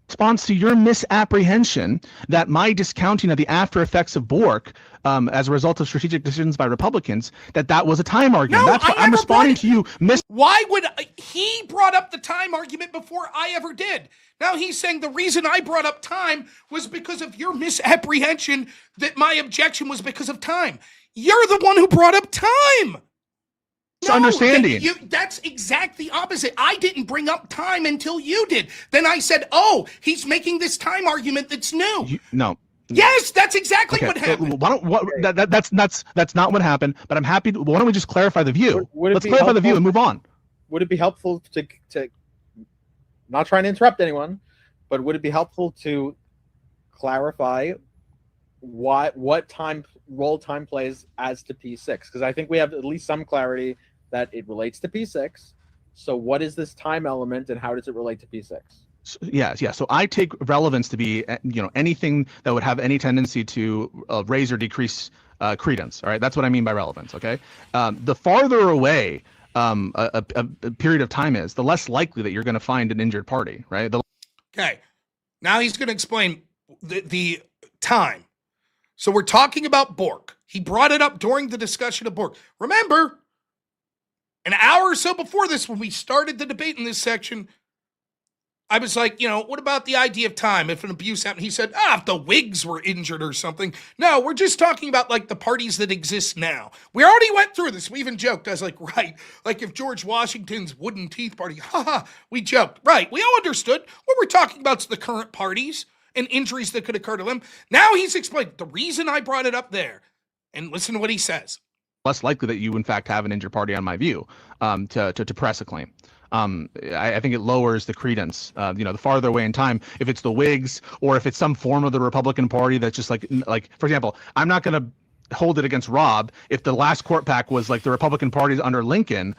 response to your misapprehension that my discounting of the after effects of Bork as a result of strategic decisions by Republicans, that was a time argument. No, that's why I'm responding to you. Why would he brought up the time argument before I ever did? Now he's saying the reason I brought up time was because of your misapprehension that my objection was because of time. You're the one who brought up time. Understanding. That's exactly opposite. I didn't bring up time until you did. Then I said, "Oh, he's making this time argument that's new." No. Yes, that's exactly what happened. That's not what happened. But I'm happy. Why don't we just clarify the view? Let's clarify the view and move on. Would it be helpful to not trying to interrupt anyone, but would it be helpful to clarify what role time plays as to P6? Because I think we have at least some clarity that it relates to P6. So what is this time element and how does it relate to P6? Yeah. So I take relevance to be, anything that would have any tendency to raise or decrease credence. All right. That's what I mean by relevance. Okay. The farther away a period of time is, the less likely that you're going to find an injured party. Right. Okay. Now he's going to explain the time. So we're talking about Bork. He brought it up during the discussion of Bork. Remember, an hour or so before this, when we started the debate in this section, I was like, what about the idea of time if an abuse happened? He said, if the Whigs were injured or something. No, we're just talking about like the parties that exist now. We already went through this. We even joked. I was like, right, like if George Washington's wooden teeth party, haha, we joked. Right, we all understood what we're talking about is the current parties and injuries that could occur to them. Now he's explained the reason I brought it up there. And listen to what he says. Less likely that you in fact have an injured party, on my view, to press a claim. I think it lowers the credence. The farther away in time, if it's the Whigs or if it's some form of the Republican Party that's just like for example, I'm not going to hold it against Rob if the last court pack was like the Republican parties under Lincoln.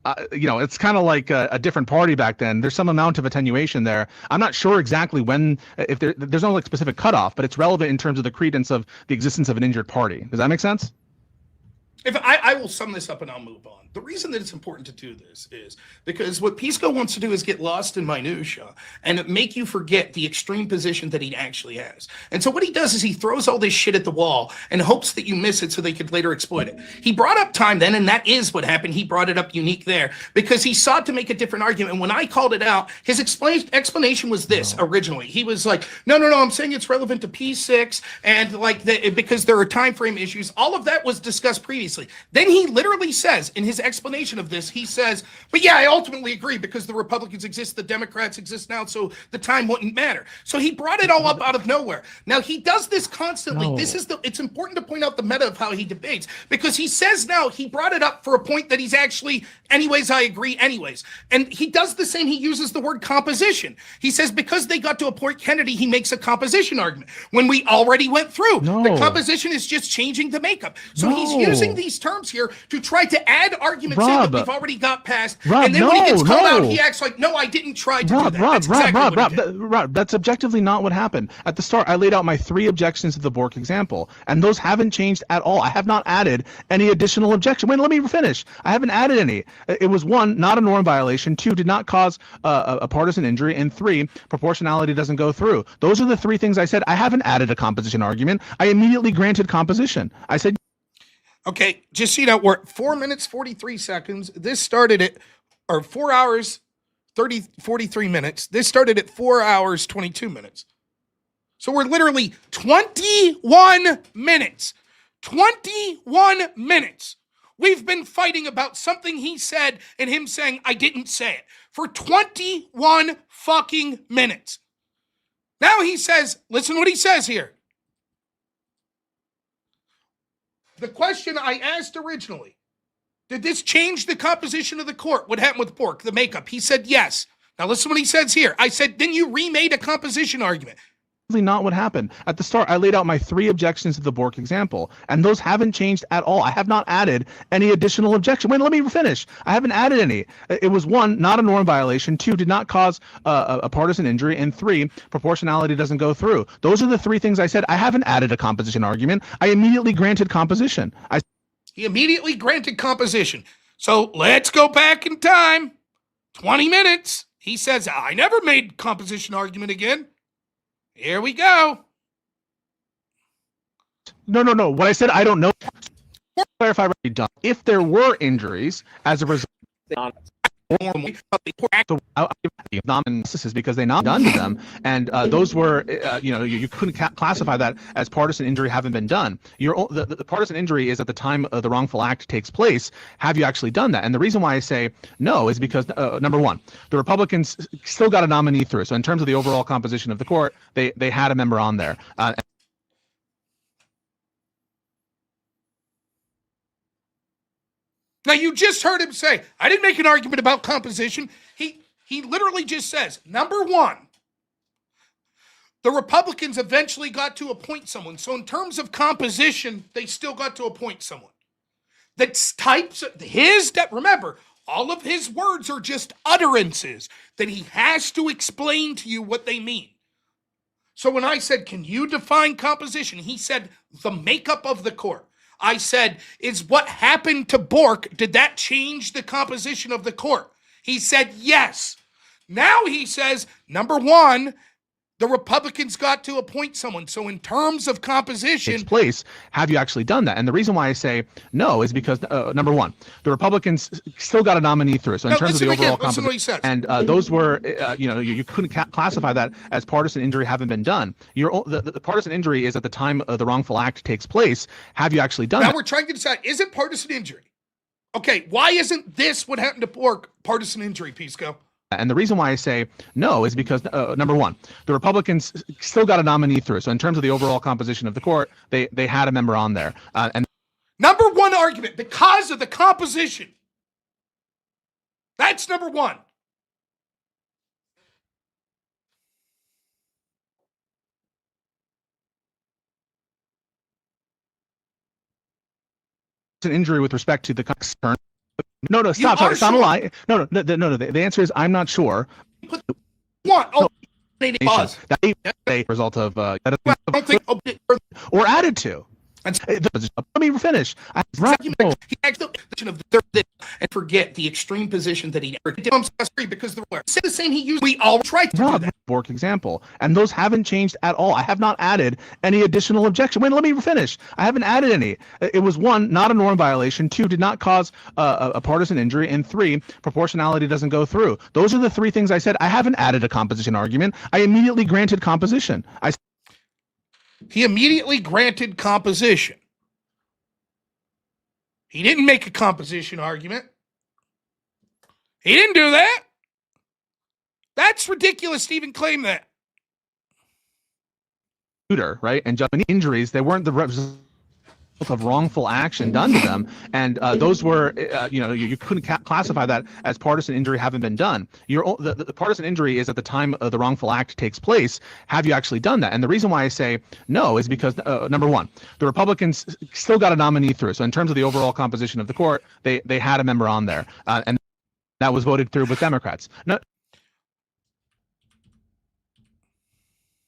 It's kind of like a different party back then. There's some amount of attenuation there. I'm not sure exactly when, if there's no like specific cutoff, but it's relevant in terms of the credence of the existence of an injured party. Does that make sense? If I will sum this up and I'll move on. The reason that it's important to do this is because what Pisco wants to do is get lost in minutia and make you forget the extreme position that he actually has. And so what he does is he throws all this shit at the wall and hopes that you miss it so they could later exploit it. He brought up time then, and that is what happened. He brought it up unique there because he sought to make a different argument. And when I called it out, his explanation was this originally. He was like, no, I'm saying it's relevant to P6 and because there are time frame issues. All of that was discussed previously. Then he literally says in his explanation of this, he says, but yeah, I ultimately agree because the Republicans exist, the Democrats exist now, so the time wouldn't matter. So he brought it all up out of nowhere. Now he does this constantly. No. It's important to point out the meta of how he debates because he says now he brought it up for a point that he's actually, anyways, I agree anyways. And he does the same. He uses the word composition. He says because they got to appoint Kennedy, he makes a composition argument when we already went through. No. The composition is just changing the makeup. So he's using these terms here to try to add arguments in that we've already got past. And then when he gets called out, he acts like, no, I didn't try to do that. Rob, that's objectively not what happened. At the start, I laid out my 3 objections to the Bork example, and those haven't changed at all. I have not added any additional objection. Wait, let me finish. I haven't added any. It was 1, not a norm violation. 2, did not cause a partisan injury. And 3, proportionality doesn't go through. Those are the 3 things I said. I haven't added a composition argument. I immediately granted composition. I said, okay, just so you know, we're at 4 minutes, 43 seconds. This started at, or 4 hours, 43 minutes. This started at 4 hours, 22 minutes. So we're literally 21 minutes. 21 minutes. We've been fighting about something he said and him saying, I didn't say it, for 21 fucking minutes. Now he says, listen what he says here. The question I asked originally, did this change the composition of the court? What happened with Bork, the makeup? He said yes. Now listen what he says here. I said, then you remade a composition argument. Not what happened. At the start, I laid out my 3 objections to the Bork example, and those haven't changed at all. I have not added any additional objection. Wait, let me finish. I haven't added any. It was 1, not a norm violation. 2, did not cause a partisan injury. And 3, proportionality doesn't go through. Those are the 3 things I said. I haven't added a composition argument. I immediately granted composition. He immediately granted composition. So let's go back in time. 20 minutes. He says, I never made composition argument again. Here we go. No. What I said, I don't know. Clarify. If there were injuries as a result, because they not done to them, and those were, you couldn't classify that as partisan injury having been done. The partisan injury is at the time the wrongful act takes place. Have you actually done that? And the reason why I say no is because number 1, the Republicans still got a nominee through. So in terms of the overall composition of the court, they had a member on there. Now, you just heard him say, I didn't make an argument about composition. He literally just says, number 1, the Republicans eventually got to appoint someone. So in terms of composition, they still got to appoint someone. Remember, all of his words are just utterances that he has to explain to you what they mean. So when I said, can you define composition? He said, the makeup of the court. I said, is what happened to Bork, did that change the composition of the court? He said, yes. Now he says, number 1, The Republicans got to appoint someone. So in terms of composition, takes place, have you actually done that? And the reason why I say no is because number one, the Republicans still got a nominee through. So in terms of the overall composition, and those were, you couldn't classify that as partisan injury having been done. The partisan injury is at the time the wrongful act takes place. Have you actually done that? Now we're trying to decide, is it partisan injury? Okay, why isn't this what happened to Pork partisan injury, Pisco? And the reason why I say no is because, number one, the Republicans still got a nominee through. So in terms of the overall composition of the court, they had a member on there. And number one argument, because of the composition. That's number one. An injury with respect to the concern. No, stop. It's not a lie. No. The answer is I'm not sure. What? Oh, Pause. That a result of or added to. Let me finish. And forget the extreme position that he never did because the said the same he used. We all tried to do that. Bork example, and those haven't changed at all. I have not added any additional objection. Wait, let me finish. I haven't added any. It was one, not a norm violation. Two, did not cause a partisan injury, and three, proportionality doesn't go through. Those are the three things I said. I haven't added a composition argument. I immediately granted composition. He immediately granted composition. He didn't make a composition argument. He didn't do that. That's ridiculous to even claim that. Right? And just injuries, they weren't the result of wrongful action done to them, and those were, you couldn't classify that as partisan injury having been done. The partisan injury is at the time the wrongful act takes place. Have you actually done that? And the reason why I say no is because, number one, the Republicans still got a nominee through. So in terms of the overall composition of the court, they had a member on there, and that was voted through with Democrats. No,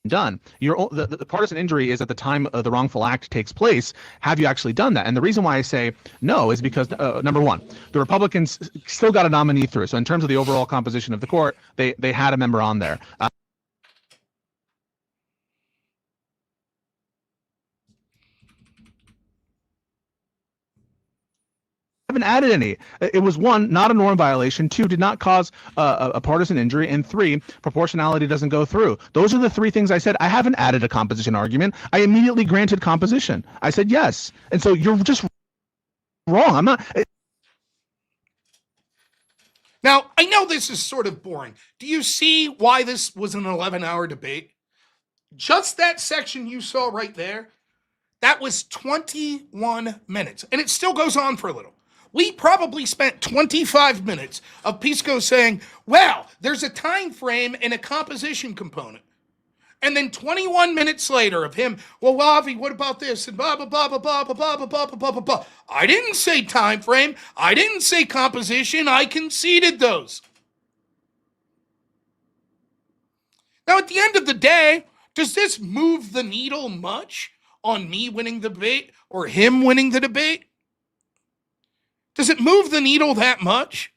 done. The partisan injury is at the time the wrongful act takes place. Have you actually done that? And the reason why I say no is because, number one, the Republicans still got a nominee through. So in terms of the overall composition of the court, they had a member on there. Haven't added any. It was one, not a norm violation. Two, did not cause a partisan injury, and three, proportionality doesn't go through. Those are the three things I said. I haven't added a composition argument. I immediately granted composition. I said yes, and so you're just wrong. I'm not. Now, I know this is sort of boring. Do you see why this was an 11-hour debate? Just that section you saw right there, that was 21 minutes, and it still goes on for a little. We probably spent 25 minutes of Pisco saying, well, there's a time frame and a composition component. And then 21 minutes later of him, well, Avi, what about this? And blah, blah, blah, blah, blah, blah, blah, blah, blah, blah, blah, blah. I didn't say time frame. I didn't say composition. I conceded those. Now, at the end of the day, does this move the needle much on me winning the debate or him winning the debate? Does it move the needle that much?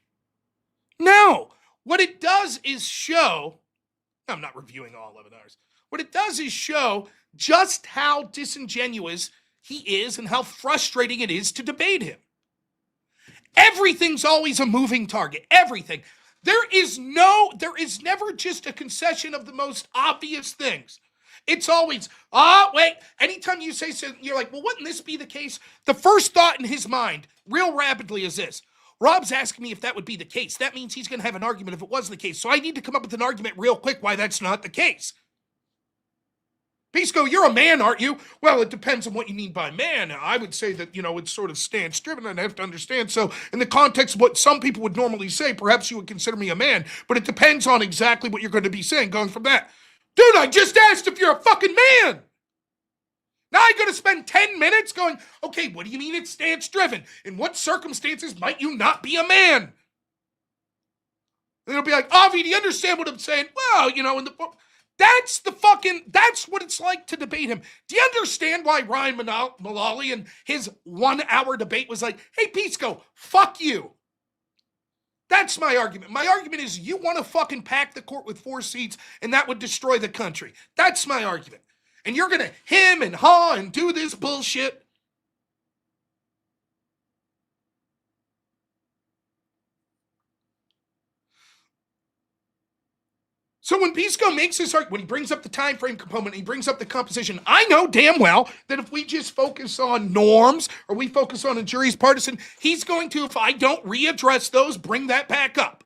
No. What it does is show, I'm not reviewing all 11 hours. What it does is show just how disingenuous he is and how frustrating it is to debate him. Everything's always a moving target. Everything. There is never just a concession of the most obvious things. It's always, wait, anytime you say something, you're like, well, wouldn't this be the case? The first thought in his mind, real rapidly, is this. Rob's asking me if that would be the case. That means he's going to have an argument if it was the case. So I need to come up with an argument real quick why that's not the case. Pisco, you're a man, aren't you? Well, it depends on what you mean by man. I would say that, it's sort of stance-driven, and I have to understand. So in the context of what some people would normally say, perhaps you would consider me a man, but it depends on exactly what you're going to be saying going from that. Dude, I just asked if you're a fucking man. Now I'm going to spend 10 minutes going, okay, what do you mean it's stance-driven? In what circumstances might you not be a man? And it'll be like, Avi, do you understand what I'm saying? Well, that's what it's like to debate him. Do you understand why Ryan Mullally in his 1-hour debate was like, hey, Pisco, fuck you. That's my argument. My argument is you want to fucking pack the court with 4 seats and that would destroy the country. That's my argument. And you're going to hem and haw and do this bullshit. So when Pisco makes this argument, when he brings up the time frame component, he brings up the composition, I know damn well that if we just focus on norms or we focus on a jury's partisan, he's going to, if I don't readdress those, bring that back up.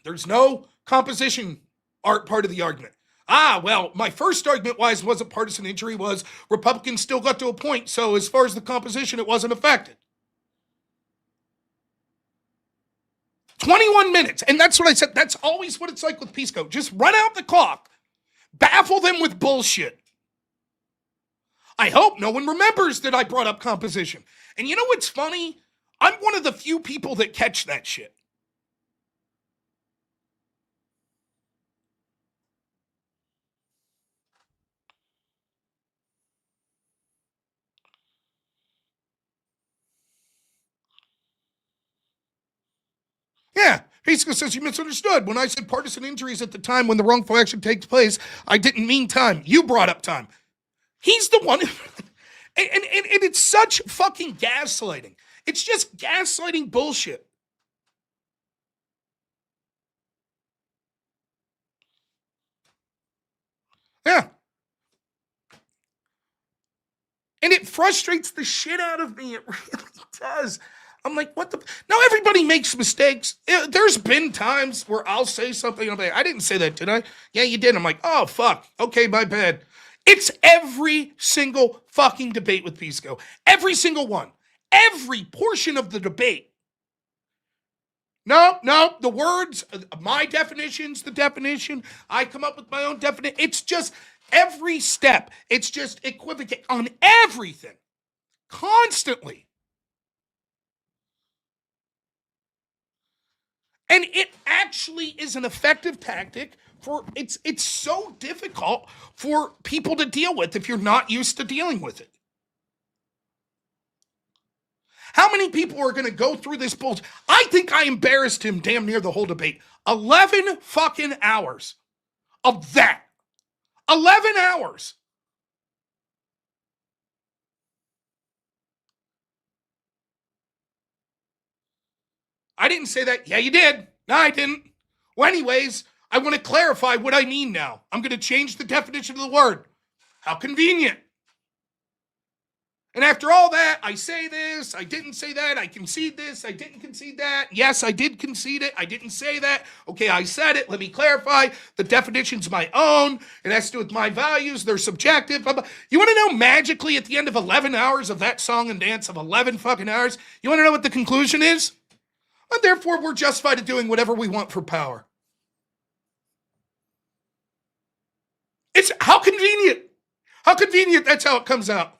There's no composition art part of the argument. Well, my first argument wasn't partisan injury, was Republicans still got to a point, so as far as the composition, it wasn't affected. 21 minutes. And that's what I said. That's always what it's like with Pisco. Just run out the clock. Baffle them with bullshit. I hope no one remembers that I brought up composition. And you know what's funny? I'm one of the few people that catch that shit. Yeah, Pisco says you misunderstood. When I said partisan injuries at the time when the wrongful action takes place, I didn't mean time. You brought up time. He's the one. And it's such fucking gaslighting. It's just gaslighting bullshit. Yeah. And it frustrates the shit out of me. It really does. I'm like, what the? Now, everybody makes mistakes. There's been times where I'll say something and I'm like, I didn't say that, did I? Yeah, you did. I'm like, oh, fuck. Okay, my bad. It's every single fucking debate with Pisco. Every single one. Every portion of the debate. No, the words, my definition's the definition. I come up with my own definition. It's just every step. It's just equivocate on everything. Constantly. And it actually is an effective tactic for, it's so difficult for people to deal with if you're not used to dealing with it. How many people are going to go through this bullshit? I think I embarrassed him damn near the whole debate. 11 fucking hours of that. 11 hours. I didn't say that. Yeah, you did. No, I didn't. Well, anyways, I want to clarify what I mean now. I'm going to change the definition of the word. How convenient. And after all that, I say this, I didn't say that, I concede this, I didn't concede that. Yes, I did concede it, I didn't say that. Okay, I said it, let me clarify. The definition's my own. It has to do with my values, they're subjective. Blah, blah. You want to know magically at the end of 11 hours of that song and dance of 11 fucking hours, you want to know what the conclusion is? And therefore, we're justified in doing whatever we want for power. It's how convenient. How convenient, that's how it comes out.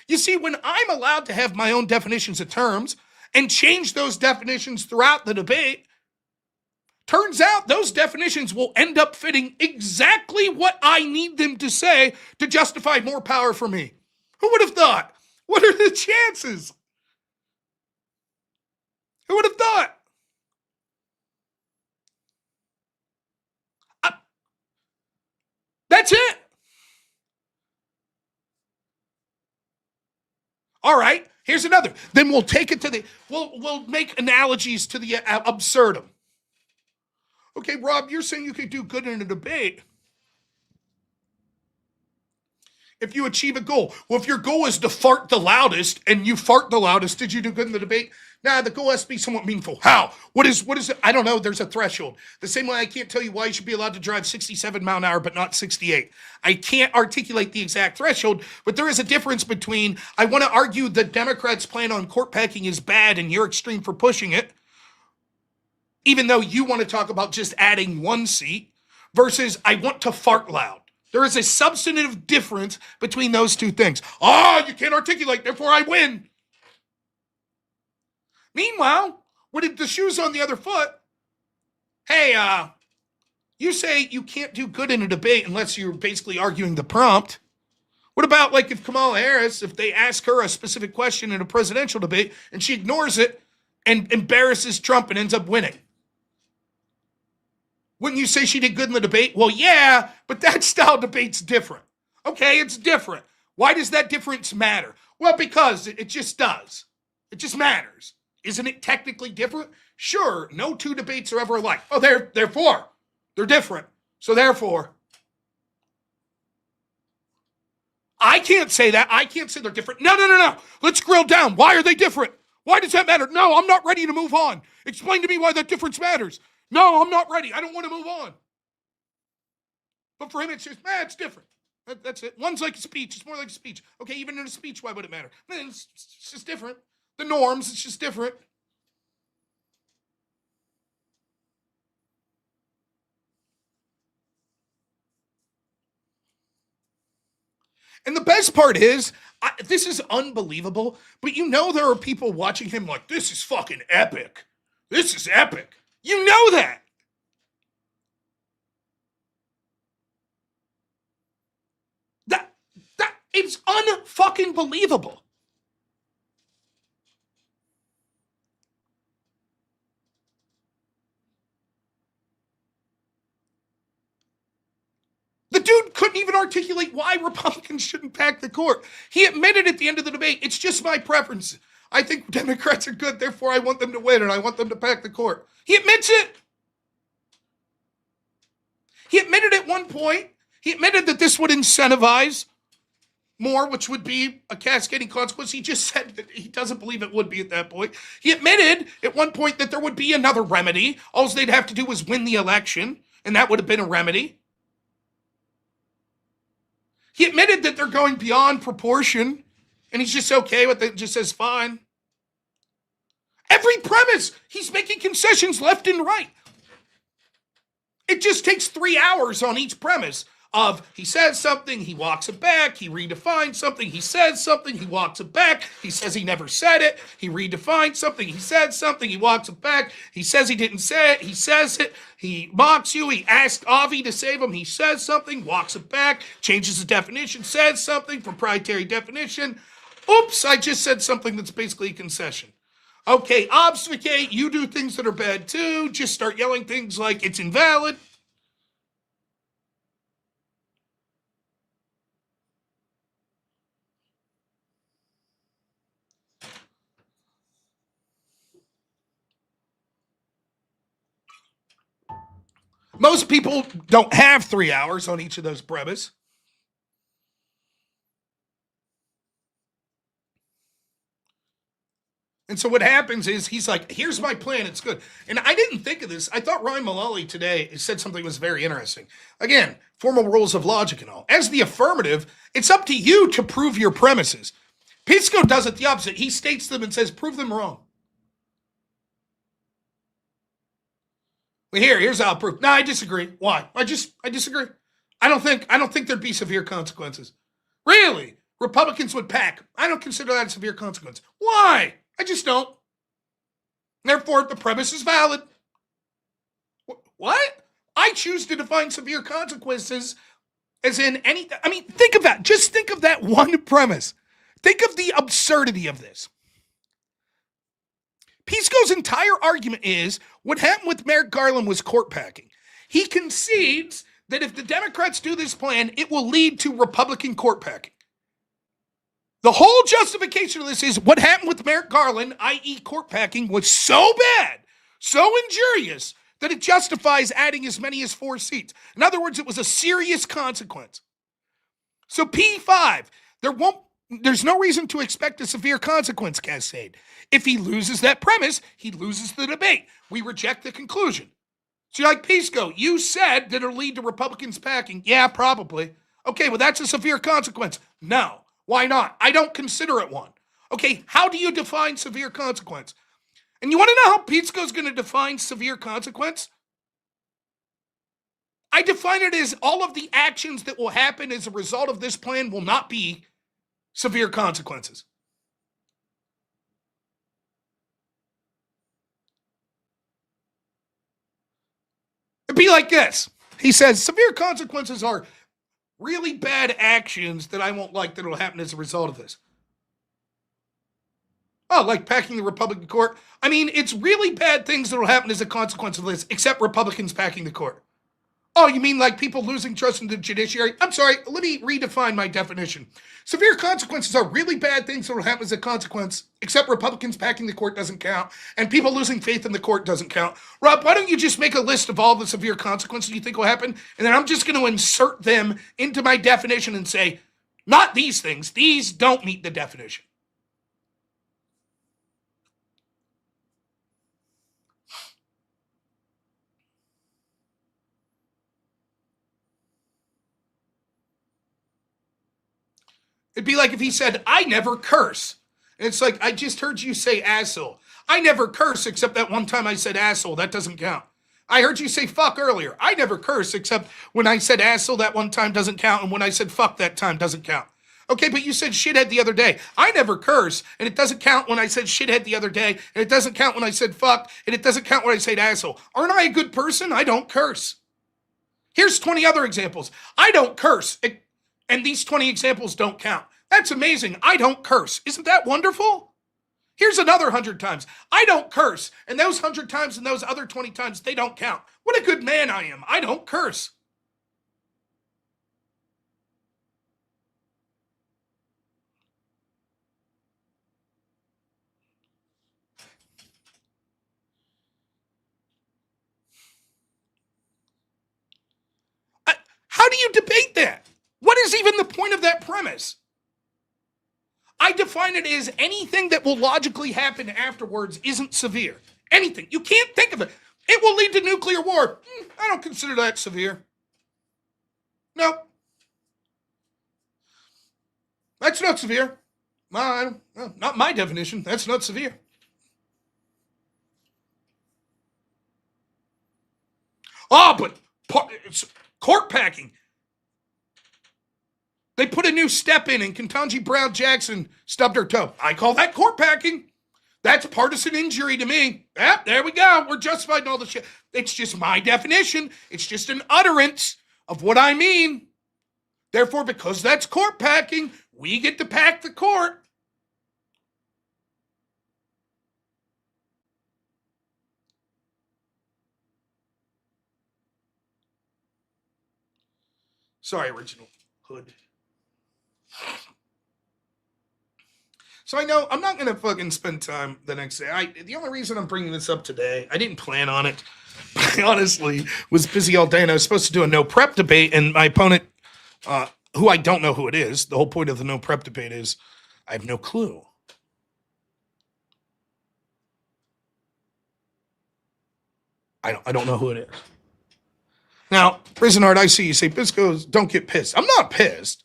You see, when I'm allowed to have my own definitions of terms and change those definitions throughout the debate, turns out those definitions will end up fitting exactly what I need them to say to justify more power for me. Who would have thought? What are the chances? Who would have thought? That's it. All right, here's another. Then we'll take it to the, we'll make analogies to the absurdum. Okay, Rob, you're saying you could do good in a debate if you achieve a goal. Well, if your goal is to fart the loudest and you fart the loudest, did you do good in the debate? Nah, the goal has to be somewhat meaningful. How? What is it? I don't know. There's a threshold. The same way I can't tell you why you should be allowed to drive 67 mile an hour, but not 68. I can't articulate the exact threshold, but there is a difference between, I want to argue the Democrats' plan on court packing is bad and you're extreme for pushing it, even though you want to talk about just adding one seat, versus I want to fart loud. There is a substantive difference between those two things. Oh, you can't articulate, therefore I win. Meanwhile, when the shoe's on the other foot, hey, you say you can't do good in a debate unless you're basically arguing the prompt. What about like if Kamala Harris, if they ask her a specific question in a presidential debate and she ignores it and embarrasses Trump and ends up winning. Wouldn't you say she did good in the debate? Well, yeah, but that style debate's different. Okay, it's different. Why does that difference matter? Well, because it just does. It just matters. Isn't it technically different? Sure, no two debates are ever alike. Oh, therefore, they're different. So therefore, I can't say that. I can't say they're different. No. Let's grill down. Why are they different? Why does that matter? No, I'm not ready to move on. Explain to me why that difference matters. No, I'm not ready. I don't want to move on. But for him, it's just, it's different. That's it. One's like a speech. It's more like a speech. Okay, even in a speech, why would it matter? It's just different. The norms, it's just different. And the best part is, this is unbelievable, but you know there are people watching him like, this is fucking epic. This is epic. You know that. It's unfucking believable. The dude couldn't even articulate why Republicans shouldn't pack the court. He admitted at the end of the debate, it's just my preference. I think Democrats are good, therefore I want them to win and I want them to pack the court. He admits it. He admitted at one point, he admitted that this would incentivize more, which would be a cascading consequence. He just said that he doesn't believe it would be at that point. He admitted at one point that there would be another remedy. All they'd have to do was win the election, and that would have been a remedy. He admitted that they're going beyond proportion, and he's just okay with it, just says fine. Every premise, he's making concessions left and right. It just takes 3 hours on each premise of he says something, he walks it back, he redefines something, he says something, he walks it back, he says he never said it, he redefines something, he said something, he walks it back, he says he didn't say it, he says it, he mocks you, he asked Avi to save him, he says something, walks it back, changes the definition, says something, proprietary definition. Oops, I just said something that's basically a concession. Okay, obfuscate, you do things that are bad too, just start yelling things like it's invalid. Most people don't have 3 hours on each of those premises. And so what happens is he's like, here's my plan, it's good. And I didn't think of this. I thought Ryan Mullally today said something that was very interesting. Again, formal rules of logic and all. As the affirmative, it's up to you to prove your premises. Pisco does it the opposite. He states them and says, prove them wrong. Well, here's how I'll prove. No, I disagree. Why? I disagree. I don't think there'd be severe consequences. Really? Republicans would pack. I don't consider that a severe consequence. Why? I just don't. Therefore, the premise is valid. What? I choose to define severe consequences as in any. I mean, think of that. Just think of that one premise. Think of the absurdity of this. Pisco's entire argument is what happened with Merrick Garland was court packing. He concedes that if the Democrats do this plan, it will lead to Republican court packing. The whole justification of this is what happened with Merrick Garland, i.e. court packing, was so bad, so injurious, that it justifies adding as many as 4 seats. In other words, it was a serious consequence. So P5, there's no reason to expect a severe consequence cascade. If he loses that premise, he loses the debate. We reject the conclusion. So you're like, Pisco, you said that it'll lead to Republicans packing. Yeah, probably. Okay, well, that's a severe consequence. No. Why not? I don't consider it one. Okay, how do you define severe consequence? And you want to know how Pisco's going to define severe consequence? I define it as all of the actions that will happen as a result of this plan will not be severe consequences. It'd be like this. He says, severe consequences are really bad actions that I won't like that will happen as a result of this. Oh, like packing the Republican court? I mean, it's really bad things that will happen as a consequence of this, except Republicans packing the court. Oh, you mean like people losing trust in the judiciary? I'm sorry, let me redefine my definition. Severe consequences are really bad things that will happen as a consequence, except Republicans packing the court doesn't count, and people losing faith in the court doesn't count. Rob, why don't you just make a list of all the severe consequences you think will happen, and then I'm just going to insert them into my definition and say, not these things, these don't meet the definition. It'd be like if he said, I never curse. And it's like, I just heard you say asshole. I never curse except that one time I said asshole. That doesn't count. I heard you say fuck earlier. I never curse except when I said asshole that one time doesn't count, and when I said fuck that time doesn't count. Okay, but you said shithead the other day. I never curse, and it doesn't count when I said shithead the other day, and it doesn't count when I said fuck, and it doesn't count when I said asshole. Aren't I a good person? I don't curse. Here's 20 other examples. I don't curse, and these 20 examples don't count. That's amazing. I don't curse. Isn't that wonderful? Here's another 100 times. I don't curse, and those 100 times and those other 20 times, they don't count. What a good man I am. I don't curse. How do you debate that? What is even the point of that premise? I define it as anything that will logically happen afterwards isn't severe. Anything. You can't think of it. It will lead to nuclear war. I don't consider that severe. No. That's not severe. Not my definition. That's not severe. Oh, but it's court packing. They put a new step in and Ketanji Brown Jackson stubbed her toe. I call that court packing. That's partisan injury to me. Yep, there we go. We're justified in all the shit. It's just my definition. It's just an utterance of what I mean. Therefore, because that's court packing, we get to pack the court. Sorry, original hood. So I know I'm not going to fucking spend time the next day. The only reason I'm bringing this up today, I didn't plan on it. I honestly was busy all day, and I was supposed to do a no prep debate, and my opponent, who I don't know who it is, the whole point of the no prep debate is I have no clue. I don't know who it is. Now, Prison Art, I see you say, Biscoes, don't get pissed. I'm not pissed.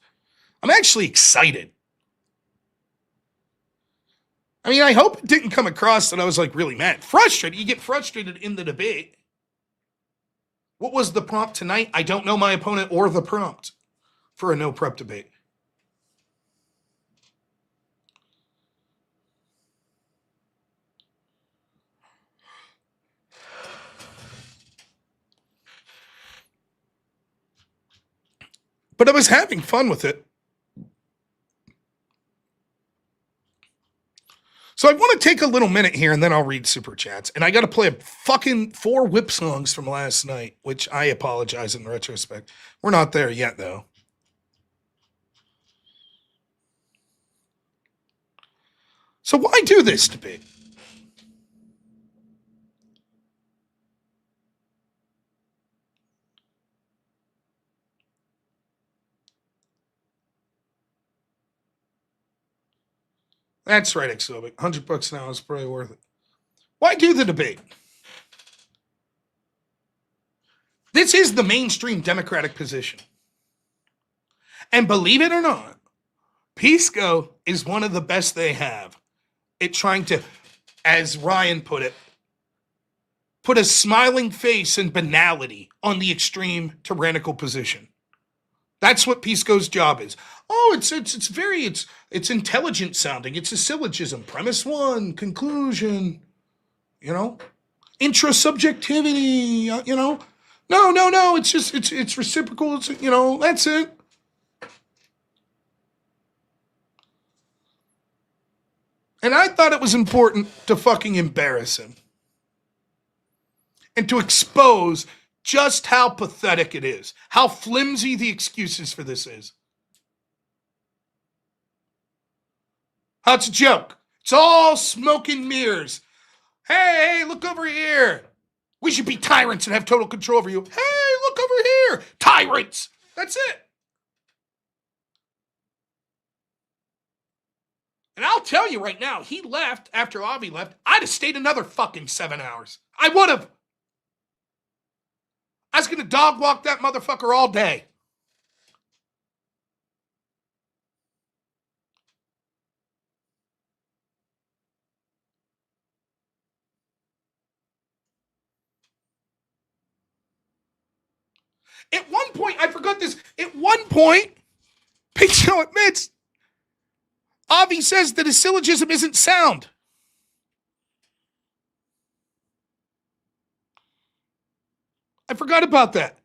I'm actually excited. I mean, I hope it didn't come across that I was like really mad. Frustrated. You get frustrated in the debate. What was the prompt tonight? I don't know my opponent or the prompt for a no prep debate. But I was having fun with it. So I want to take a little minute here and then I'll read super chats. And I got to play a fucking 4 whip songs from last night, which I apologize in retrospect. We're not there yet, though. So why do this debate? That's right, Exobic. $100 an hour is probably worth it. Why do the debate? This is the mainstream Democratic position. And believe it or not, Pisco is one of the best they have at trying to, as Ryan put it, put a smiling face and banality on the extreme tyrannical position. That's what Pisco's job is. Oh, it's intelligent sounding. It's a syllogism. Premise 1, conclusion, intrasubjectivity, No, it's reciprocal. That's it. And I thought it was important to fucking embarrass him. And to expose just how pathetic it is. How flimsy the excuses for this is. How it's a joke. It's all smoke and mirrors. Hey, look over here. We should be tyrants and have total control over you. Hey, look over here. Tyrants. That's it. And I'll tell you right now, he left after Avi left. I'd have stayed another fucking 7 hours. I would have. I was going to dog walk that motherfucker all day. At one point, I forgot this. At one point, Big Show admits, Avi says that his syllogism isn't sound. I forgot about that.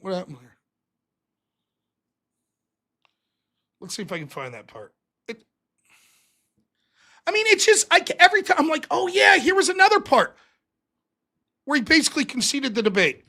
What happened here? Let's see if I can find that part. It's just, every time I'm like, oh yeah, here was another part where he basically conceded the debate.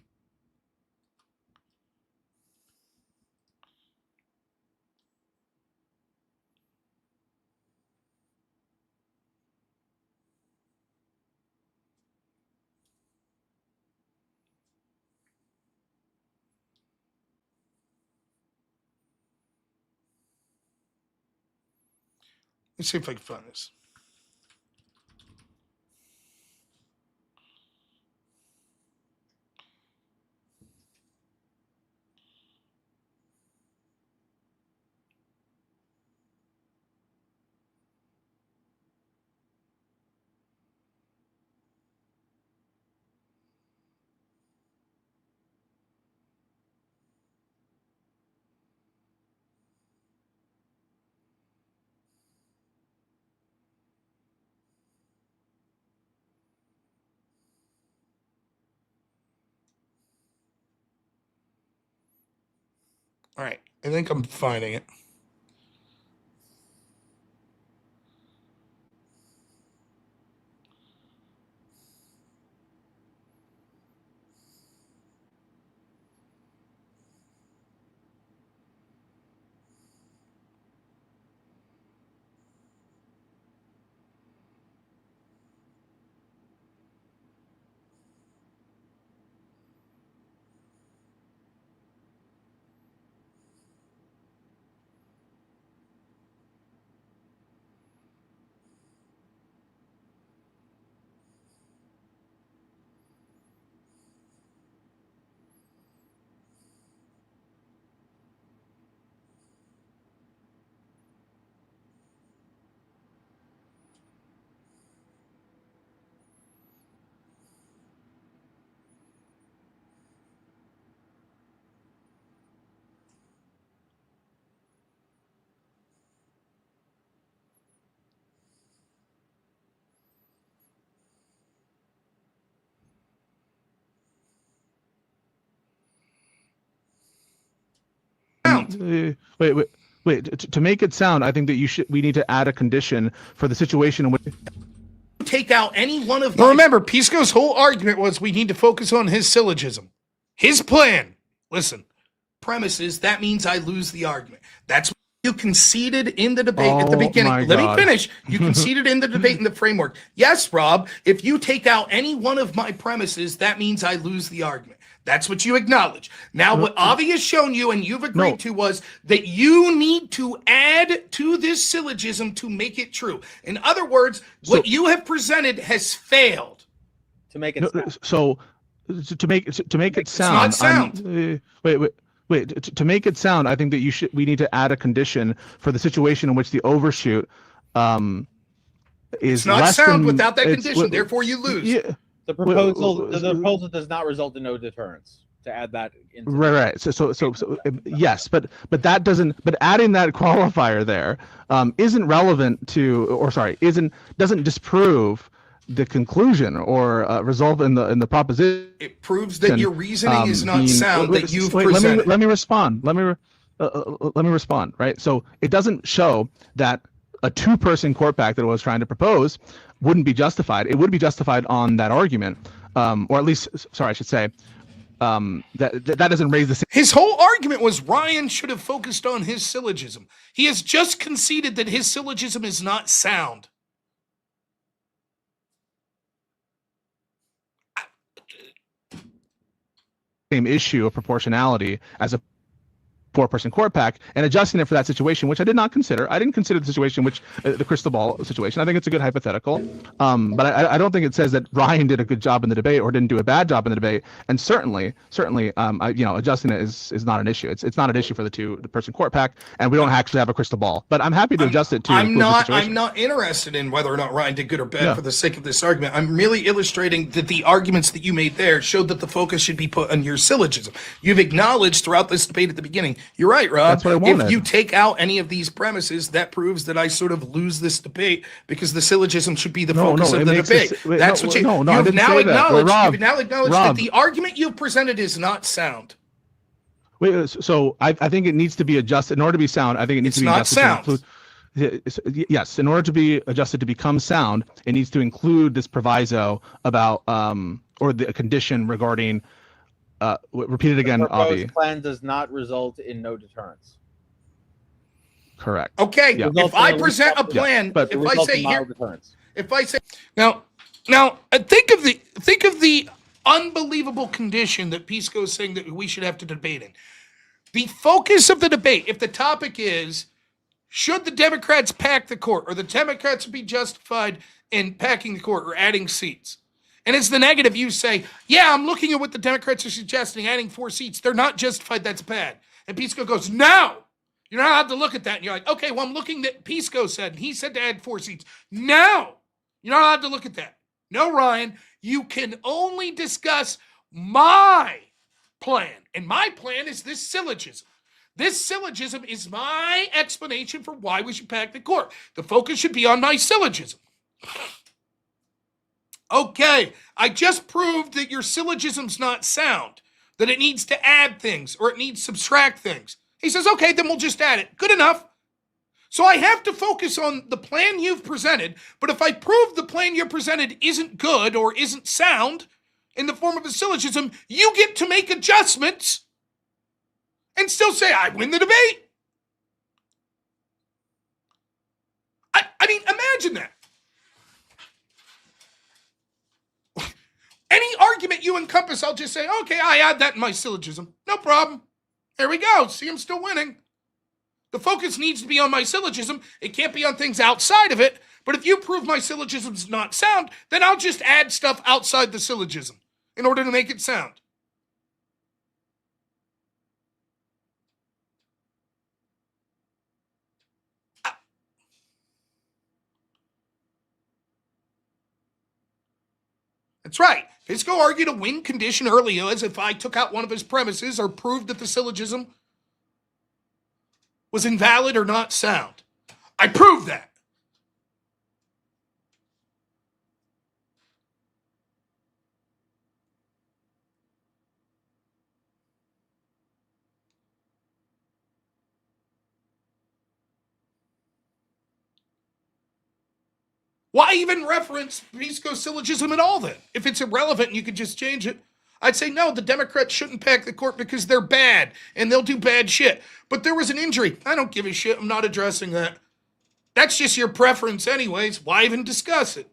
Let's see if I can find this. All right, I think I'm finding it. Wait. To make it sound, I think that we need to add a condition for the situation in which take out any one of. Now remember, Pisco's whole argument was we need to focus on his syllogism, his plan. Listen, premises. That means I lose the argument. That's what you conceded in the debate at the beginning. Let me finish. You conceded in the debate in the framework. Yes, Rob. If you take out any one of my premises, that means I lose the argument. That's what you acknowledge. Now, what Avi has shown you and you've agreed to was that you need to add to this syllogism to make it true. In other words, what you have presented has failed. To make it to make it sound. It's not sound. Wait. To make it sound, I think that we need to add a condition for the situation in which the overshoot is it's not less sound than, without that condition. Therefore, you lose. Yeah. The proposal does not result in no deterrence. to add that into Right. So yes, but that doesn't. But adding that qualifier there isn't relevant to, or sorry, doesn't disprove the conclusion or result in the proposition. It proves that your reasoning is not being- sound wait, that you've wait, presented. Let me respond. Let me respond. Right. So it doesn't show that a two-person court pack that I was trying to propose wouldn't be justified. It would be justified on that argument, or at least, sorry, I should say. That doesn't raise the same. His whole argument was Ryan should have focused on his syllogism. He has just conceded that his syllogism is not sound. Same issue of proportionality as a four-person court pack and adjusting it for that situation, which I did not consider. I didn't consider the situation, which the crystal ball situation. I think it's a good hypothetical, but I don't think it says that Ryan did a good job in the debate or didn't do a bad job in the debate. And certainly, adjusting it is not an issue. It's not an issue for the person court pack, and we don't actually have a crystal ball. But I'm happy to adjust it to. I'm not interested in whether or not Ryan did good or bad for the sake of this argument. I'm really illustrating that the arguments that you made there showed that the focus should be put on your syllogism. You've acknowledged throughout this debate at the beginning. You're right, Rob. That's what I wanted. If you take out any of these premises, that proves that I sort of lose this debate because the syllogism should be the focus of the debate. That's what you've now acknowledged that the argument you've presented is not sound. Wait, so I think it needs to be adjusted in order to be sound. I think it needs to be adjusted to include. Yes, in order to be adjusted to become sound, it needs to include this proviso about or the condition regarding. Repeat it again, Avi. The plan does not result in no deterrence. Correct. Okay, if I present a plan, but if I say here, if I say now, think of the unbelievable condition that Pisco is saying that we should have to debate in. The focus of the debate, if the topic is, should the Democrats pack the court, or the Democrats be justified in packing the court or adding seats? And it's the negative. You say, yeah, I'm looking at what the Democrats are suggesting, adding 4 seats. They're not justified. That's bad. And Pisco goes, no, you're not allowed to look at that. And you're like, okay, well, I'm looking at Pisco said, and he said to add 4 seats. No, you're not allowed to look at that. No, Ryan, you can only discuss my plan. And my plan is this syllogism. This syllogism is my explanation for why we should pack the court. The focus should be on my syllogism. Okay, I just proved that your syllogism's not sound, that it needs to add things or it needs to subtract things. He says, okay, then we'll just add it. Good enough. So I have to focus on the plan you've presented, but if I prove the plan you presented isn't good or isn't sound in the form of a syllogism, you get to make adjustments and still say, I win the debate. I mean, imagine that. Any argument you encompass, I'll just say, okay, I add that in my syllogism. No problem. There we go. See, I'm still winning. The focus needs to be on my syllogism. It can't be on things outside of it. But if you prove my syllogism's not sound, then I'll just add stuff outside the syllogism in order to make it sound. That's right. Pisco argued a win condition earlier as if I took out one of his premises or proved that the syllogism was invalid or not sound. I proved that. Why even reference Pisco's syllogism at all then? If it's irrelevant and you could just change it. I'd say, no, the Democrats shouldn't pack the court because they're bad and they'll do bad shit. But there was an injury. I don't give a shit. I'm not addressing that. That's just your preference anyways. Why even discuss it?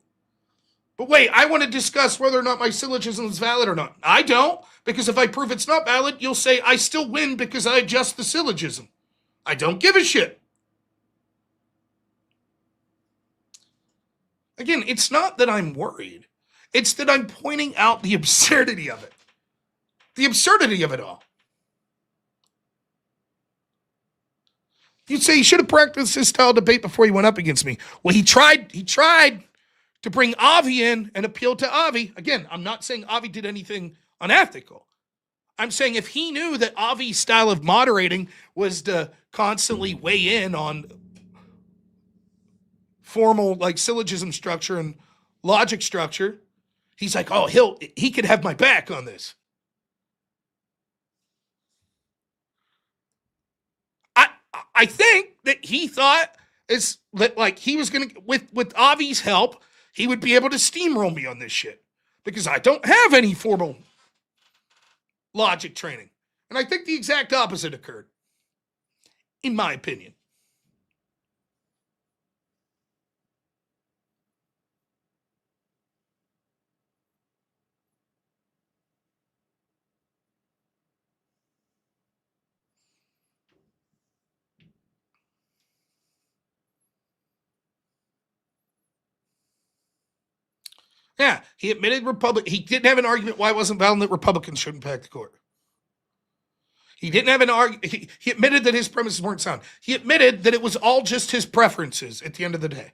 But wait, I want to discuss whether or not my syllogism is valid or not. I don't, because if I prove it's not valid, you'll say I still win because I adjust the syllogism. I don't give a shit. Again, it's not that I'm worried. It's that I'm pointing out the absurdity of it. The absurdity of it all. You'd say he should have practiced his style debate before he went up against me. Well, he tried to bring Avi in and appeal to Avi. Again, I'm not saying Avi did anything unethical. I'm saying if he knew that Avi's style of moderating was to constantly weigh in on formal like syllogism structure and logic structure, he's like, oh, he could have my back on this. I think that he thought is that like he was gonna with Avi's help, he would be able to steamroll me on this shit because I don't have any formal logic training. And I think the exact opposite occurred, in my opinion. Yeah, he admitted he didn't have an argument why it wasn't valid that Republicans shouldn't pack the court. He didn't have an argument. He admitted that his premises weren't sound. He admitted that it was all just his preferences at the end of the day.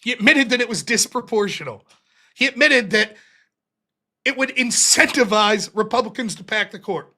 He admitted that it was disproportional. He admitted that it would incentivize Republicans to pack the court.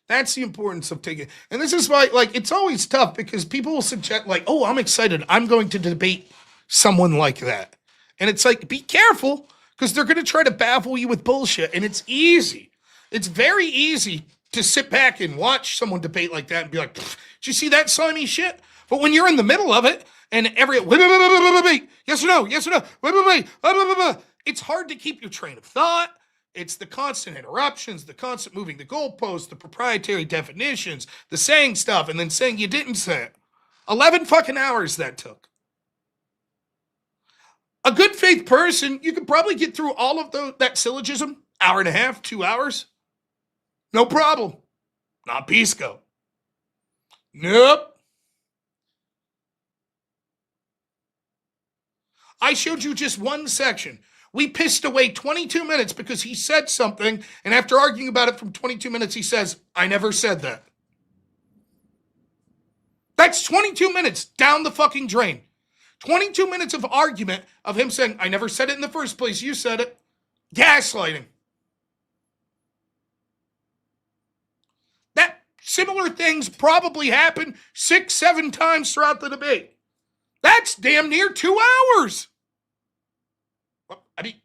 That's the importance of taking. And this is why, like, it's always tough because people will suggest, like, oh, I'm excited. I'm going to debate someone like that. And it's like, be careful because they're going to try to baffle you with bullshit. And it's easy. It's very easy to sit back and watch someone debate like that and be like, did you see that slimy shit? But when you're in the middle of it and yes or no, yes or no, it's hard to keep your train of thought. It's the constant interruptions, the constant moving the goalposts, the proprietary definitions, the saying stuff and then saying you didn't say it. 11 fucking hours that took. A good faith person, you could probably get through all of that syllogism, hour and a half, 2 hours. No problem. Not Pisco. Nope. I showed you just one section. We pissed away 22 minutes because he said something, and after arguing about it from 22 minutes, he says, I never said that. That's 22 minutes down the fucking drain. 22 minutes of argument of him saying, I never said it in the first place, you said it. Gaslighting. That similar things probably happened 6-7 times throughout the debate. That's damn near 2 hours. I mean,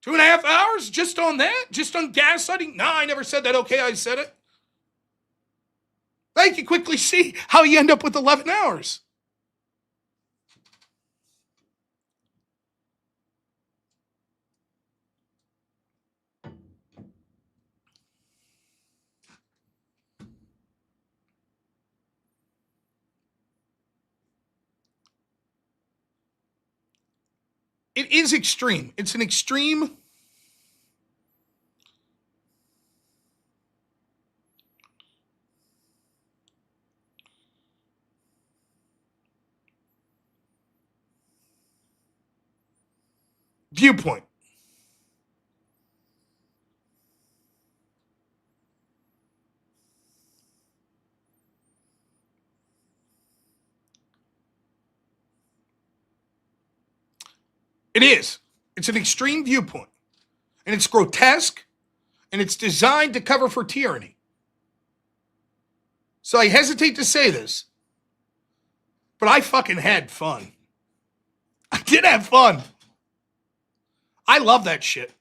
2.5 hours just on that? Just on gaslighting? No, I never said that. Okay, I said it. Now you can quickly see how you end up with 11 hours. It is extreme. It's an extreme viewpoint. It is. It's an extreme viewpoint. And it's grotesque. And it's designed to cover for tyranny. So I hesitate to say this. But I fucking had fun. I did have fun. I love that shit.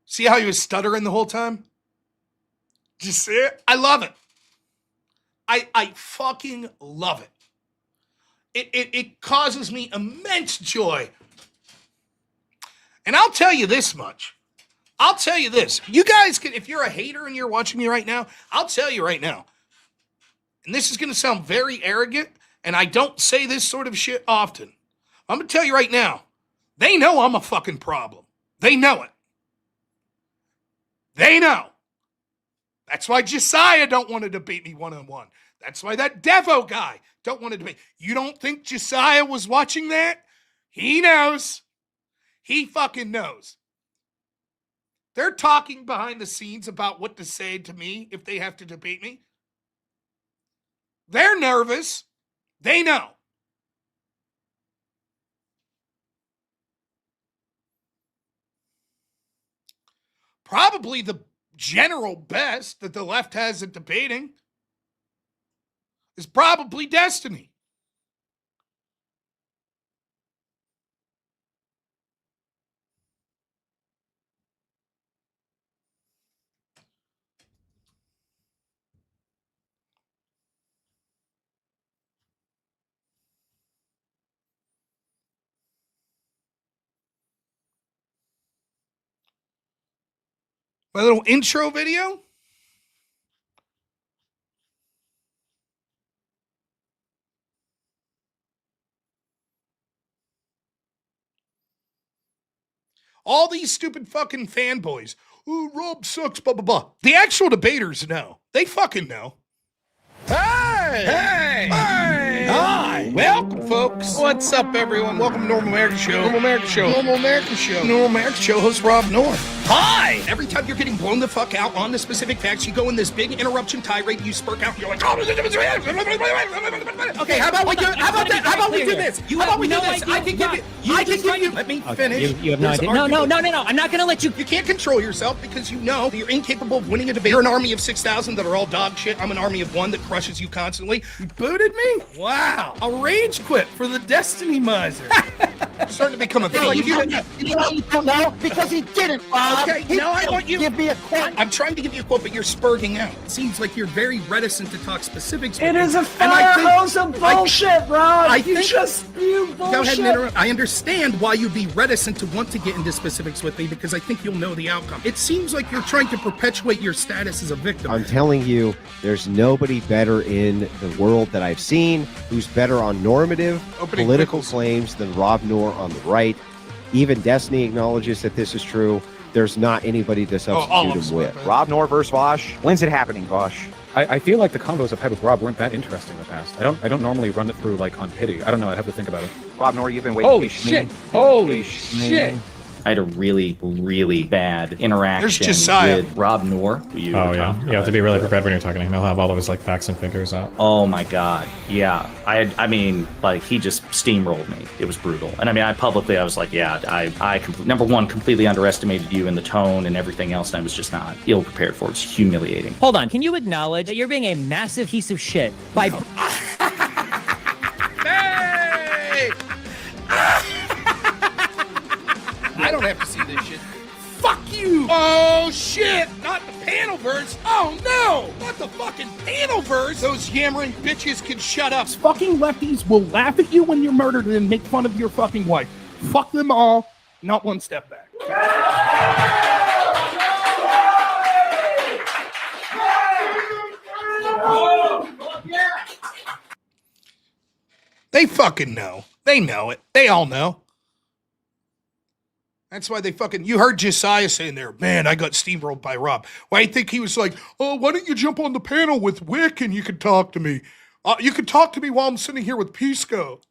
See how he was stuttering the whole time? Did you see it? I love it. I fucking love it. It causes me immense joy. And I'll tell you this much. I'll tell you this. You guys can, if you're a hater and you're watching me right now, I'll tell you right now. And this is going to sound very arrogant, and I don't say this sort of shit often. I'm going to tell you right now. They know I'm a fucking problem. They know it. They know. That's why Josiah don't want to debate me one-on-one. That's why that Devo guy don't want to debate. You don't think Josiah was watching that? He knows. He fucking knows. They're talking behind the scenes about what to say to me if they have to debate me. They're nervous. They know. Probably the general best that the left has at debating is probably Destiny. My little intro video. All these stupid fucking fanboys. Ooh, Rob sucks, blah, blah, blah. The actual debaters know. They fucking know. Hey! Hey! Hey! Hi! Welcome, folks. What's up, everyone? Welcome to Normal America Show. Normal America Show. Normal America Show. Normal America Show host robnoerr. Hi! Every time you're getting blown the fuck out on the specific facts, you go in this big interruption tirade, you spurk out, and you're like, okay, how about we do this? How about we do this? I can give you. Let me finish. You have no idea. No. I'm not going to let you. You can't control yourself because you know that you're incapable of winning a debate. You're an army of 6,000 that are all dog shit. I'm an army of 1 that crushes you constantly. You booted me? Wow. A rage quit for the Destiny Miser. Starting to become a No, thief. you don't know because he didn't, Bob. Okay, He now I didn't want you. give me a quote. I'm trying to give you a quote, but you're spurting out. It seems like you're very reticent to talk specifics. It with is me. a And I fire think- hose of bullshit, Rob. You think- just spew bullshit. Go ahead and interrupt. I understand why you'd be reticent to want to get into specifics with me because I think you'll know the outcome. It seems like you're trying to perpetuate your status as a victim. I'm telling you, there's nobody better in the world that I've seen who's better on normative Opening political quickles. claims than robnoerr on the right. Even Destiny acknowledges that this is true. There's not anybody to all substitute of him them. with. robnoerr versus Vosh. When's it happening, Vosh? I feel like the combos I've had with Rob weren't that interesting in the past. I don't normally run it through like on pity. I don't know. I'd have to think about it. robnoerr, you've been waiting. Holy patiently. shit! Holy shit! I had a really, really bad interaction Josiah. with robnoerr. Oh yeah, you have to be really prepared when you're talking to him. He'll have all of his like facts and figures out. Oh my god, yeah. I mean, like he just steamrolled me. It was brutal. And I mean, I was like, yeah, number one, completely underestimated you in the tone and everything else, and I was just not ill prepared for it. It's humiliating. Hold on, can you acknowledge that you're being a massive piece of shit by Hey! I don't have to see this shit. Fuck you! Oh shit! Not the panel verse! Oh no! Not the fucking panel verse! Those yammering bitches can shut up. Fucking lefties will laugh at you when you're murdered and make fun of your fucking wife. Fuck them all. Not one step back. They fucking know. They know it. They all know. That's why they fucking. You heard Josiah saying there, man, I got steamrolled by Rob. Why I think he was like, oh, why don't you jump on the panel with Wick and you can talk to me? You can talk to me while I'm sitting here with Pisco.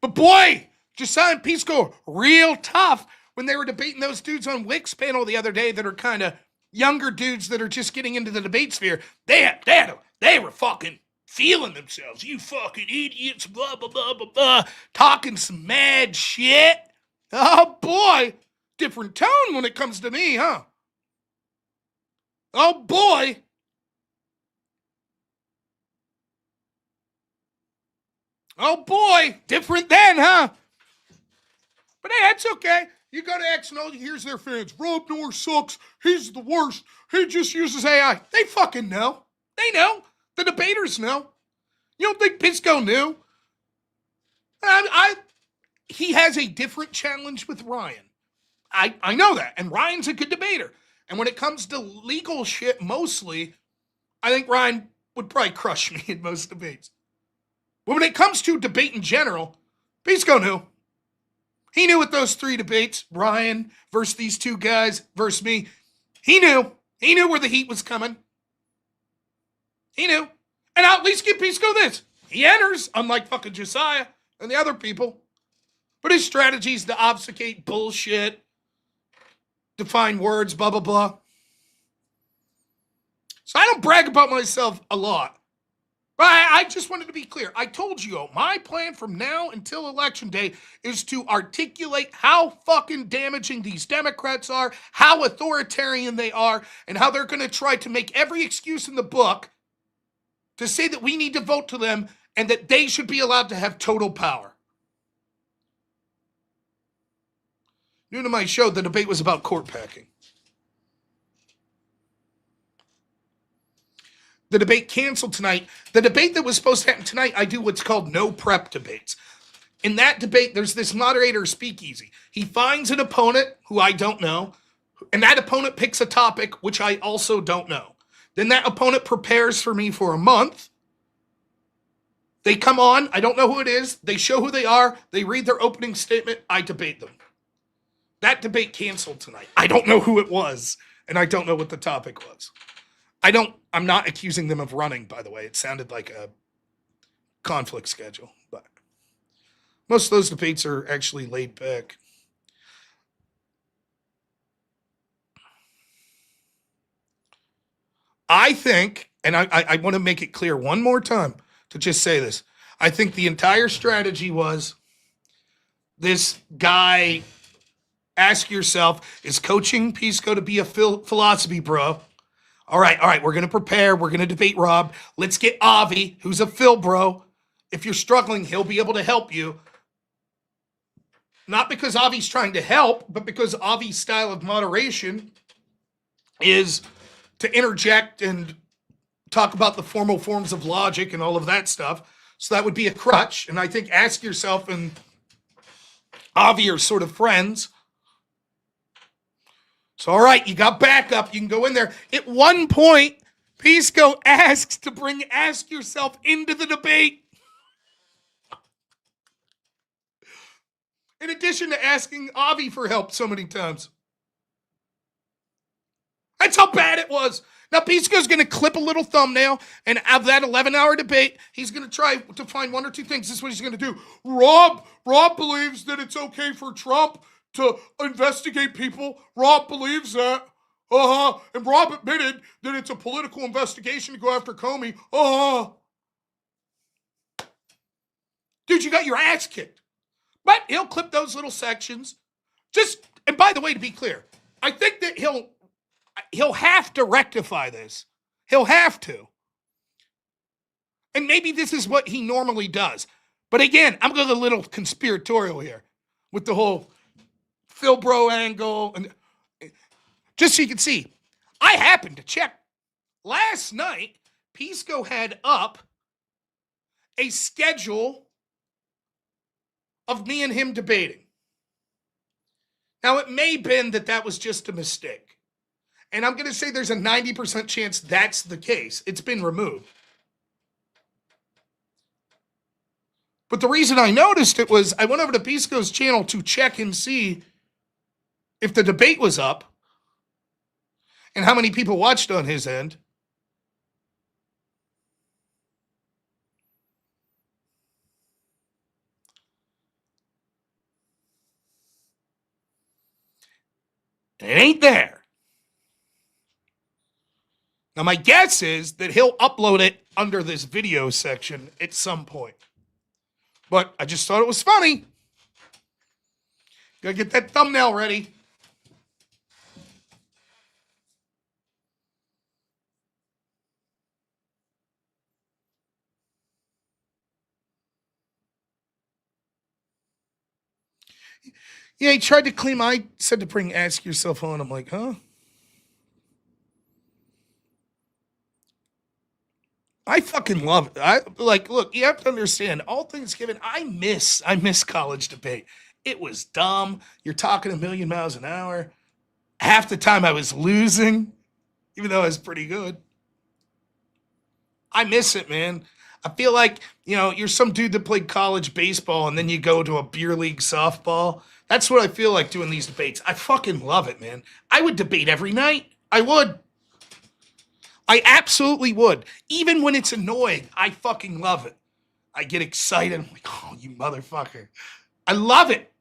But boy, Josiah and Pisco are real tough when they were debating those dudes on Wick's panel the other day that are kind of younger dudes that are just getting into the debate sphere. They were fucking feeling themselves. You fucking idiots, blah, blah, blah, blah, blah. Talking some mad shit. Oh, boy. Different tone when it comes to me, huh? Oh, boy. Oh, boy. Different then, huh? But hey, that's okay. You go to X and all here's their fans. robnoerr sucks. He's the worst. He just uses AI. They fucking know. They know. The debaters know. You don't think Pisco knew? He has a different challenge with Ryan. I know that. And Ryan's a good debater. And when it comes to legal shit, mostly, I think Ryan would probably crush me in most debates. But when it comes to debate in general, Pisco knew. He knew with those 3 debates, Ryan versus these 2 guys versus me, he knew. He knew where the heat was coming. He knew. And I'll at least give Pisco this. He enters, unlike fucking Josiah and the other people. But his strategy is to obfuscate bullshit, define words, blah, blah, blah. So I don't brag about myself a lot. But I just wanted to be clear. I told you, my plan from now until Election Day is to articulate how fucking damaging these Democrats are, how authoritarian they are, and how they're going to try to make every excuse in the book to say that we need to vote to them and that they should be allowed to have total power. New to my show, the debate was about court packing. The debate canceled tonight. The debate that was supposed to happen tonight, I do what's called no prep debates. In that debate, there's this moderator speakeasy. He finds an opponent who I don't know, and that opponent picks a topic which I also don't know. Then that opponent prepares for me for a month. They come on, I don't know who it is. They show who they are. They read their opening statement. I debate them. That debate canceled tonight. I don't know who it was, and I don't know what the topic was. I'm not accusing them of running, by the way. It sounded like a conflict schedule, but most of those debates are actually laid back. I think, and I want to make it clear one more time to just say this. I think the entire strategy was this guy, Ask Yourself, is coaching Pisco to be a philosophy bro. All right, we're going to prepare. We're going to debate Rob. Let's get Avi, who's a Phil bro. If you're struggling, he'll be able to help you. Not because Avi's trying to help, but because Avi's style of moderation is to interject and talk about the formal forms of logic and all of that stuff. So that would be a crutch. And I think Ask Yourself and Avi are sort of friends. So, all right, you got backup. You can go in there. At one point, Pisco asks to bring Ask Yourself into the debate. In addition to asking Avi for help so many times. That's how bad it was. Now, Pisco's going to clip a little thumbnail, and of that 11-hour debate, he's going to try to find one or two things. This is what he's going to do. Rob believes that it's okay for Trump to investigate people. Rob believes that. And Rob admitted that it's a political investigation to go after Comey. Dude, you got your ass kicked. But he'll clip those little sections. And by the way, to be clear, I think that he'll have to rectify this. He'll have to. And maybe this is what he normally does. But again, I'm going a little conspiratorial here with the whole Phil Bro angle. And just so you can see, I happened to check. Last night, Pisco had up a schedule of me and him debating. Now, it may have been that was just a mistake. And I'm going to say there's a 90% chance that's the case. It's been removed. But the reason I noticed it was I went over to Pisco's channel to check and see if the debate was up and how many people watched on his end. And it ain't there. Now, my guess is that he'll upload it under this video section at some point. But I just thought it was funny. Gotta get that thumbnail ready. Yeah, he tried to claim I said to bring Ask Yourself on. I'm like, huh? I fucking love it. Look, you have to understand, all things given, I miss college debate. It was dumb. You're talking a million miles an hour. Half the time I was losing, even though I was pretty good. I miss it, man. I feel like, you're some dude that played college baseball and then you go to a beer league softball. That's what I feel like doing these debates. I fucking love it, man. I would debate every night. I would. I absolutely would. Even when it's annoying, I fucking love it. I get excited. I'm like, oh, you motherfucker. I love it.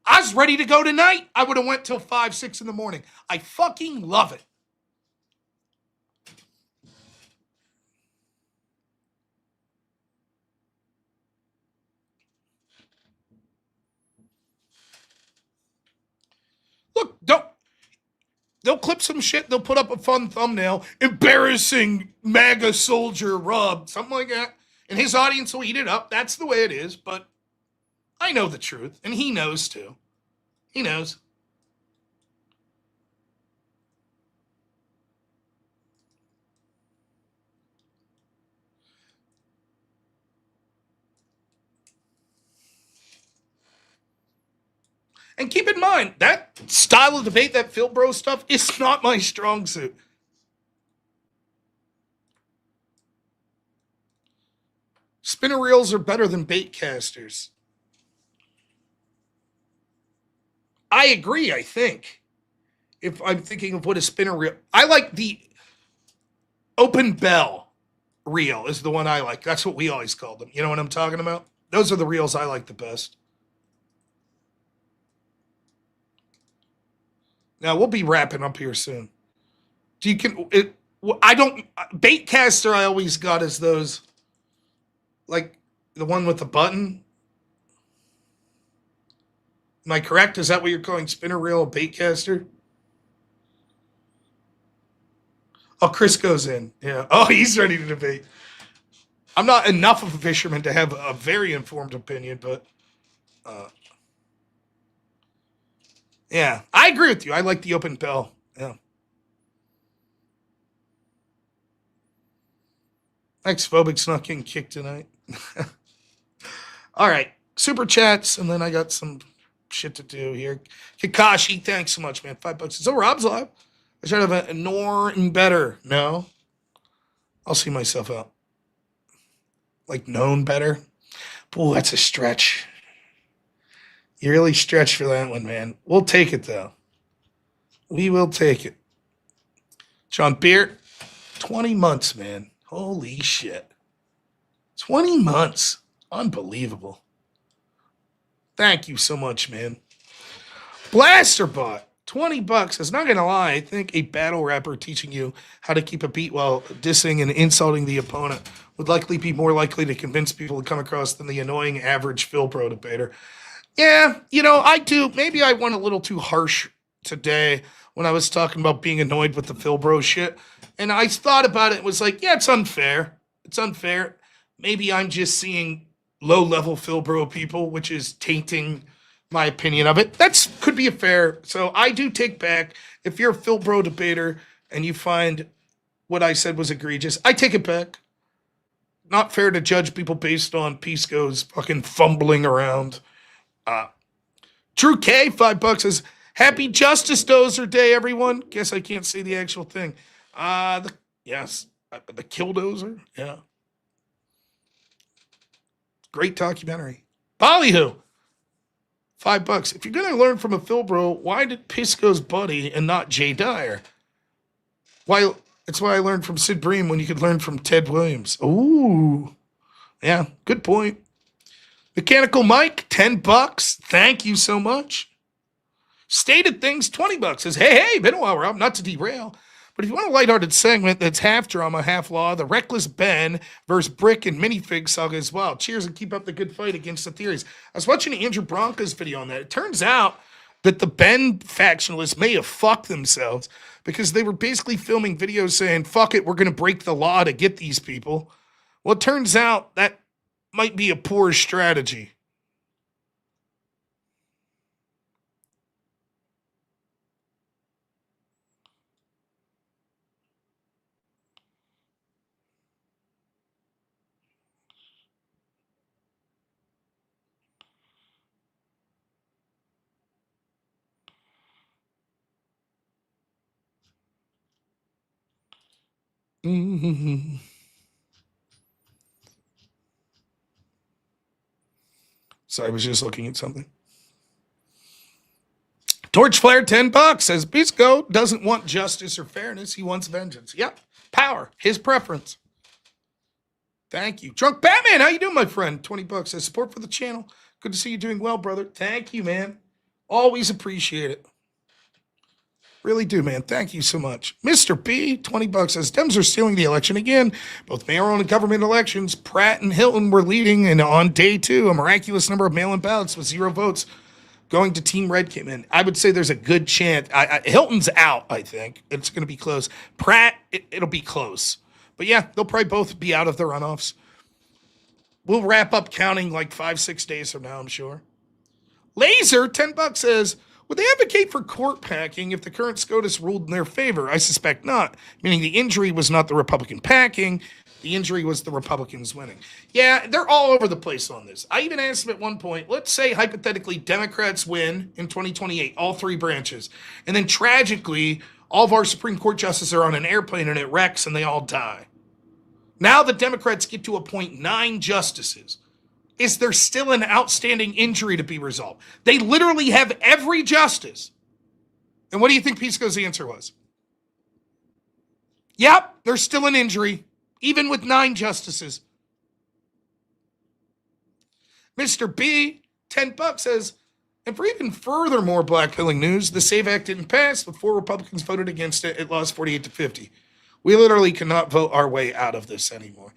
I was ready to go tonight. I would have went till 5, 6 in the morning. I fucking love it. Look, they'll clip some shit. They'll put up a fun thumbnail. Embarrassing MAGA soldier rub. Something like that. And his audience will eat it up. That's the way it is. But I know the truth. And he knows too. He knows. And keep in mind, that style of debate, that Phil Bro stuff, is not my strong suit. Spinner reels are better than bait casters. I agree, I think. If I'm thinking of what a spinner reel... I like the open bell reel is the one I like. That's what we always called them. You know what I'm talking about? Those are the reels I like the best. Now, we'll be wrapping up here soon. Bait caster I always got is those, like the one with the button. Am I correct? Is that what you're calling spinner reel a bait caster? Oh, Chris goes in. Yeah. Oh, he's ready to debate. I'm not enough of a fisherman to have a very informed opinion, but yeah, I agree with you. I like the open bell. Yeah. Ex-phobic's not getting kicked tonight. All right. Super chats, and then I got some shit to do here. Kakashi, thanks so much, man. $5. So Rob's live. I should have a nor and better. No. I'll see myself out. Like known better. Boy, that's a stretch. You really stretched for that one, man. We'll take it, though. We will take it. John Beer, 20 months, man. Holy shit. 20 months. Unbelievable. Thank you so much, man. Blasterbot, $20. Is not going to lie. I think a battle rapper teaching you how to keep a beat while dissing and insulting the opponent would likely be more likely to convince people to come across than the annoying average Phil Pro debater. Yeah, I do. Maybe I went a little too harsh today when I was talking about being annoyed with the Phil Bro shit. And I thought about it and was like, yeah, it's unfair. It's unfair. Maybe I'm just seeing low-level Phil Bro people, which is tainting my opinion of it. That's could be a fair. So I do take back, if you're a Phil Bro debater and you find what I said was egregious, I take it back. Not fair to judge people based on Pisco's fucking fumbling around. Drew K, $5 says, Happy Justice Dozer Day, everyone. Guess I can't say the actual thing. The Killdozer, yeah. Great documentary. Ballyhoo, $5. If you're going to learn from a Phil Bro, why did Pisco's buddy and not Jay Dyer? It's why I learned from Sid Bream when you could learn from Ted Williams. Ooh, yeah, good point. Mechanical Mike, $10. Thank you so much. Stated Things, $20 says, hey, been a while, Rob, not to derail. But if you want a lighthearted segment that's half drama, half law, the Reckless Ben versus Brick and Minifig saga as well. Cheers and keep up the good fight against the theories. I was watching Andrew Bronca's video on that. It turns out that the Ben factionalists may have fucked themselves because they were basically filming videos saying, fuck it, we're going to break the law to get these people. Well, it turns out that might be a poor strategy. Mm-hmm. So I was just looking at something. Torch Flare, $10 says Pisco doesn't want justice or fairness. He wants vengeance. Yep. Power, his preference. Thank you. Drunk Batman, how you doing, my friend? $20 says support for the channel. Good to see you doing well, brother. Thank you, man. Always appreciate it. Really do, man. Thank you so much. Mr. B, $20 says Dems are stealing the election again. Both mayoral and government elections, Pratt and Hilton were leading, and on day 2, a miraculous number of mail-in ballots with 0 votes going to Team Red came in. I would say there's a good chance. Hilton's out, I think. It's going to be close. Pratt, it'll be close. But yeah, they'll probably both be out of the runoffs. We'll wrap up counting like 5-6 days from now, I'm sure. Laser, $10 says, would they advocate for court packing if the current SCOTUS ruled in their favor? I suspect not, meaning the injury was not the Republican packing. The injury was the Republicans winning. Yeah, they're all over the place on this. I even asked them at one point, let's say hypothetically Democrats win in 2028, all 3 branches. And then tragically, all of our Supreme Court justices are on an airplane and it wrecks and they all die. Now the Democrats get to appoint 9 justices. Is there still an outstanding injury to be resolved? They literally have every justice. And what do you think Pisco's answer was? Yep, there's still an injury, even with 9 justices. Mr. B, $10 says, and for even further more blackpilling news, the SAVE Act didn't pass. With 4 Republicans voted against it, it lost 48-50. We literally cannot vote our way out of this anymore.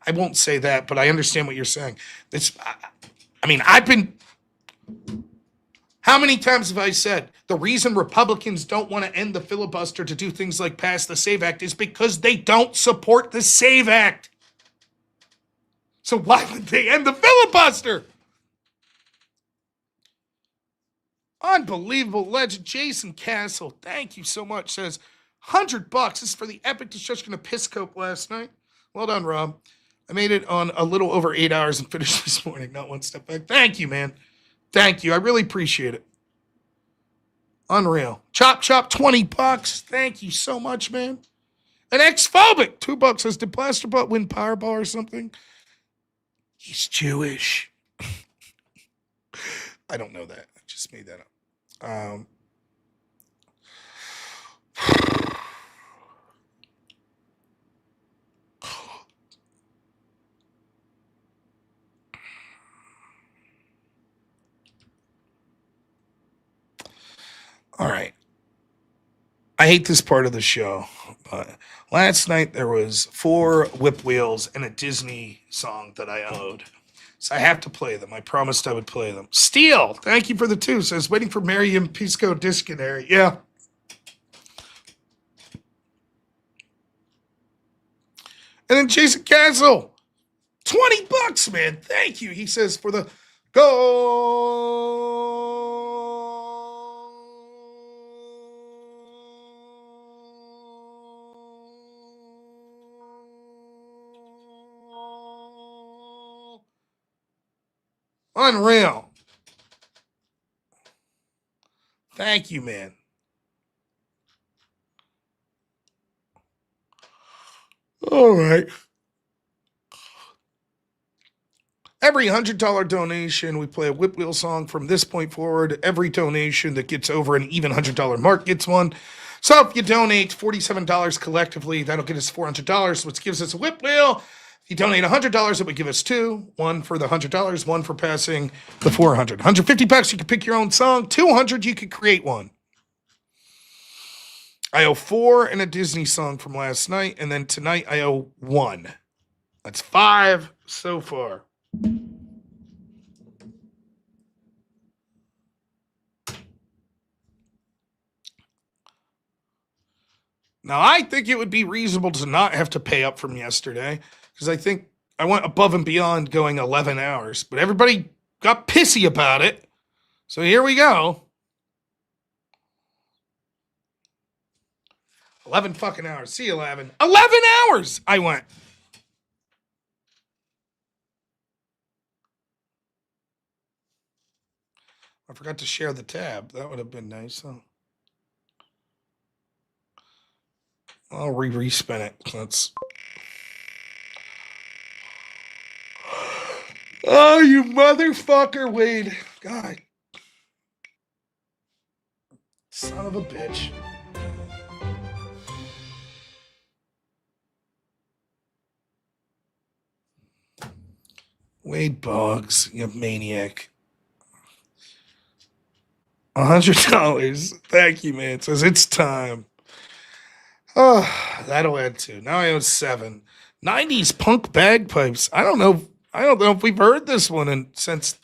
I won't say that, but I understand what you're saying. How many times have I said the reason Republicans don't want to end the filibuster to do things like pass the SAVE Act is because they don't support the SAVE Act. So why would they end the filibuster? Unbelievable legend. Jason Castle, thank you so much, says $100. This is for the epic destruction of Piscope last night. Well done, Rob. I made it on a little over 8 hours and finished this morning. Not one step back. Thank you, man. Thank you. I really appreciate it. Unreal. Chop, $20. Thank you so much, man. An ex-phobic. $2 says, did Plasterbutt win Powerball or something? He's Jewish. I don't know that. I just made that up. All right. I hate this part of the show, but last night there was 4 whip wheels and a Disney song that I owed. So I have to play them. I promised I would play them. Steel, thank you for the 2. Says, waiting for Miriam Pisco Disconnary. Yeah. And then Jason Castle, $20, man. Thank you. He says, for the go. Unreal. Thank you, man. All right. Every $100 donation, we play a whip wheel song from this point forward. Every donation that gets over an even $100 mark gets one. So if you donate $47 collectively, that'll get us $400, which gives us a whip wheel. If you donate $100, it would give us 2. 1 for the $100, 1 for passing the 400. $150, you can pick your own song. $200, you could create one. I owe 4 and a Disney song from last night, and then tonight I owe 1. That's 5 so far. Now, I think it would be reasonable to not have to pay up from yesterday, because I think I went above and beyond going 11 hours, but everybody got pissy about it. So here we go. 11 fucking hours. See you, 11. 11 hours I went. I forgot to share the tab. That would have been nice, huh? I'll re-spin it. Let's. Oh, you motherfucker, Wade. God. Son of a bitch. Wade Boggs, you maniac. $100. Thank you, man. It says it's time. Oh, that'll add 2. Now I owe 7. 90s punk bagpipes. I don't know if we've heard this one since.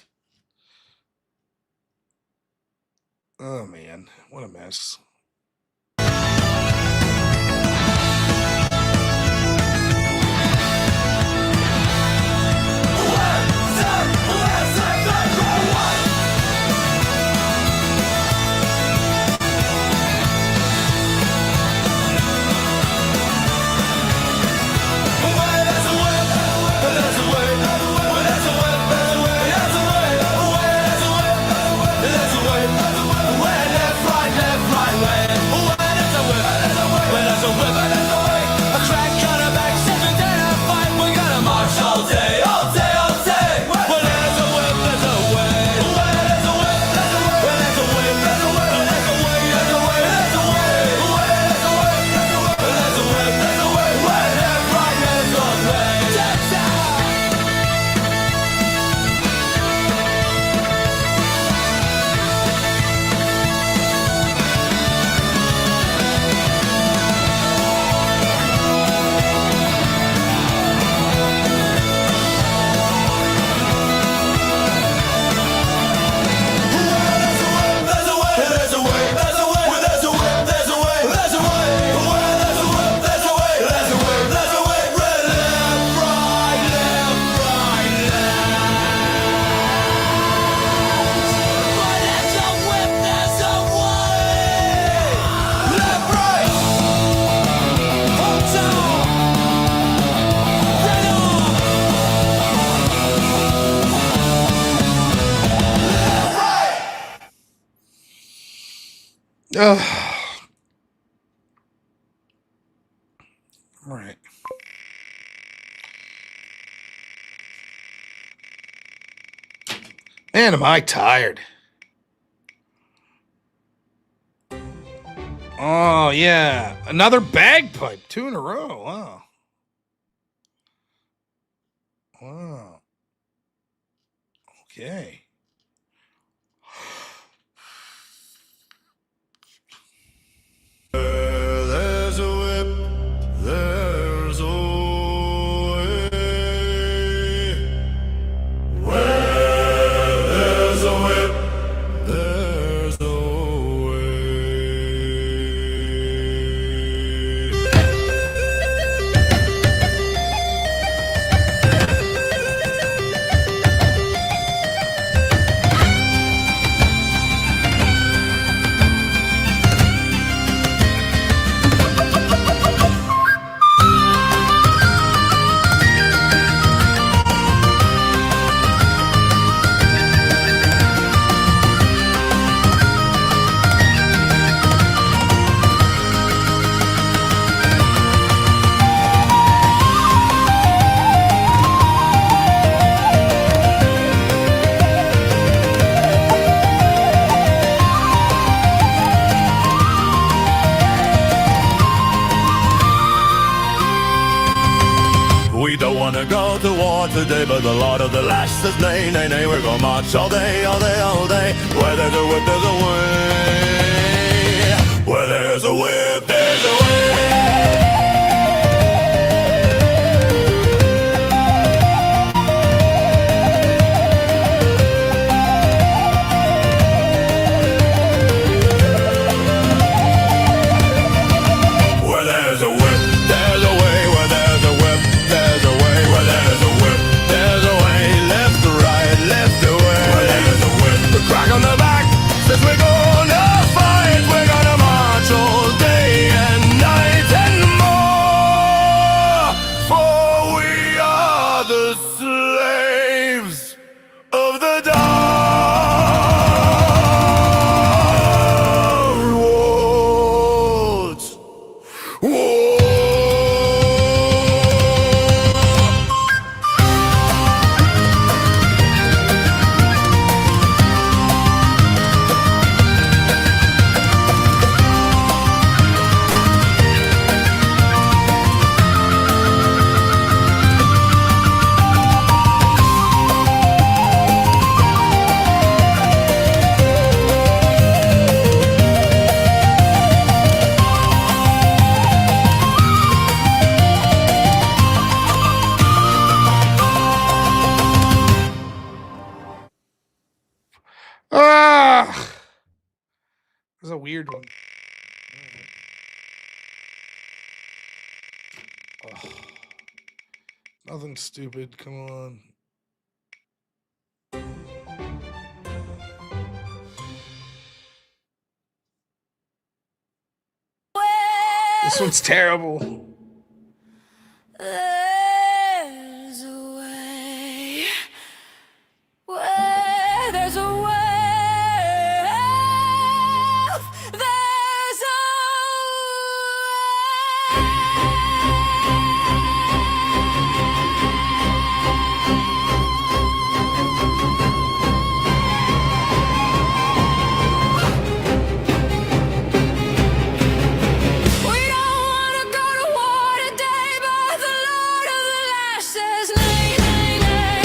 Oh man, what a mess. All right. Man, am I tired. Oh, yeah. Another bagpipe. 2 in a row. Wow. Wow. Okay. There's a whip, there's a way. Where there's a whip, there's a way. We don't wanna go to war today, but the Lord of the Lash says nay, nay, nay. We're gonna march all day, all day, all day. Where there's a whip, there's a way. Where there's a whip, there's a way. Where there's a whip, there's a way. Where there's a whip, there's a way. Where there's a whip, there's a way. Left to right, left to way. Where there's a whip, the crack on the back says we're gonna fight. We're gonna march all day. was a weird one. Oh, nothing stupid. Come on. This one's terrible. There's a way. Where there's a way. There's a We don't wanna go to war today, but the Lord of the Lash says nay, nay, nay.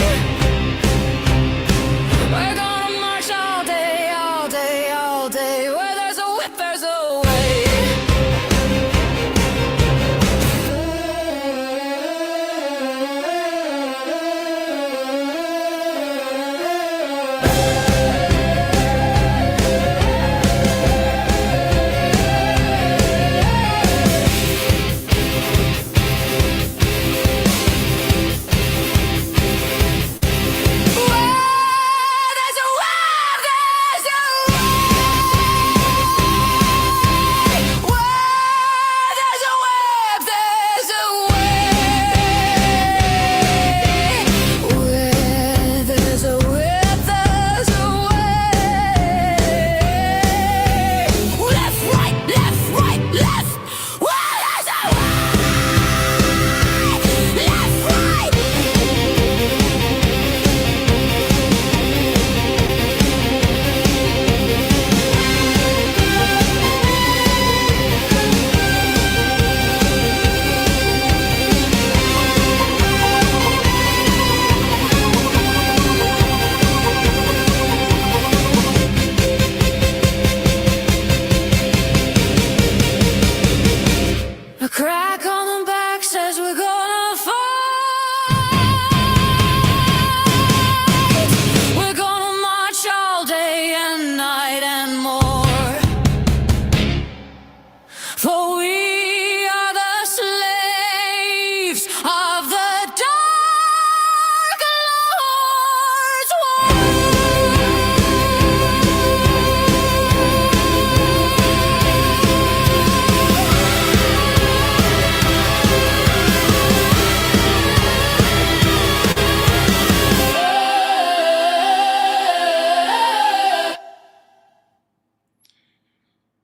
We're gonna march all day, all day, all day. Where there's a whip, there's a way. A crack on the back says we're gonna fight. We're gonna march all day and night and more. For we are the slaves of the Dark Lord's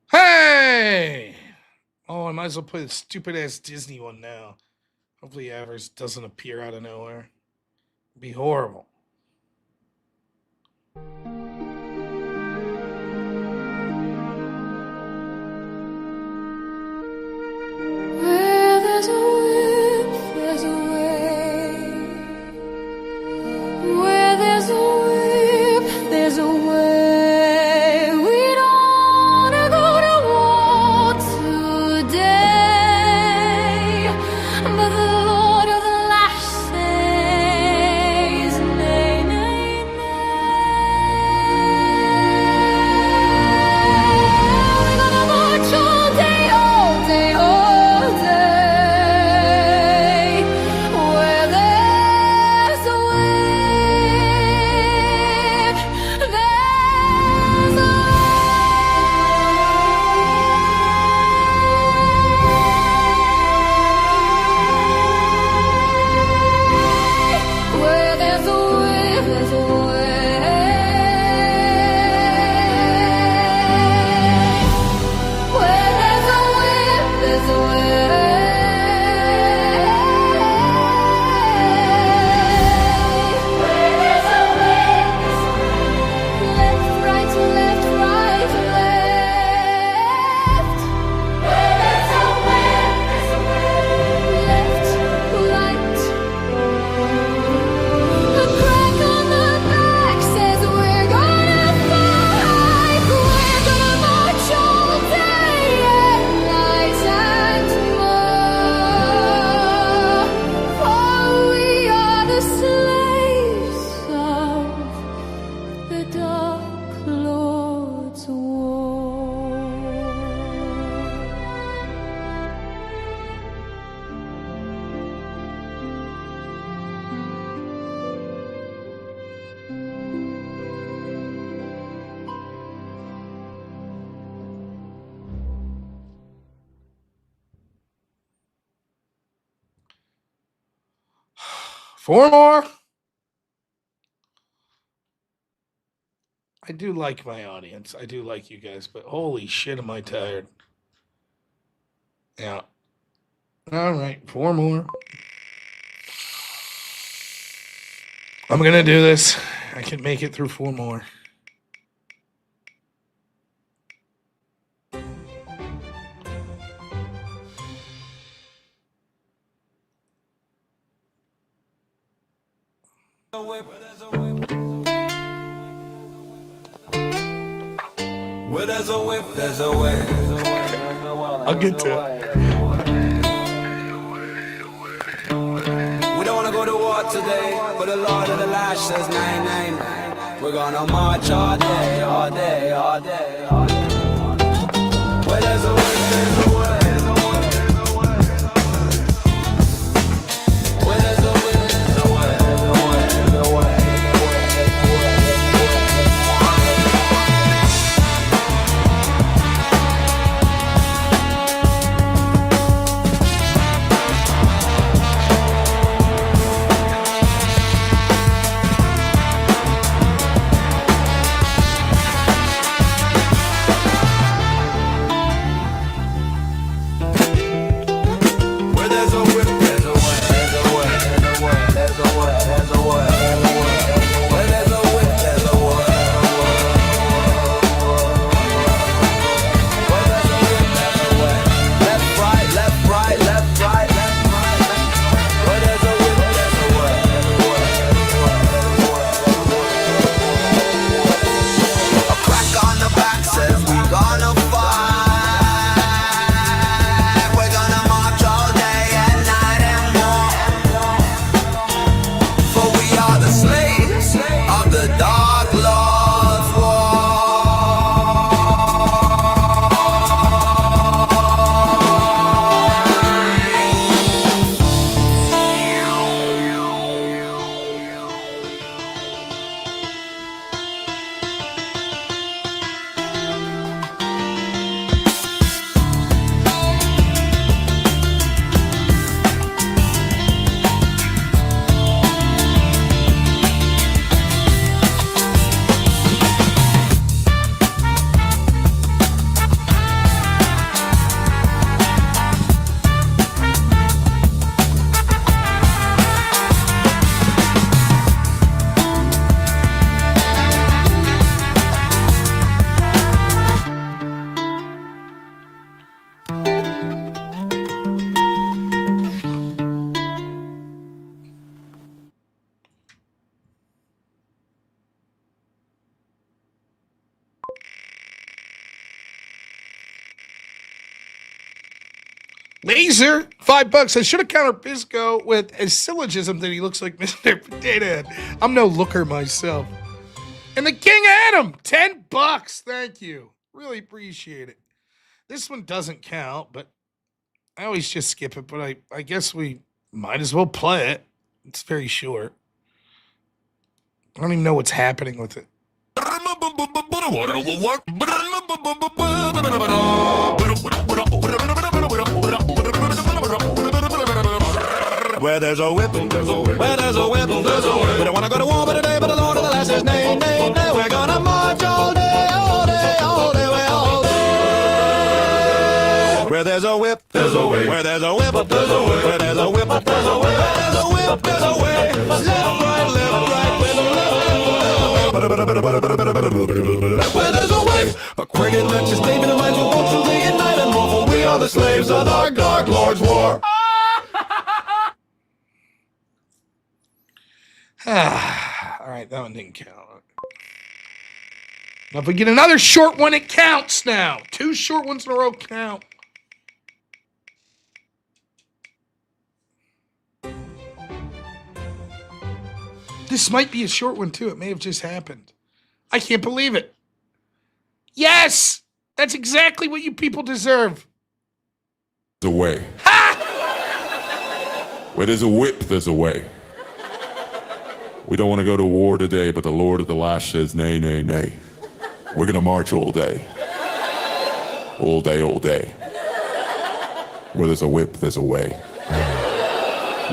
Hey! Oh, I might as well play the stupid ass Disney one now. Hopefully, Avers doesn't appear out of nowhere. It'd be horrible. Where there's a whip, there's a way. Where there's a whip, there's a way. We don't wanna go to war today, but the Lord of the Lash says nay, nay, nay. We're gonna march all day, all day, all day. Where there's a whip, there's a way. 4 more. I do like my audience. I do like you guys, but holy shit, am I tired. Yeah. All right, 4 more. I'm going to do this. I can make it through 4 more. Where there's a whip, there's a way. I'll get to it. We don't wanna go to war today, but the Lord of the Lash says 9-9. We're gonna march all day, all day, all day, all day. Where there's a whip, there's a way. Where there's a whip, there's a way. There's a way. Laser, $5. I should have countered Bisco with a syllogism that he looks like Mr. Potato Head. I'm no looker myself. And the King Adam, $10. Thank you. Really appreciate it. This one doesn't count, but I always just skip it. But I guess we might as well play it. It's very short. I don't even know what's happening with it. Where there's a whip, there's a whip. Where there's a whip, there's a whip. We don't wanna go to war today, but the Lord of the Lash says nay, nay, nay. We're gonna march all day, all day, all day, all day. Where there's a whip, there's a way. Where there's a whip, there's a way. Where there's a whip, there's a way. Where there's a whip, there's a way. Left, right, left, right. Where there's a way. A cricket lectures, David and minds will walk through day and night and more. For we are the slaves of our dark Lord's war. All right, that one didn't count. Now, if we get another short one, it counts now. 2 short ones in a row count. This might be a short one, too. It may have just happened. I can't believe it. Yes! That's exactly what you people deserve. There's a way. Ha! Where there's a whip, there's a way. We don't want to go to war today, but the Lord of the Lash says nay, nay, nay. We're going to march all day. All day, all day. Where there's a whip, there's a way.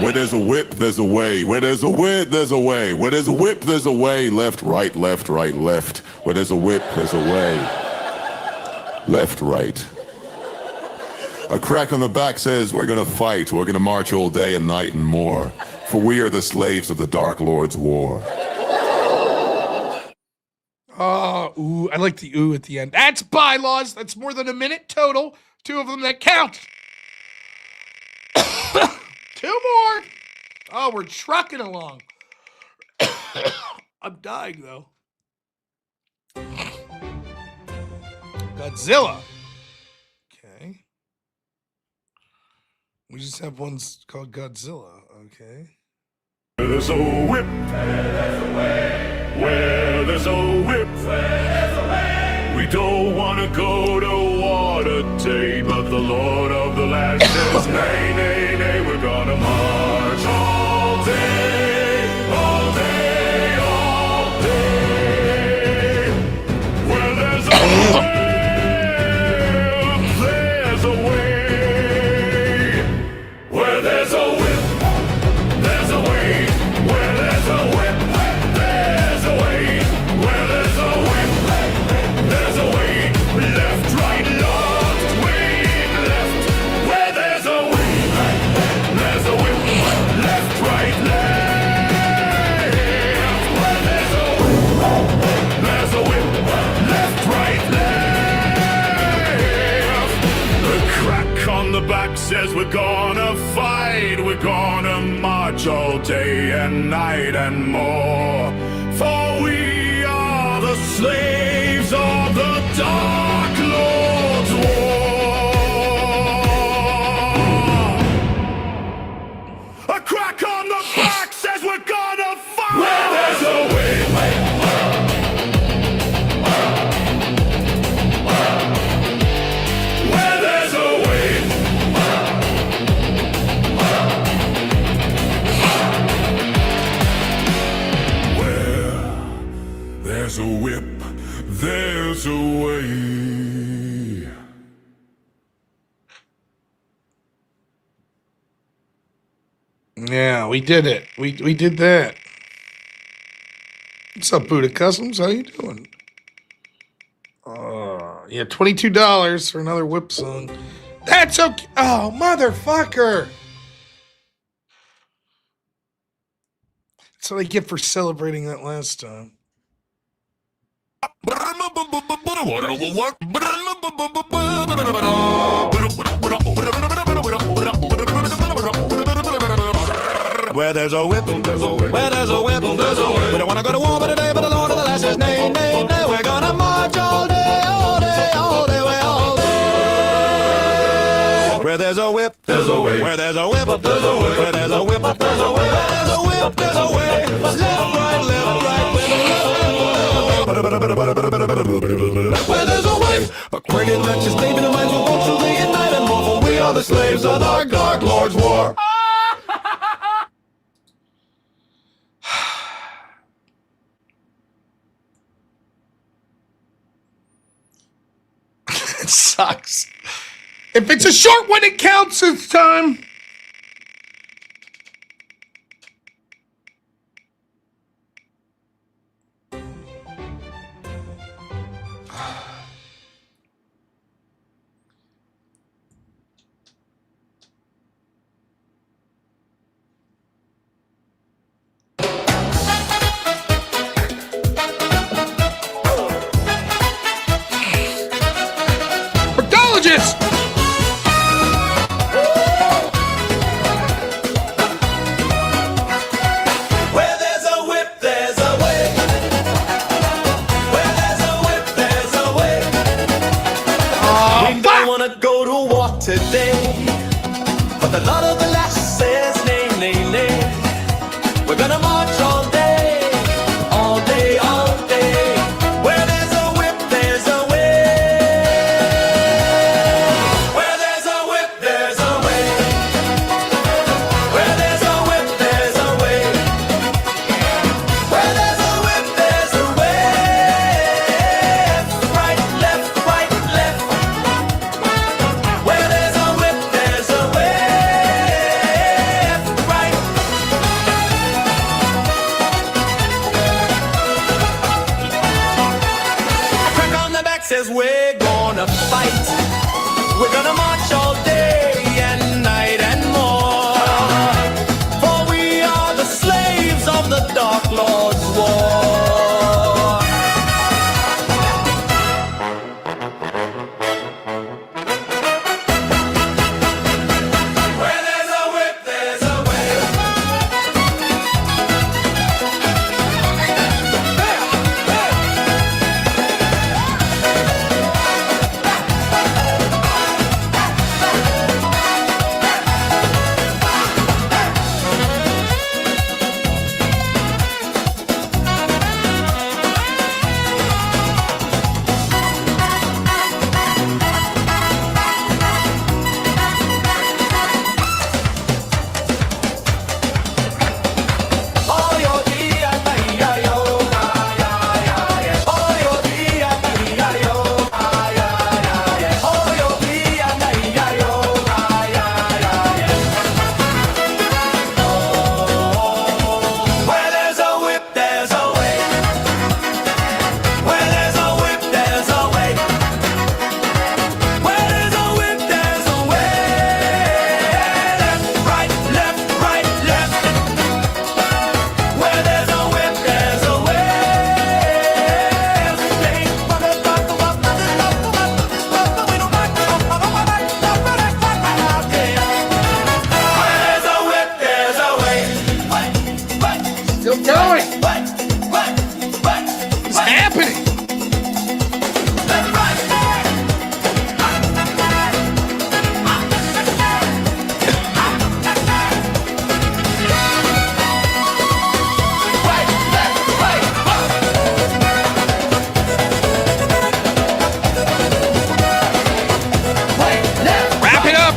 Where there's a whip, there's a way. Where there's a whip, there's a way. Where there's a whip, there's a way. Left, right, left, right, left. Where there's a whip, there's a way. Left, right. A crack on the back says, we're gonna fight. We're gonna march all day and night and more. For we are the slaves of the Dark Lord's war. Oh, ooh, I like the ooh at the end. That's bylaws. That's more than a minute total. 2 of them that count. 2 more. Oh, we're trucking along. I'm dying, though. Godzilla. Okay. We just have ones called Godzilla. Okay. Where there's a whip, there's a way. Where there's a whip, there's a way. We don't want to go to war today, but the Lord of the Land says, nay, nay, nay, we're gonna march all day, all day, all day. Where there's a whip, there's a way. Where there's a whip, there's a way. Where there's a whip, there's a way. Where there's a whip, there's a way. Left, right, left, way, left. Where there's a whip, there's a whip. Left, right, left. Where there's a whip, there's a whip. Left, right, left. The crack on the back says we're gonna fight. We're gonna march all day and night and more. For we are the slaves of the Dark Lord's war. A crack on the back says we're gonna fight. Where there's a way. Where there's a way. There's a whip, there's a way. Yeah, we did it. We did that. What's up, Buddha Customs? How you doing? Yeah, $22 for another whip song. That's okay. Oh, motherfucker. That's what I get for celebrating that last time. Where there's a whip, there's a whip. Where there's a whip, there's a whip. We don't want to go to war but today, but the Lord of the Last says, nay, nay, nay. We're gonna march all day, all day, all day, way, all day. Where there's a whip, there's a way. Where there's a whip, there's a way. Where there's a whip, there's a way. Where there's a whip, there's a way. Left, right, left, right. Where there's a way. A cricket match is leaving the minds will go through day and night and more. For we are the slaves of the Dark Lord's war. It sucks. If it's a short one, it counts this time. Proctologist! Where there's a whip, there's a way. Where there's a whip, there's a way. We don't wanna go to war today, but the Lord of the Last says, nay, nay, nay. We're gonna march all day, all day, all day. Where there's a whip, there's a way. Where there's a whip, there's a way. Where there's a whip, there's a way. Where there's a whip, there's a way. Right, left, right, left. Where there's a whip, Still going. What's happening? Wrap it up.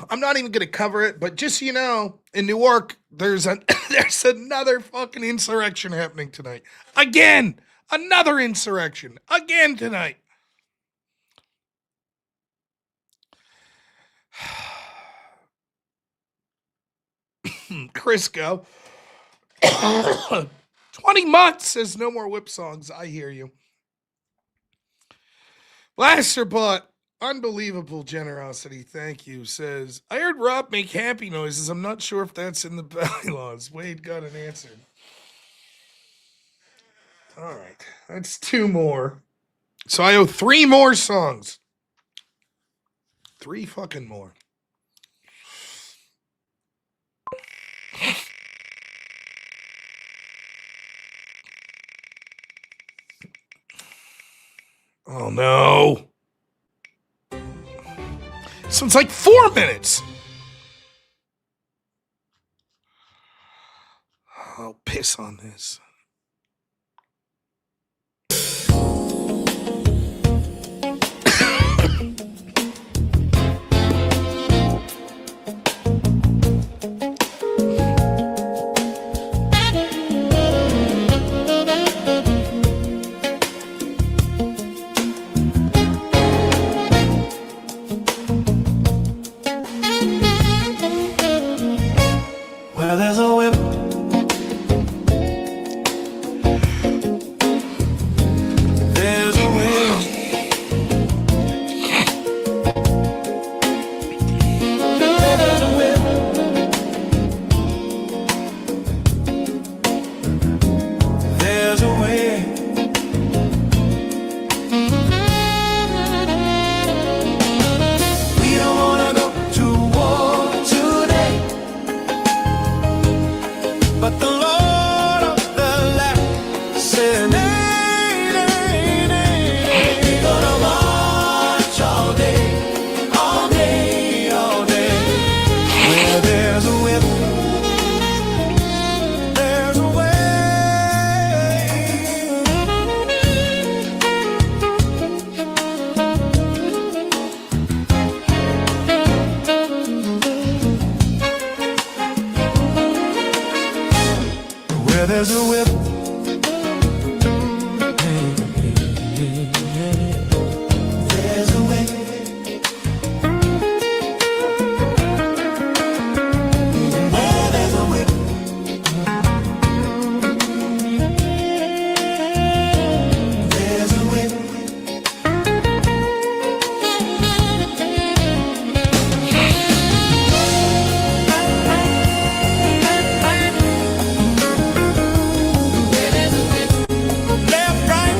I'm not even going to cover it, but just so you know, in Newark, there's another fucking insurrection happening tonight. Again, another insurrection again tonight. Crisco. 20 months says no more whip songs. I hear you. Blasterbot, unbelievable generosity. Thank you. Says, I heard Rob make happy noises. I'm not sure if that's in the bylaws. Wade got an answer. All right. That's 2 more. So I owe 3 more songs. 3 fucking more. Oh no. This one's like 4 minutes. I'll piss on this. Where there's a whip, there's a will. There's a whip, there's a way. We don't wanna go to war today, but the Lord of the land said, nay, nay, nay. We're gonna march all day, all day, all day. Where there's a whip, there's a way. Where there's a whip, there's a way. Where there's a whip, there's a whip. Left, right.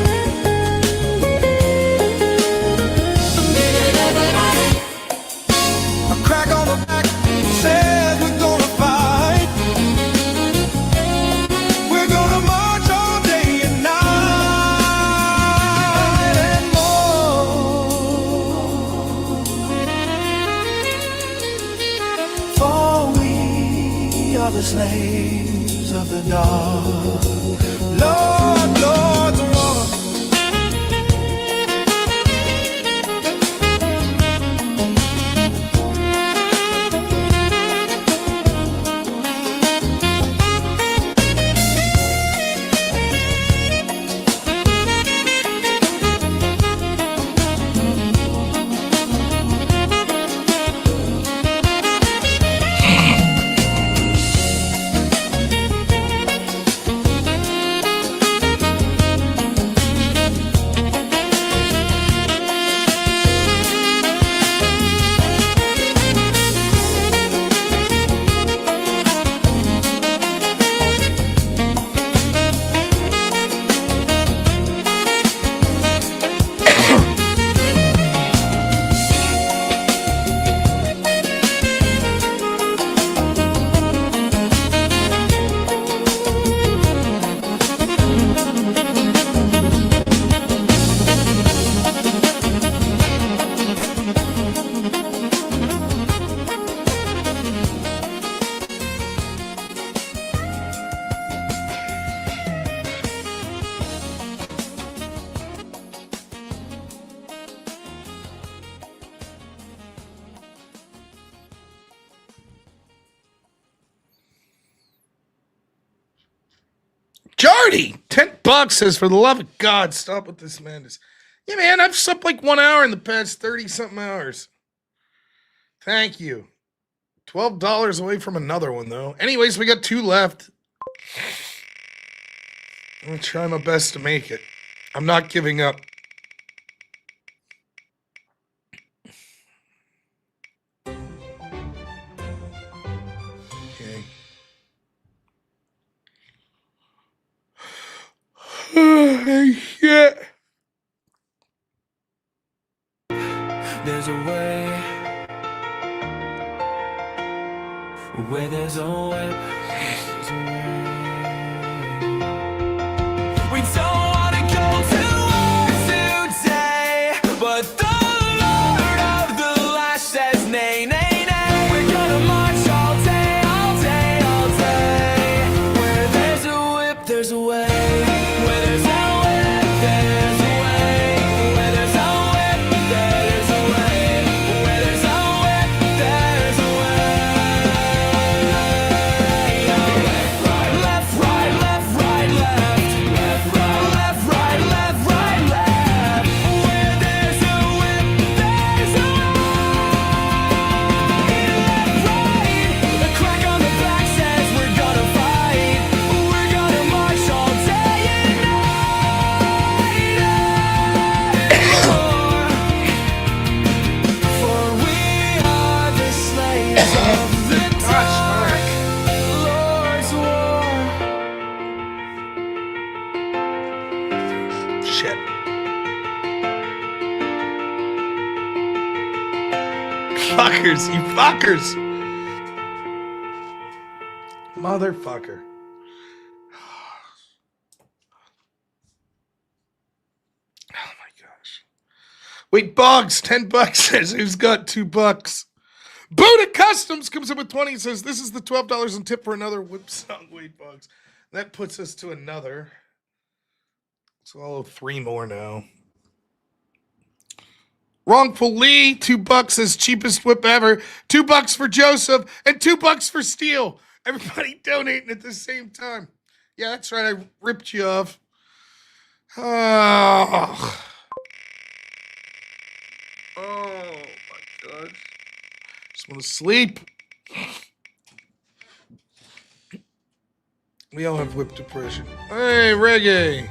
A crack on the back says we're gonna fight. We're gonna march all day and night and more. For we are the slaves of the dark. Lord, Lord, the war. Jardy, $10 says, for the love of God, stop with this madness. Yeah, man, I've slept like 1 hour in the past 30-something hours. Thank you. $12 away from another one, though. Anyways, we got 2 left. I'm going to try my best to make it. I'm not giving up. Okay. Shit. There's a way where there's a whip. We don't want to go to war today, but the Lord of the Lash says nay, nay, nay. We're gonna march all day, all day, all day. Where there's a whip, there's a way. Where there's a whip, there's a way. Where there's a whip, there's a way. Where there's a whip, there's a way. Left, right, left, right, left. Left, right, left, right, left. Where there's a whip, there's a way. Left, right. The crack on the back says we're gonna fight. We're gonna march all day and night. For we are the slaves of the dark Lord's war. Shit. Fuckers, you fuckers. Motherfucker. Oh my gosh. Wait, Boggs, $10 says, who's got $2? Buddha Customs comes up with 20 and says, this is the $12 and tip for another whip song. Wait, Boggs. That puts us to another. So I'll have 3 more now. Wrongful Lee, $2 says cheapest whip ever. $2 for Joseph and $2 for Steel. Everybody donating at the same time. Yeah, that's right. I ripped you off. Oh, my God. Just want to sleep. We all have whip depression. Hey, reggae.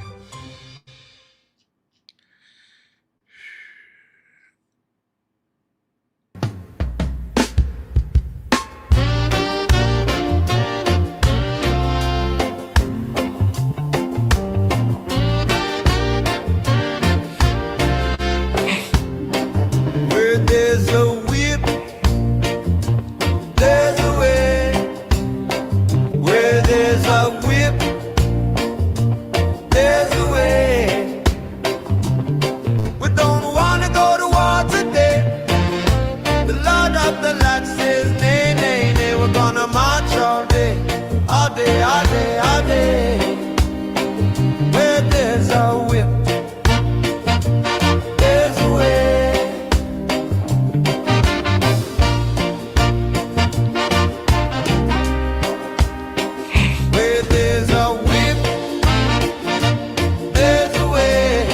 Where there's a whip, there's a way. Where there's a whip, there's a way. We don't want to go to war today. The Lord of the Land says, nay, nay, nay. We're gonna march all day, all day, all day, all day. Where there's a whip, there's a way. Where there's a whip, there's a way.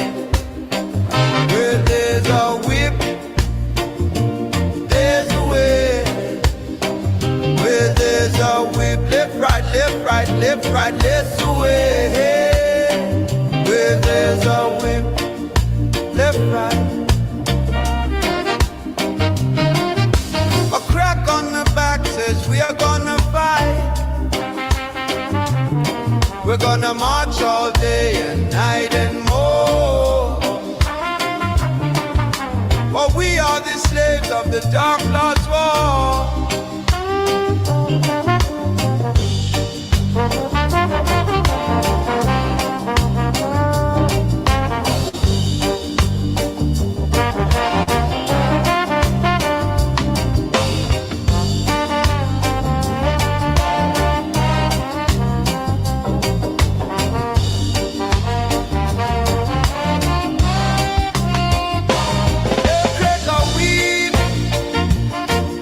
Where there's a whip, there's a way. Where there's a whip, left, right, left, right, left, right, there's a way. Where there's a whip, left, right. A crack on the back says we are gonna fight. We're gonna march all day and night and more. For we are the slaves of the dark Lord's war.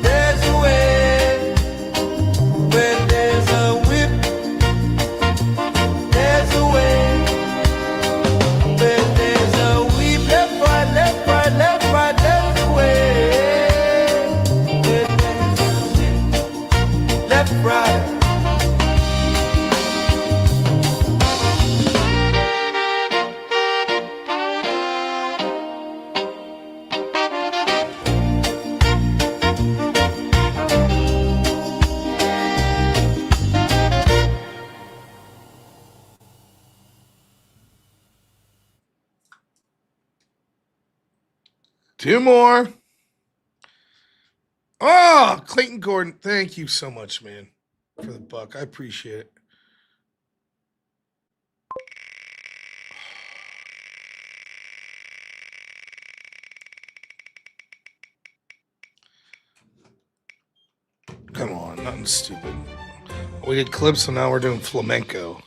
There's a way. 2 more. Oh, Clayton Gordon. Thank you so much, man, for the buck. I appreciate it. Come on, nothing stupid. We did clips, so now we're doing flamenco.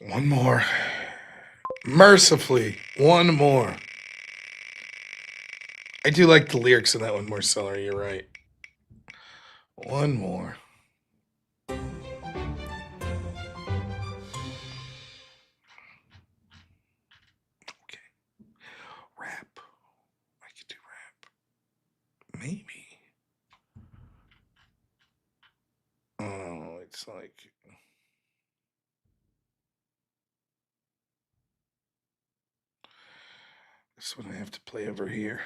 One more. Mercifully, one more. I do like the lyrics in that one more, Celery. You're right. One more. Okay. Rap. I could do rap. Maybe. Oh, it's like... This one I have to play over here.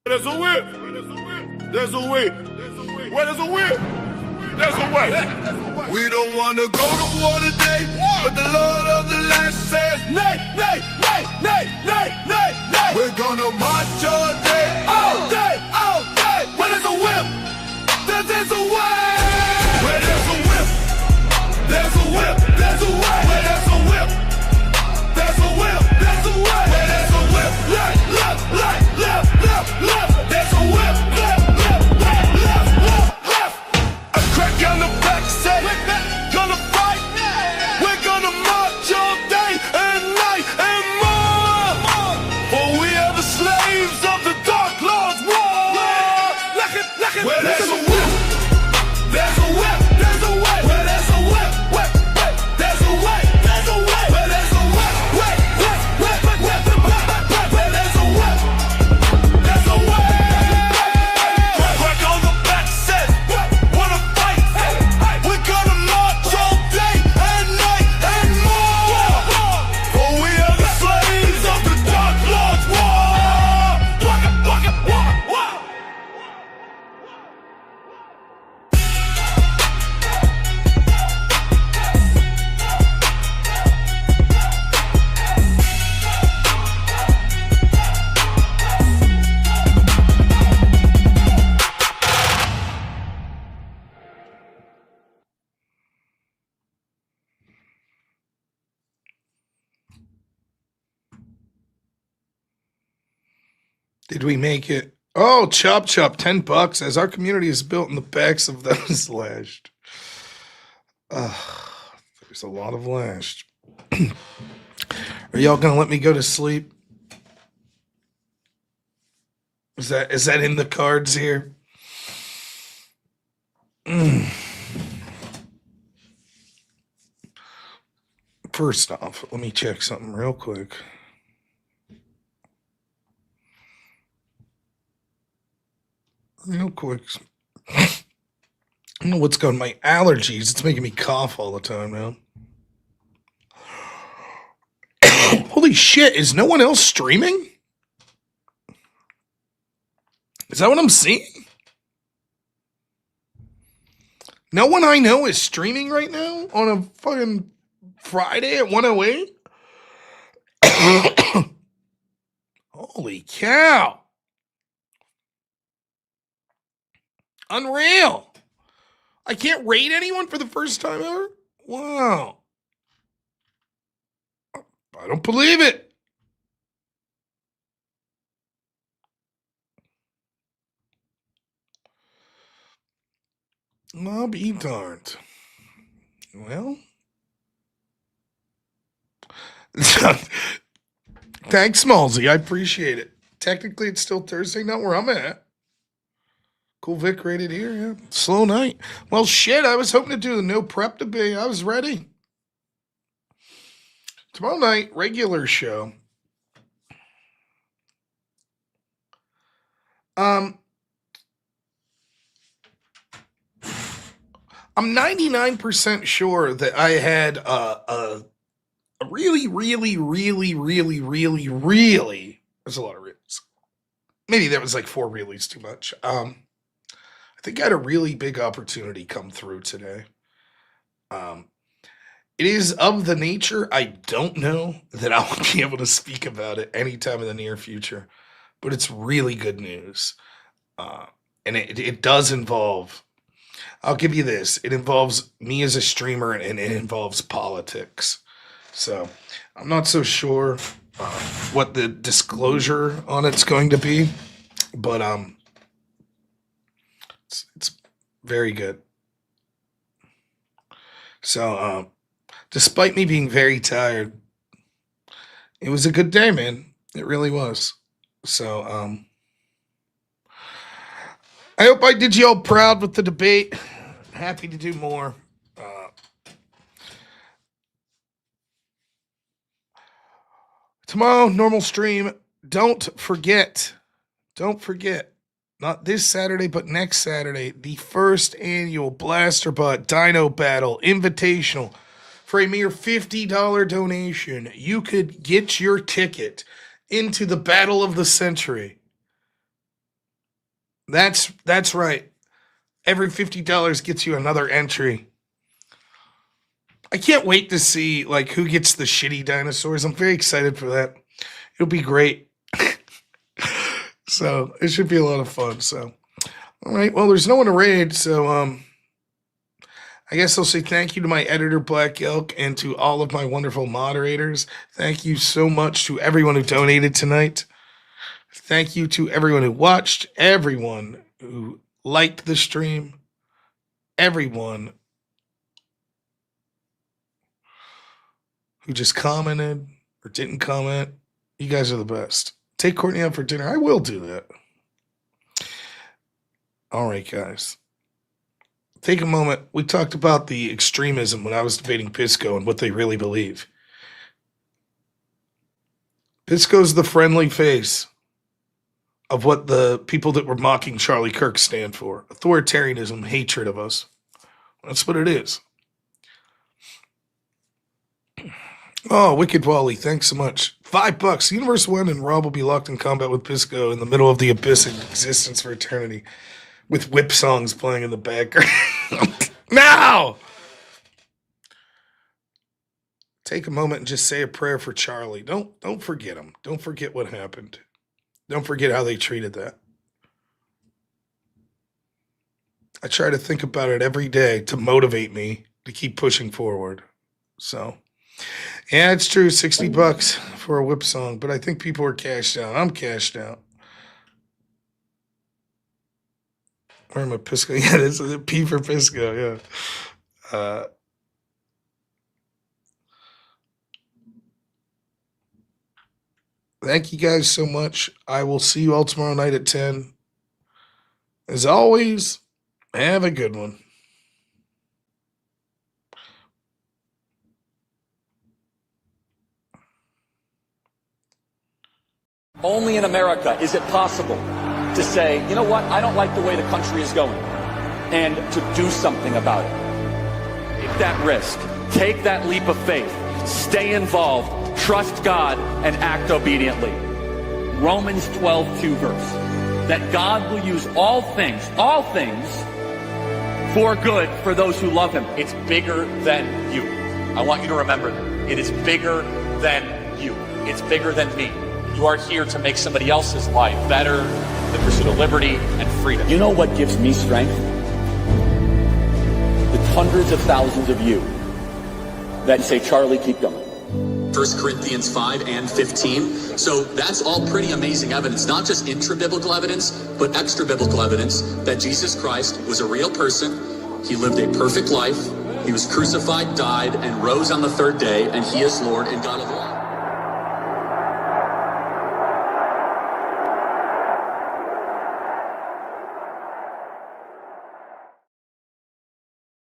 There's a whip. There's a whip. Where there's a whip? There's a way. We don't want to go to war today, but the Lord of the land says, nay, nay, nay, nay, nay, nay, nay. We're gonna march all day, all day, all day. Where there's a whip, there's a way. Where there's a whip, there's a whip, there's a way. Where there's a whip, there's a whip, there's a way. Where there's a whip, left, left, left, left, left, left. There's a whip, left, left, left, left, left, left. A crack on the back say, gonna fight. We're gonna march all day and night and more. For we are the slaves of the Dark Lord's war. Where there's a whip, there's a whip, there's a way. Where there's a whip, whip, whip, there's a way, there's a way. Where there's a whip, whip, whip, whip, whip, whip, whip, whip. Where there's a whip, there's a way. Crack on the back says, wanna fight. We're gonna march all day and night and more. For we are the slaves of the Dark Lord's war. Waka, waka, waka, waka. Did we make it? Oh, chop chop, $10. As our community is built in the backs of those lashed. There's a lot of lashed. Are y'all gonna let me go to sleep? Is that in the cards here? First off, let me check something real quick. Real quick. I don't know what's going on. My allergies. It's making me cough all the time now. Holy shit. Is no one else streaming? Is that what I'm seeing? No one I know is streaming right now on a fucking Friday at 1:08? Holy cow. Unreal. I can't rate anyone for the first time ever? Wow. I don't believe it. I'll be darned. Well. Thanks, Smallsy. I appreciate it. Technically, it's still Thursday, not where I'm at. Cool Vic rated here, yeah. Slow night. Well, shit, I was hoping to do the no prep debate. I was ready. Tomorrow night, regular show. I'm 99% sure that I had a really, there's a lot of realies. Maybe that was like 4 realies too much. I think I had a really big opportunity come through today. It is of the nature, I don't know that I'll be able to speak about it anytime in the near future, but it's really good news. And it does involve, I'll give you this, it involves me as a streamer and it involves politics. So I'm not so sure what the disclosure on it's going to be, but it's very good. So despite me being very tired, it was a good day, man. It really was. So I hope I did you all proud with the debate. Happy to do more. Tomorrow, normal stream. Don't forget, not this Saturday, but next Saturday, the first annual Blaster Butt Dino Battle Invitational. For a mere $50 donation, you could get your ticket into the Battle of the Century. That's right. Every $50 gets you another entry. I can't wait to see like who gets the shitty dinosaurs. I'm very excited for that. It'll be great. So it should be a lot of fun. So, all right. Well, there's no one to raid, so I guess I'll say thank you to my editor Black Elk and to all of my wonderful moderators. Thank you so much to everyone who donated tonight. Thank you to everyone who watched, everyone who liked the stream, everyone who just commented or didn't comment. You guys are the best. Take Courtney out for dinner. I will do that. All right, guys. Take a moment. We talked about the extremism when I was debating Pisco and what they really believe. Pisco's the friendly face of what the people that were mocking Charlie Kirk stand for. Authoritarianism, hatred of us. That's what it is. Oh, Wicked Wally, thanks so much. $5. Universe 1 and Rob will be locked in combat with Pisco in the middle of the abyss of existence for eternity, with whip songs playing in the background. Now! Take a moment and just say a prayer for Charlie. Don't forget him. Don't forget what happened. Don't forget how they treated that. I try to think about it every day to motivate me to keep pushing forward. So, yeah, it's true. $60 for a whip song, but I think people are cashed out. I'm cashed out. Where am I, Pisco? Yeah, this is a P for Pisco. Yeah. Thank you guys so much. I will see you all tomorrow night at 10. As always, have a good one. Only in America is it possible to say, you know what, I don't like the way the country is going, and to do something about it. Take that risk. Take that leap of faith. Stay involved. Trust God and act obediently. Romans 12:2 verse. That God will use all things for good for those who love him. It's bigger than you. I want you to remember that. It is bigger than you. It's bigger than me. You are here to make somebody else's life better, the pursuit of liberty and freedom. You know what gives me strength? The hundreds of thousands of you that say, Charlie, keep going. 1 Corinthians 5 and 15. So that's all pretty amazing evidence, not just intra-biblical evidence, but extra-biblical evidence that Jesus Christ was a real person. He lived a perfect life. He was crucified, died, and rose on the third day, and he is Lord and God of all.